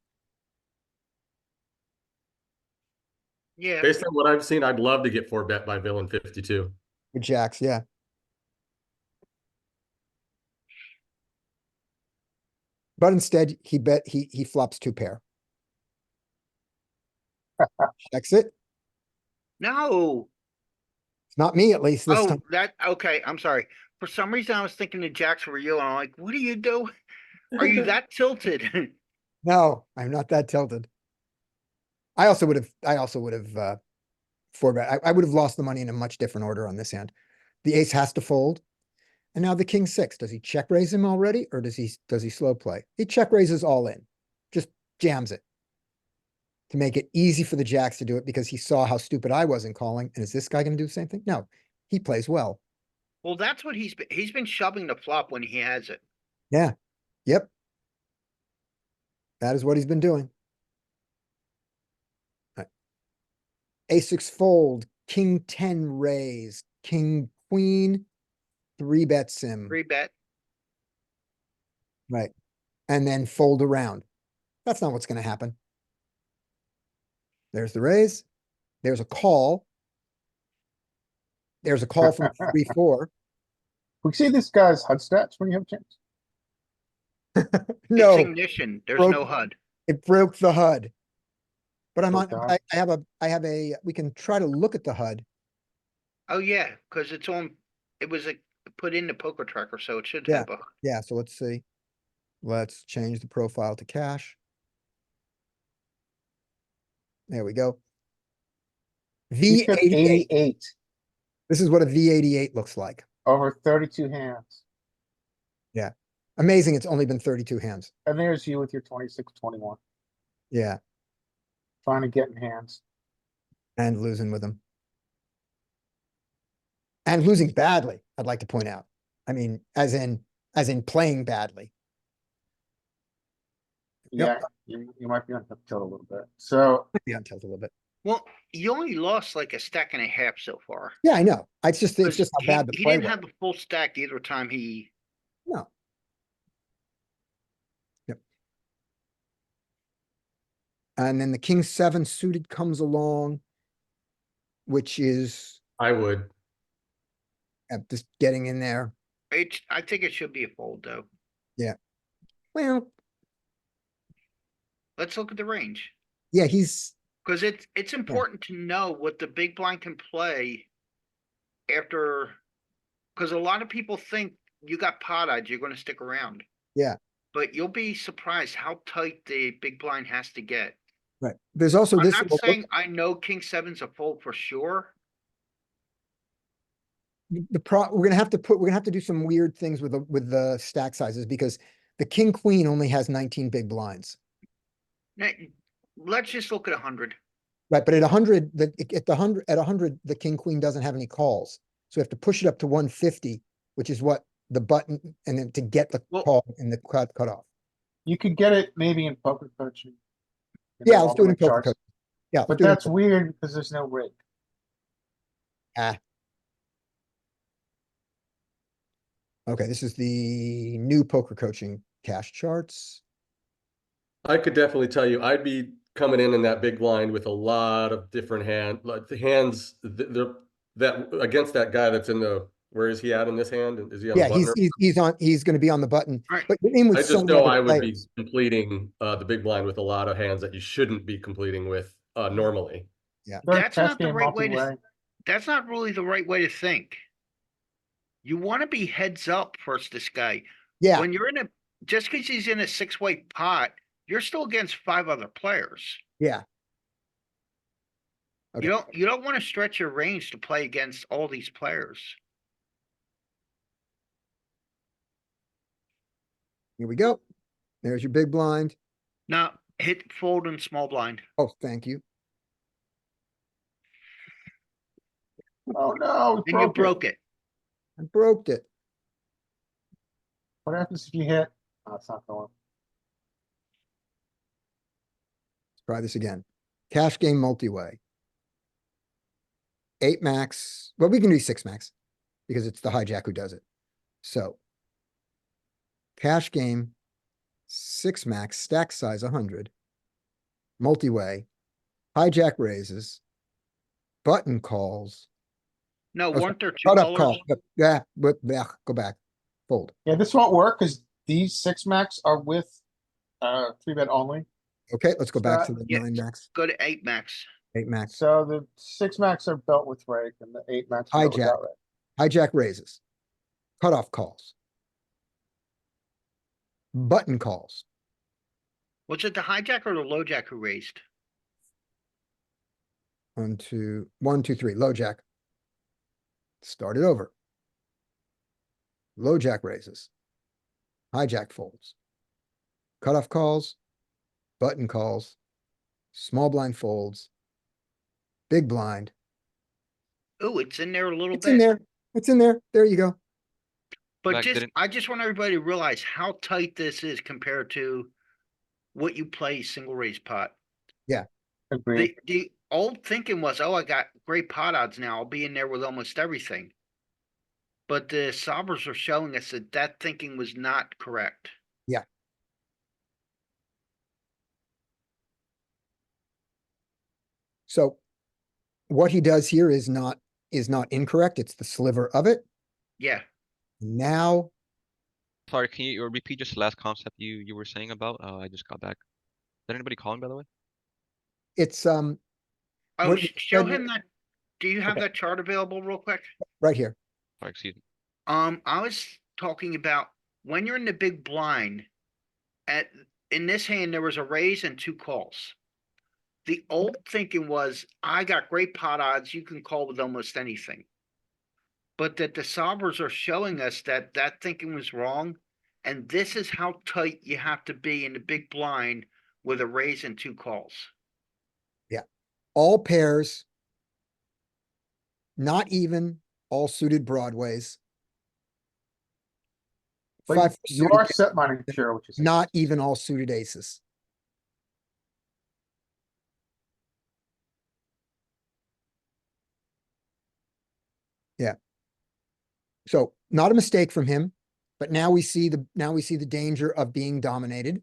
Yeah, Based on what I've seen, I'd love to get 4-bet by villain 52. With jacks, yeah. But instead, he flops 2 pair. Checks it. no. It's not me, at least this Oh, time. okay, I'm sorry. For some reason, I was thinking the jacks were you, and I'm like, what do you do? Are you that tilted? No, I'm not that tilted. I also would have 4-bet. I would have lost the money in a much different order on this hand. The ace has to fold. And now the king 6. Does he check raise him already, or does he slow play? He check raises all in. Just jams it. To make it easy for the jacks to do it because he saw how stupid I was in calling. And is this guy gonna do the same thing? No. He plays well. Well, that's what he's been shoving the flop when he has it. Yeah. Yep. That is what he's been doing. A6 fold, king 10 raise, king queen, 3-bets him. 3-bet. Right. And then fold around. That's not what's going to happen. There's the raise. There's a call. There's a call from 3-4. We see this guy's HUD stats when you have a chance. It's No, ignition. There's Broke- no HUD. it broke the HUD. But I'm on, Broke the I have a, we can try to look at the HUD. Oh yeah, because it's on. It was put in the poker tracker, so it should Yeah. have a. Yeah, so let's see. Let's change the profile to cash. There we go. He's got V88. 88 This is what a V88 looks like. over 32 hands. Amazing, it's only been 32 hands. And there's you with your 26, 21, Yeah, trying to get in hands. and losing with them. And losing badly, I'd like to point out. I mean, as in playing badly. Yep. Yeah, you might be on tilt a little bit. So Might be on tilt a little bit. Well, you only lost like a stack and a half so far. Yeah, I know. It's just how 'Cause bad the he play didn't was. have a full stack either time he. No. Yep. And then the king 7 suited comes along, which is I would. just getting in there. I think it should be a fold though. Well, Let's look at the range. yeah, he's Cause it's important to know what the big blind can play after, cause a lot of people think you got pot odds, you're gonna stick around. Yeah. But you'll be surprised how tight the big blind has to get. right. There's also I'm this. not saying I know king 7's a fold for sure. We're gonna have to do some weird things with the stack sizes because the king queen only has 19 big blinds. Now, let's just look at 100. Right, but at 100, at 100, the king queen doesn't have any calls. So we have to push it up to 150, which is what the button, and then to get the Well- call and the cut off. you could get it maybe in poker coaching. Yeah, let's do it in poker charts. coaching. Yeah, let's But do it in that's weird because there's no rig. Okay, this is the new poker coaching cash charts. I could definitely tell you, I'd be coming in that big blind with a lot of different like the hands, that against that guy that's in the, where is he at in this hand? Is he on the Yeah, button? he's gonna be on the button, Alright. but you're in with I so just many know other I would be players. completing the big blind with a lot of hands that you shouldn't be completing with normally. That's not the Cascade right way to, multi-way. that's not really the right way to think. You wanna be heads up versus this guy. Yeah, When you're in a, just cause he's in a 6-way pot, you're still against 5 other players. yeah. Okay. You don't wanna stretch your range to play against all these players. Here we go. There's your big blind. Now, hit fold and small blind. Oh, thank you. Oh, no, we And you broke it. broke it. I broke it. What happens if you hit? Oh, it's not going. Let's try this again. Cash game multi-way. 8 max. Well, we can do 6 max because it's the hijack who does it. So cash game, 6 max, stack size 100. Multi-way, hijack raises, button calls. No, Oh, weren't there 2 Cut up colors? call. Yeah, but go back. Fold. Yeah, this won't work because these 6 max are with 3-bet only. Okay, let's go back to Scott? the Yeah. 9 max, Go to 8 max. 8 max. So the 6 max are built with rake and the 8 max are built Hijack. without rake. Hijack raises. Cutoff calls. Button calls. Was it the hijack or the low jack who raised? 1, 2, 1, 2, 3. Low jack. Start it over. Low jack raises. Hijack folds. Cutoff calls. Button calls. Small blind folds. Big blind. Ooh, it's in there a little It's in bit. there. It's in there. There you go. But Back just, didn't- I just want everybody to realize how tight this is compared to what you play single raise pot. Agreed. The old thinking was, oh, I got great pot odds now. I'll be in there with almost everything. But the solvers are showing us that that thinking was not correct. So what he does here is not incorrect. It's the sliver of it. Yeah. Now, Sorry, can you repeat just the last concept you were saying about? I just got back. Did anybody call him, by the way? it's Oh, What- show when- him that. Do you have Okay. that chart available real quick? right here. Sorry, excuse me. I was talking about when you're in the big blind, in this hand, there was a raise and 2 calls. The old thinking was, I got great pot odds, you can call with almost anything. But that the solvers are showing us that that thinking was wrong. And this is how tight you have to be in the big blind with a raise and 2 calls. All pairs. Not even all suited broadways. But 5 you suited, are set mining pure, which is. not even all suited aces. Yeah. So not a mistake from him, but now we see the danger of being dominated.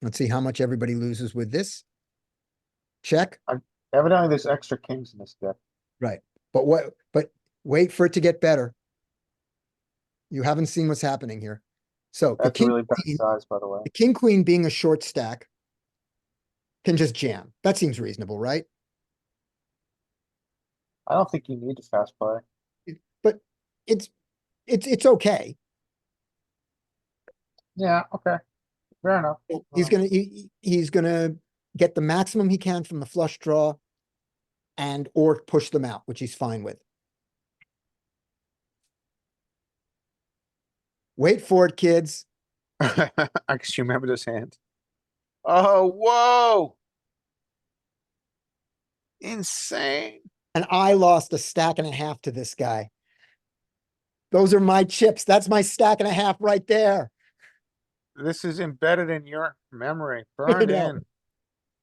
Let's see how much everybody loses with this. Check. Evidently, there's extra kings in this deck. But wait for it to get better. You haven't seen what's happening here. So the That's a king, really bad queen, size, by the way. the king queen being a short stack can just jam. That seems reasonable, right? I don't think you need to fast play. But it's okay. Yeah, okay. Fair enough. He's gonna get the maximum he can from the flush draw and or push them out, which he's fine with. Wait for it, kids. I guess you remember this hand. Oh, whoa! Insane. And I lost a stack and a half to this guy. Those are my chips. That's my stack and a half right there. This is embedded in your memory, I burned know. in.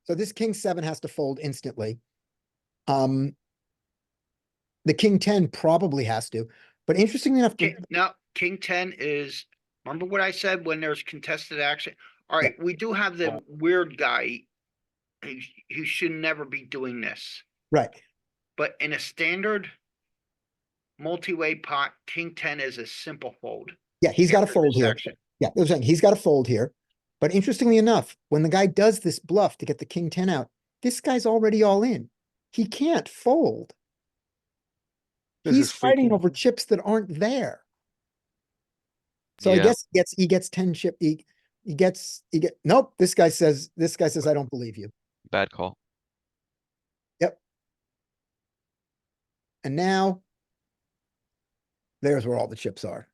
So this king 7 has to fold instantly. The king 10 probably has to, but interestingly enough, Now, king 10 is, remember what I said when there's contested action? Alright, we do have the weird guy he should never be doing this. Right. But in a standard multi-way pot, king ten is a simple fold. Yeah, he's got to After fold this here. action. Yeah, I was saying he's got to fold here. But interestingly enough, when the guy does this bluff to get the king 10 out, this guy's already all in. He can't fold. This He's is fighting freaky. over chips that aren't there. So I Yeah. guess he gets 10 chip. He nope. This guy says I don't believe you. Bad call. And now there's where all the chips are.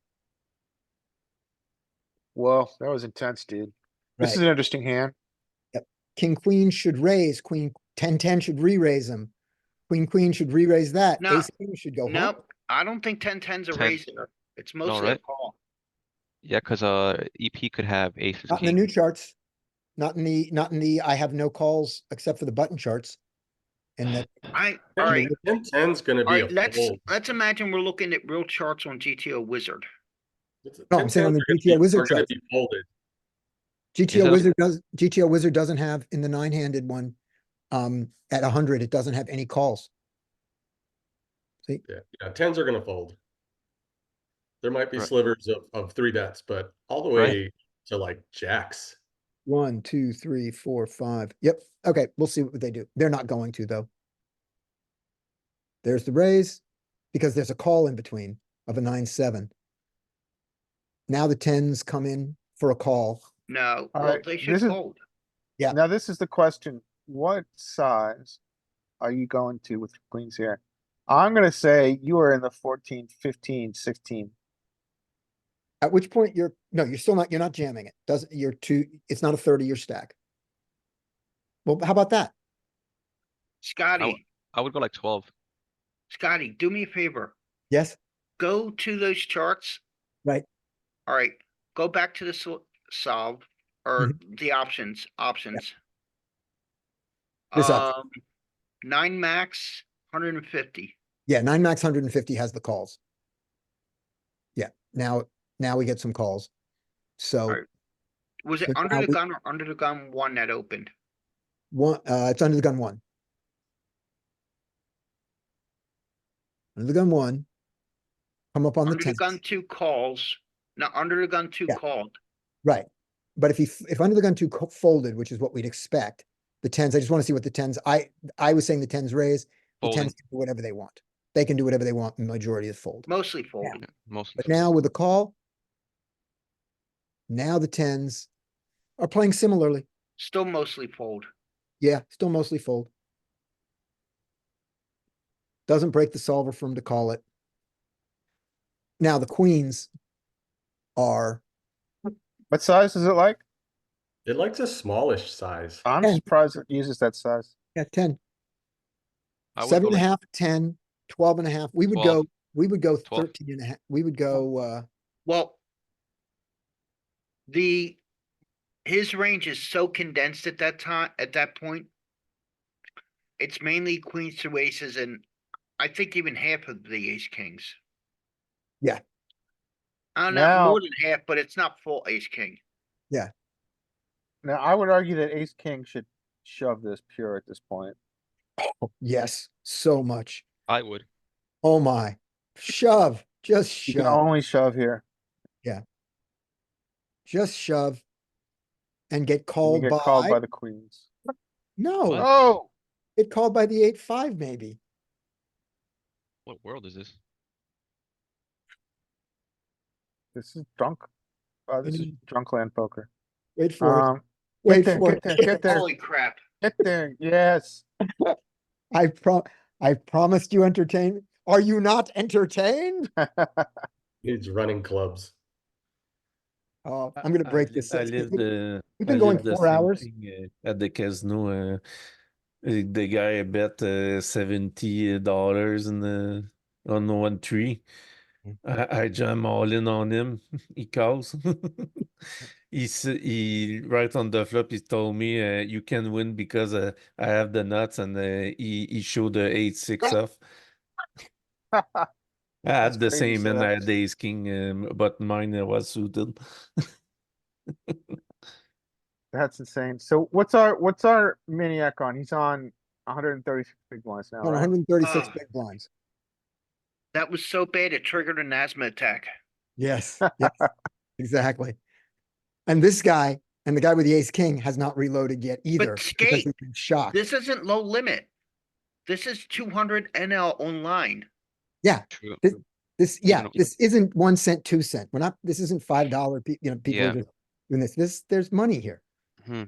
Whoa, that was intense, dude. This is Right. an interesting hand. King queen should raise. Queen 10-10 should re-raise him. Queen queen should re-raise that. No, Ace king should go. Huh? Nope, I don't think 10-10's a 10. raiser. It's mostly a right? call. Yeah, cuz EP could have aces Not in the king. new charts. Not in the I have no calls except for the button charts. And that Alright, 10-10's gonna be a alright, fold. let's imagine we're looking at real charts on GTO Wizard. No, I'm saying on the 10-10s GTO Wizard are gonna chart. be folded. GTO Wizard doesn't have in the 9-handed one. At 100, it doesn't have any calls. See? Yeah, tens are gonna fold. There might be Right. slivers of three bets, but all the Right. way to like jacks. 1, 2, 3, 4, 5. Yep. Okay, we'll see what they do. They're not going to though. There's the raise because there's a call in between of a 9-7. Now the 10s come in for a call. No, well, Alright, they should this is- fold. Yeah. Now, this is the question. What size are you going to with queens here? I'm gonna say you are in the 14, 15, 16. At which point you're still not, you're not jamming it. It's not a 30-year stack. Well, how about that? Scotty, I would go like 12. Scotty, do me a favor. Yes? Go to those charts. Right. Alright, go back to the solve or Mm-hmm. the options. This option. 9 max, 150. Yeah, 9 max 150 has the calls. Yeah, now we get some calls. So Alright. Was it But under now the we- gun or under the gun one that opened? it's under the gun 1. Under the gun 1. Come up on the Under the 10. gun two calls. No, under the gun two Yeah. called. Right. But if under the gun 2 folded, which is what we'd expect, the 10s, I just want to see what the 10s, I was saying the 10s raise, the Folding. 10s can do whatever they want. They can do whatever they want, the majority is fold. Mostly folding. Yeah, mostly. But now with the call, now the 10s are playing similarly. Still mostly fold. Yeah, still mostly fold. Doesn't break the solver for him to call it. Now the queens are, What size is it like? It likes a smallish size. I'm 10. surprised it uses that size. yeah, 10, I would 7 go and a like half, 10, 12 and a half. We would 12. go 12. 13 and a half. We would go, Well, his range is so condensed at that point. It's mainly queens to aces and I think even half of the ace kings. Yeah. I don't know, Now- more than half, but it's not full ace king. Now, I would argue that ace king should shove this pure at this point. yes, so much. I would. Oh my, shove, just You can shove, only shove here. just shove. And get and called You by, get called by the queens. no, What? Oh, get called by the 8-5 maybe. What world is this? this is drunk. This is drunk land poker. Wait for it, Get wait there, for get there, it. get there, Holy crap. get there. Yes. I promised you entertainment. Are you not entertained? Needs running clubs. Oh, I'm gonna break this. I We've lived been I going lived the 4 same hours. thing, at the casino. The guy bet $70 on 1-3. I jam all in on him. He calls. He right on the flop. He told me you can win because I have the nuts, and he showed the 8-6 off. I That's had the crazy same, and I setups. had the ace king, but mine was suited. That's insane. So what's our maniac on? He's on 136 big blinds now, On right? 136 Ah. big blinds. That was so bad it triggered an asthma attack. Yes, yes, exactly. And this guy and the guy with the ace king has not reloaded yet either. because Skate, he's been shocked. this isn't low limit. This is 200 NL online. Yeah, True. yeah, Even- this isn't 1 cent, 2 cent. We're not, this isn't $5, people are Yeah. just doing this. There's money here. Hmm.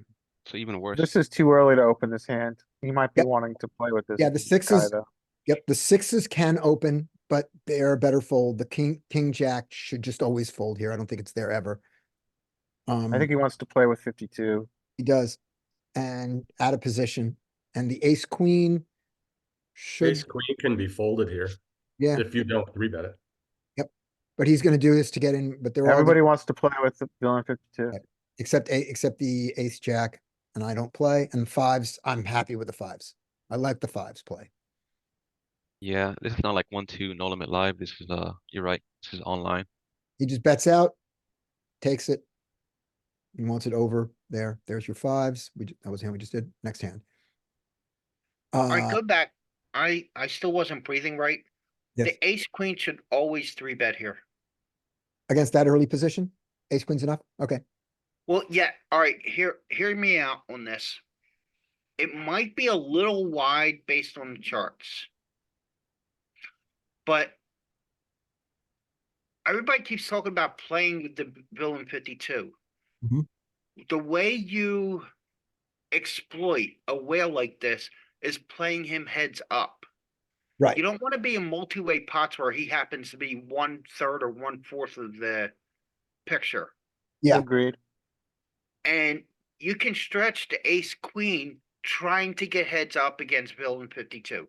So even worse. This is too early to open this hand. He might be Yep. wanting to play with this Yeah, the guy sixes, though. yep, the sixes can open, but they're a better fold. The king, jack should just always fold here. I don't think it's there ever. I think he wants to play with 52. He does, and out of position, and the ace queen should, Ace queen can be folded here yeah, if you don't rebet it. but he's gonna do this to get in, but they're all Everybody gonna, wants to play with the villain 52. except the ace jack, and I don't play, and fives, I'm happy with the fives. I like the fives play. Yeah, this is not like 1-2 no limit live. This is you're right. This is online. He just bets out, takes it. He wants it over there. There's your fives. That was the hand we just did. Next hand. Alright, go back. I still wasn't breathing right. Yes. The ace queen should always 3-bet here. Against that early position, ace queen's enough. Okay. Well, yeah, alright, hear me out on this. It might be a little wide based on the charts. But everybody keeps talking about playing with the villain 52. Mhm. The way you exploit a whale like this is playing him heads up. Right. You don't want to be in multi-way pots where he happens to be 1/3 or 1/4 of the picture. Yeah. Agreed. And you can stretch the ace queen trying to get heads up against villain 52.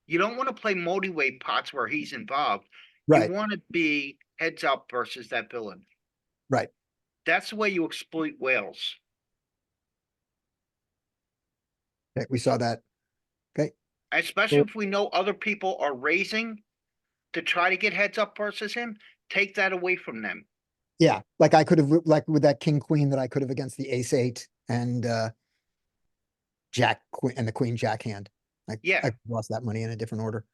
You don't want to play multi-way pots where he's involved. Right. You want to be heads up versus that villain. Right. That's the way you exploit whales. Okay, we saw that. Okay. Especially Well- if we know other people are raising to try to get heads up versus him, take that away from them. Yeah. Like I could have, like with that king queen that I could have against the ace eight and jack queen and the queen jack hand. Yeah. I lost that money in a different order.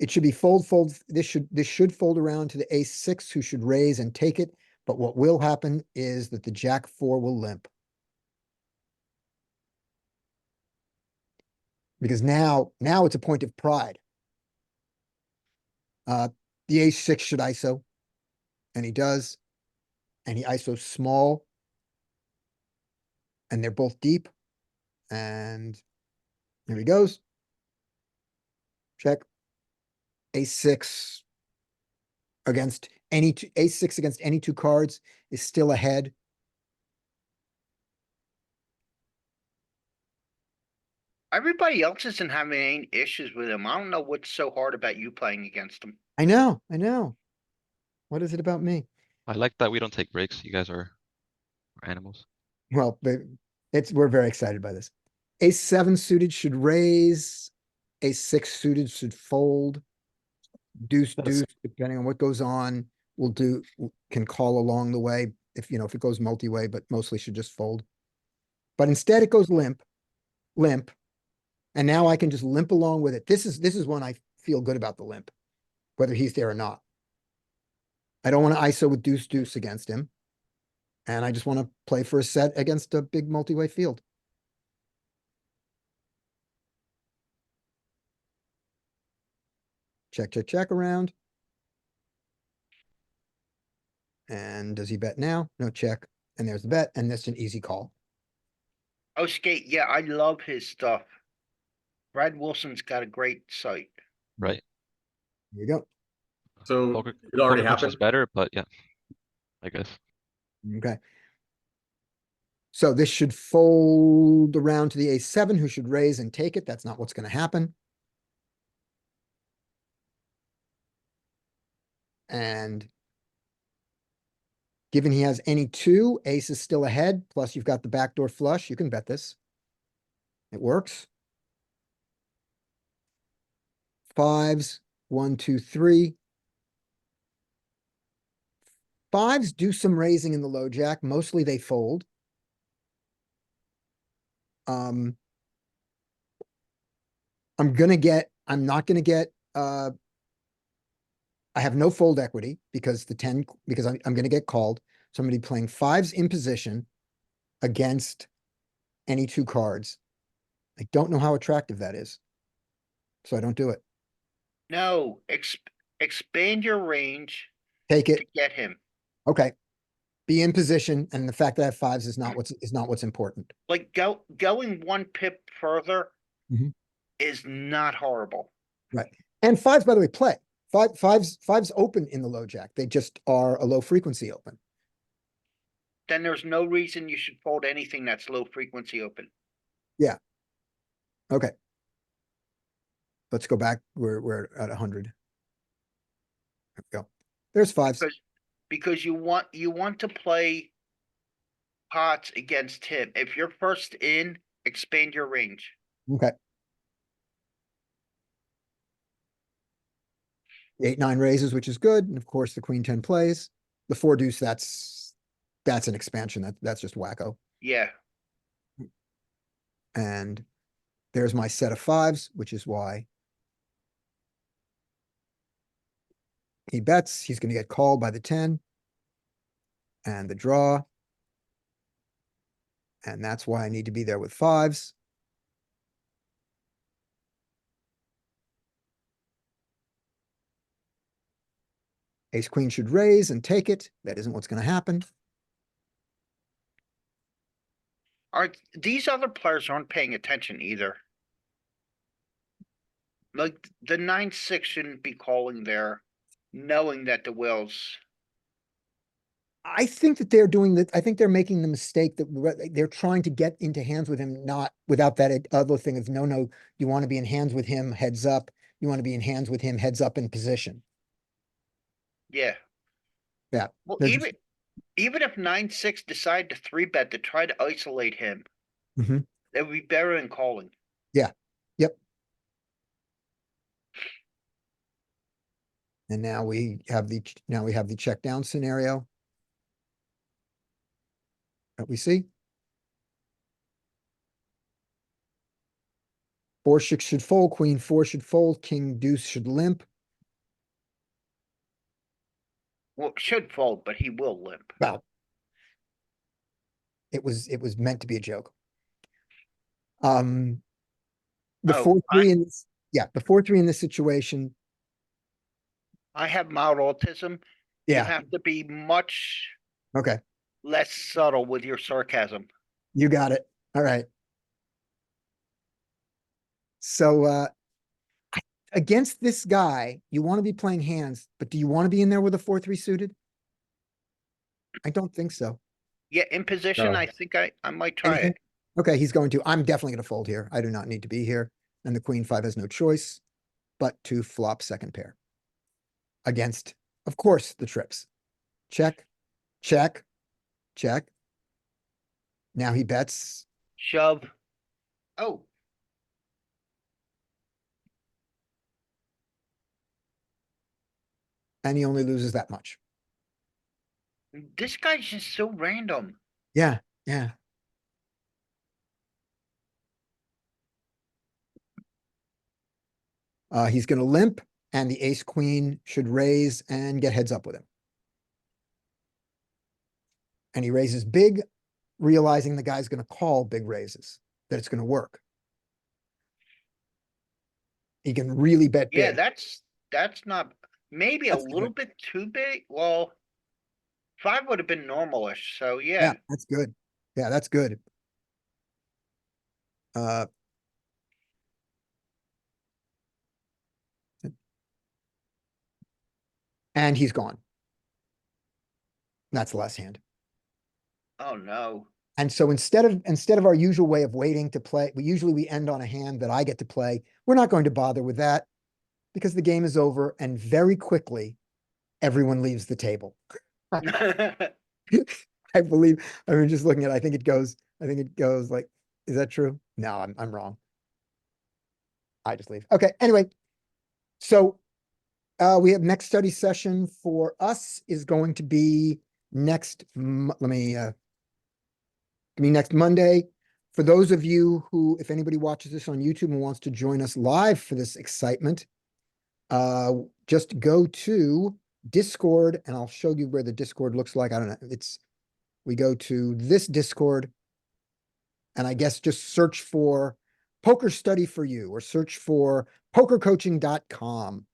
It should be fold. This should fold around to the ace six, who should raise and take it. But what will happen is that the jack four will limp. Because now it's a point of pride. The ace six should ISO. And he does. And he ISOs small. And they're both deep. And here he goes. Check. Ace six against ace six against any two cards is still ahead. Everybody else isn't having any issues with him. I don't know what's so hard about you playing against him. I know. What is it about me? I like that we don't take breaks. You guys are animals. Well, we're very excited by this. Ace seven suited should raise. Ace six suited should fold. Deuce, depending on what goes on, can call along the way if it goes multi-way, but mostly should just fold. But instead it goes limp. And now I can just limp along with it. This is when I feel good about the limp, whether he's there or not. I don't want to ISO with deuce against him. And I just want to play for a set against a big multi-way field. Check around. And does he bet now? No check. And there's the bet, and that's an easy call. Oh, Skate, yeah, I love his stuff. Brad Wilson's got a great site. Right. There you go. So Poker, it already poker coach is happened. better, but yeah, I guess. Okay. So this should fold around to the ace seven, who should raise and take it. That's not what's going to happen. And given he has any two, ace is still ahead. Plus you've got the backdoor flush. You can bet this. It works. Fives, 1, 2, 3. fives do some raising in the low jack. Mostly they fold. I'm not gonna get, I have no fold equity because because I'm gonna get called. So I'm gonna be playing fives in position against any two cards. I don't know how attractive that is. So I don't do it. No, expand your range Take to it. get him. Okay. Be in position, and the fact that I have fives is not what's important. Like going one pip further Mhm. is not horrible. Right. And fives, by the way, play. Fives open in the low jack. They just are a low frequency open. Then there's no reason you should fold anything that's low frequency open. Okay. Let's go back. We're at 100. There we go. There's fives. Because you want to play pots against him. If you're first in, expand your range. Okay. 8-9 raises, which is good. And of course, the queen 10 plays. The 4 deuce, that's an expansion. That's just wacko. Yeah. And there's my set of fives, which is why he bets. He's going to get called by the 10 and the draw. And that's why I need to be there with fives. Ace queen should raise and take it. That isn't what's going to happen. These other players aren't paying attention either. Like the 9-6 shouldn't be calling there, knowing that the whales. I think that they're doing that. I think they're making the mistake that they're trying to get into hands with him, not without that other thing of no, you want to be in hands with him, heads up. You want to be in hands with him, heads up in position. Yeah. Yeah. Well, they're even if 9-6 decide to 3-bet to try to isolate him, Mhm. it would be better than calling. Yeah. Yep. And now we have the check down scenario that we see. 4-6 should fold, queen 4 should fold, king deuce should limp. Well, should fold, but he will limp. Well, it was meant to be a joke. The Oh, 4-3 in this, yeah, the 4-3 in this situation. I have mild autism. You Yeah. have to be much Okay. less subtle with your sarcasm. You got it. All right. So against this guy, you want to be playing hands, but do you want to be in there with a 4-3 suited? I don't think so. Yeah, in position, No. I think I might try Anything? it. Okay, he's going to. I'm definitely going to fold here. I do not need to be here. And the queen 5 has no choice but to flop second pair against, of course, the trips. Check, check, check. Now he bets. Shove. Oh, And he only loses that much. this guy's just so random. Yeah, yeah. He's going to limp, and the ace queen should raise and get heads up with him. And he raises big, realizing the guy's going to call big raises, that it's going to work. He can really bet Yeah, big. that's not, maybe That's a little good. bit too big. Well, 5 would have been normalish, so Yeah, yeah. that's good. Yeah, that's good. And he's gone. That's the last hand. Oh, no. And so instead of our usual way of waiting to play, we end on a hand that I get to play. We're not going to bother with that because the game is over, and very quickly everyone leaves the table. I believe, I mean, just looking at it, I think it goes like, is that true? No, I'm wrong. I just leave. Okay, anyway. So We have next study session for us is going to be next, give me next Monday. For those of you who, if anybody watches this on YouTube and wants to join us live for this excitement, just go to Discord and I'll show you where the Discord looks like. I don't know. We go to this Discord and I guess just search for Poker Study for You or search for pokercoaching.com.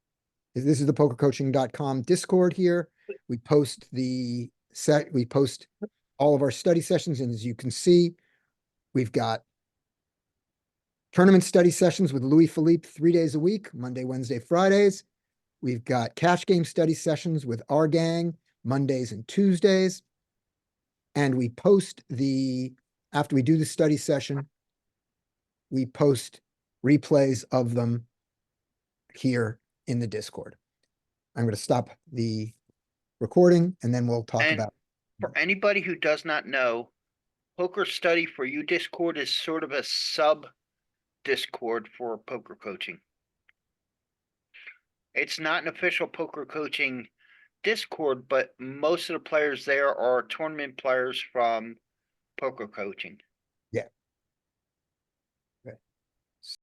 This is the pokercoaching.com Discord here. We post all of our study sessions. And as you can see, we've got tournament study sessions with Louis Philippe 3 days a week, Monday, Wednesday, Fridays. We've got cash game study sessions with our gang, Mondays and Tuesdays. And we post after we do the study session, we post replays of them here in the Discord. I'm going to stop the recording and then we'll talk And about. for anybody who does not know, Poker Study for You Discord is sort of a sub Discord for poker coaching. It's not an official poker coaching Discord, but most of the players there are tournament players from poker coaching. Yeah.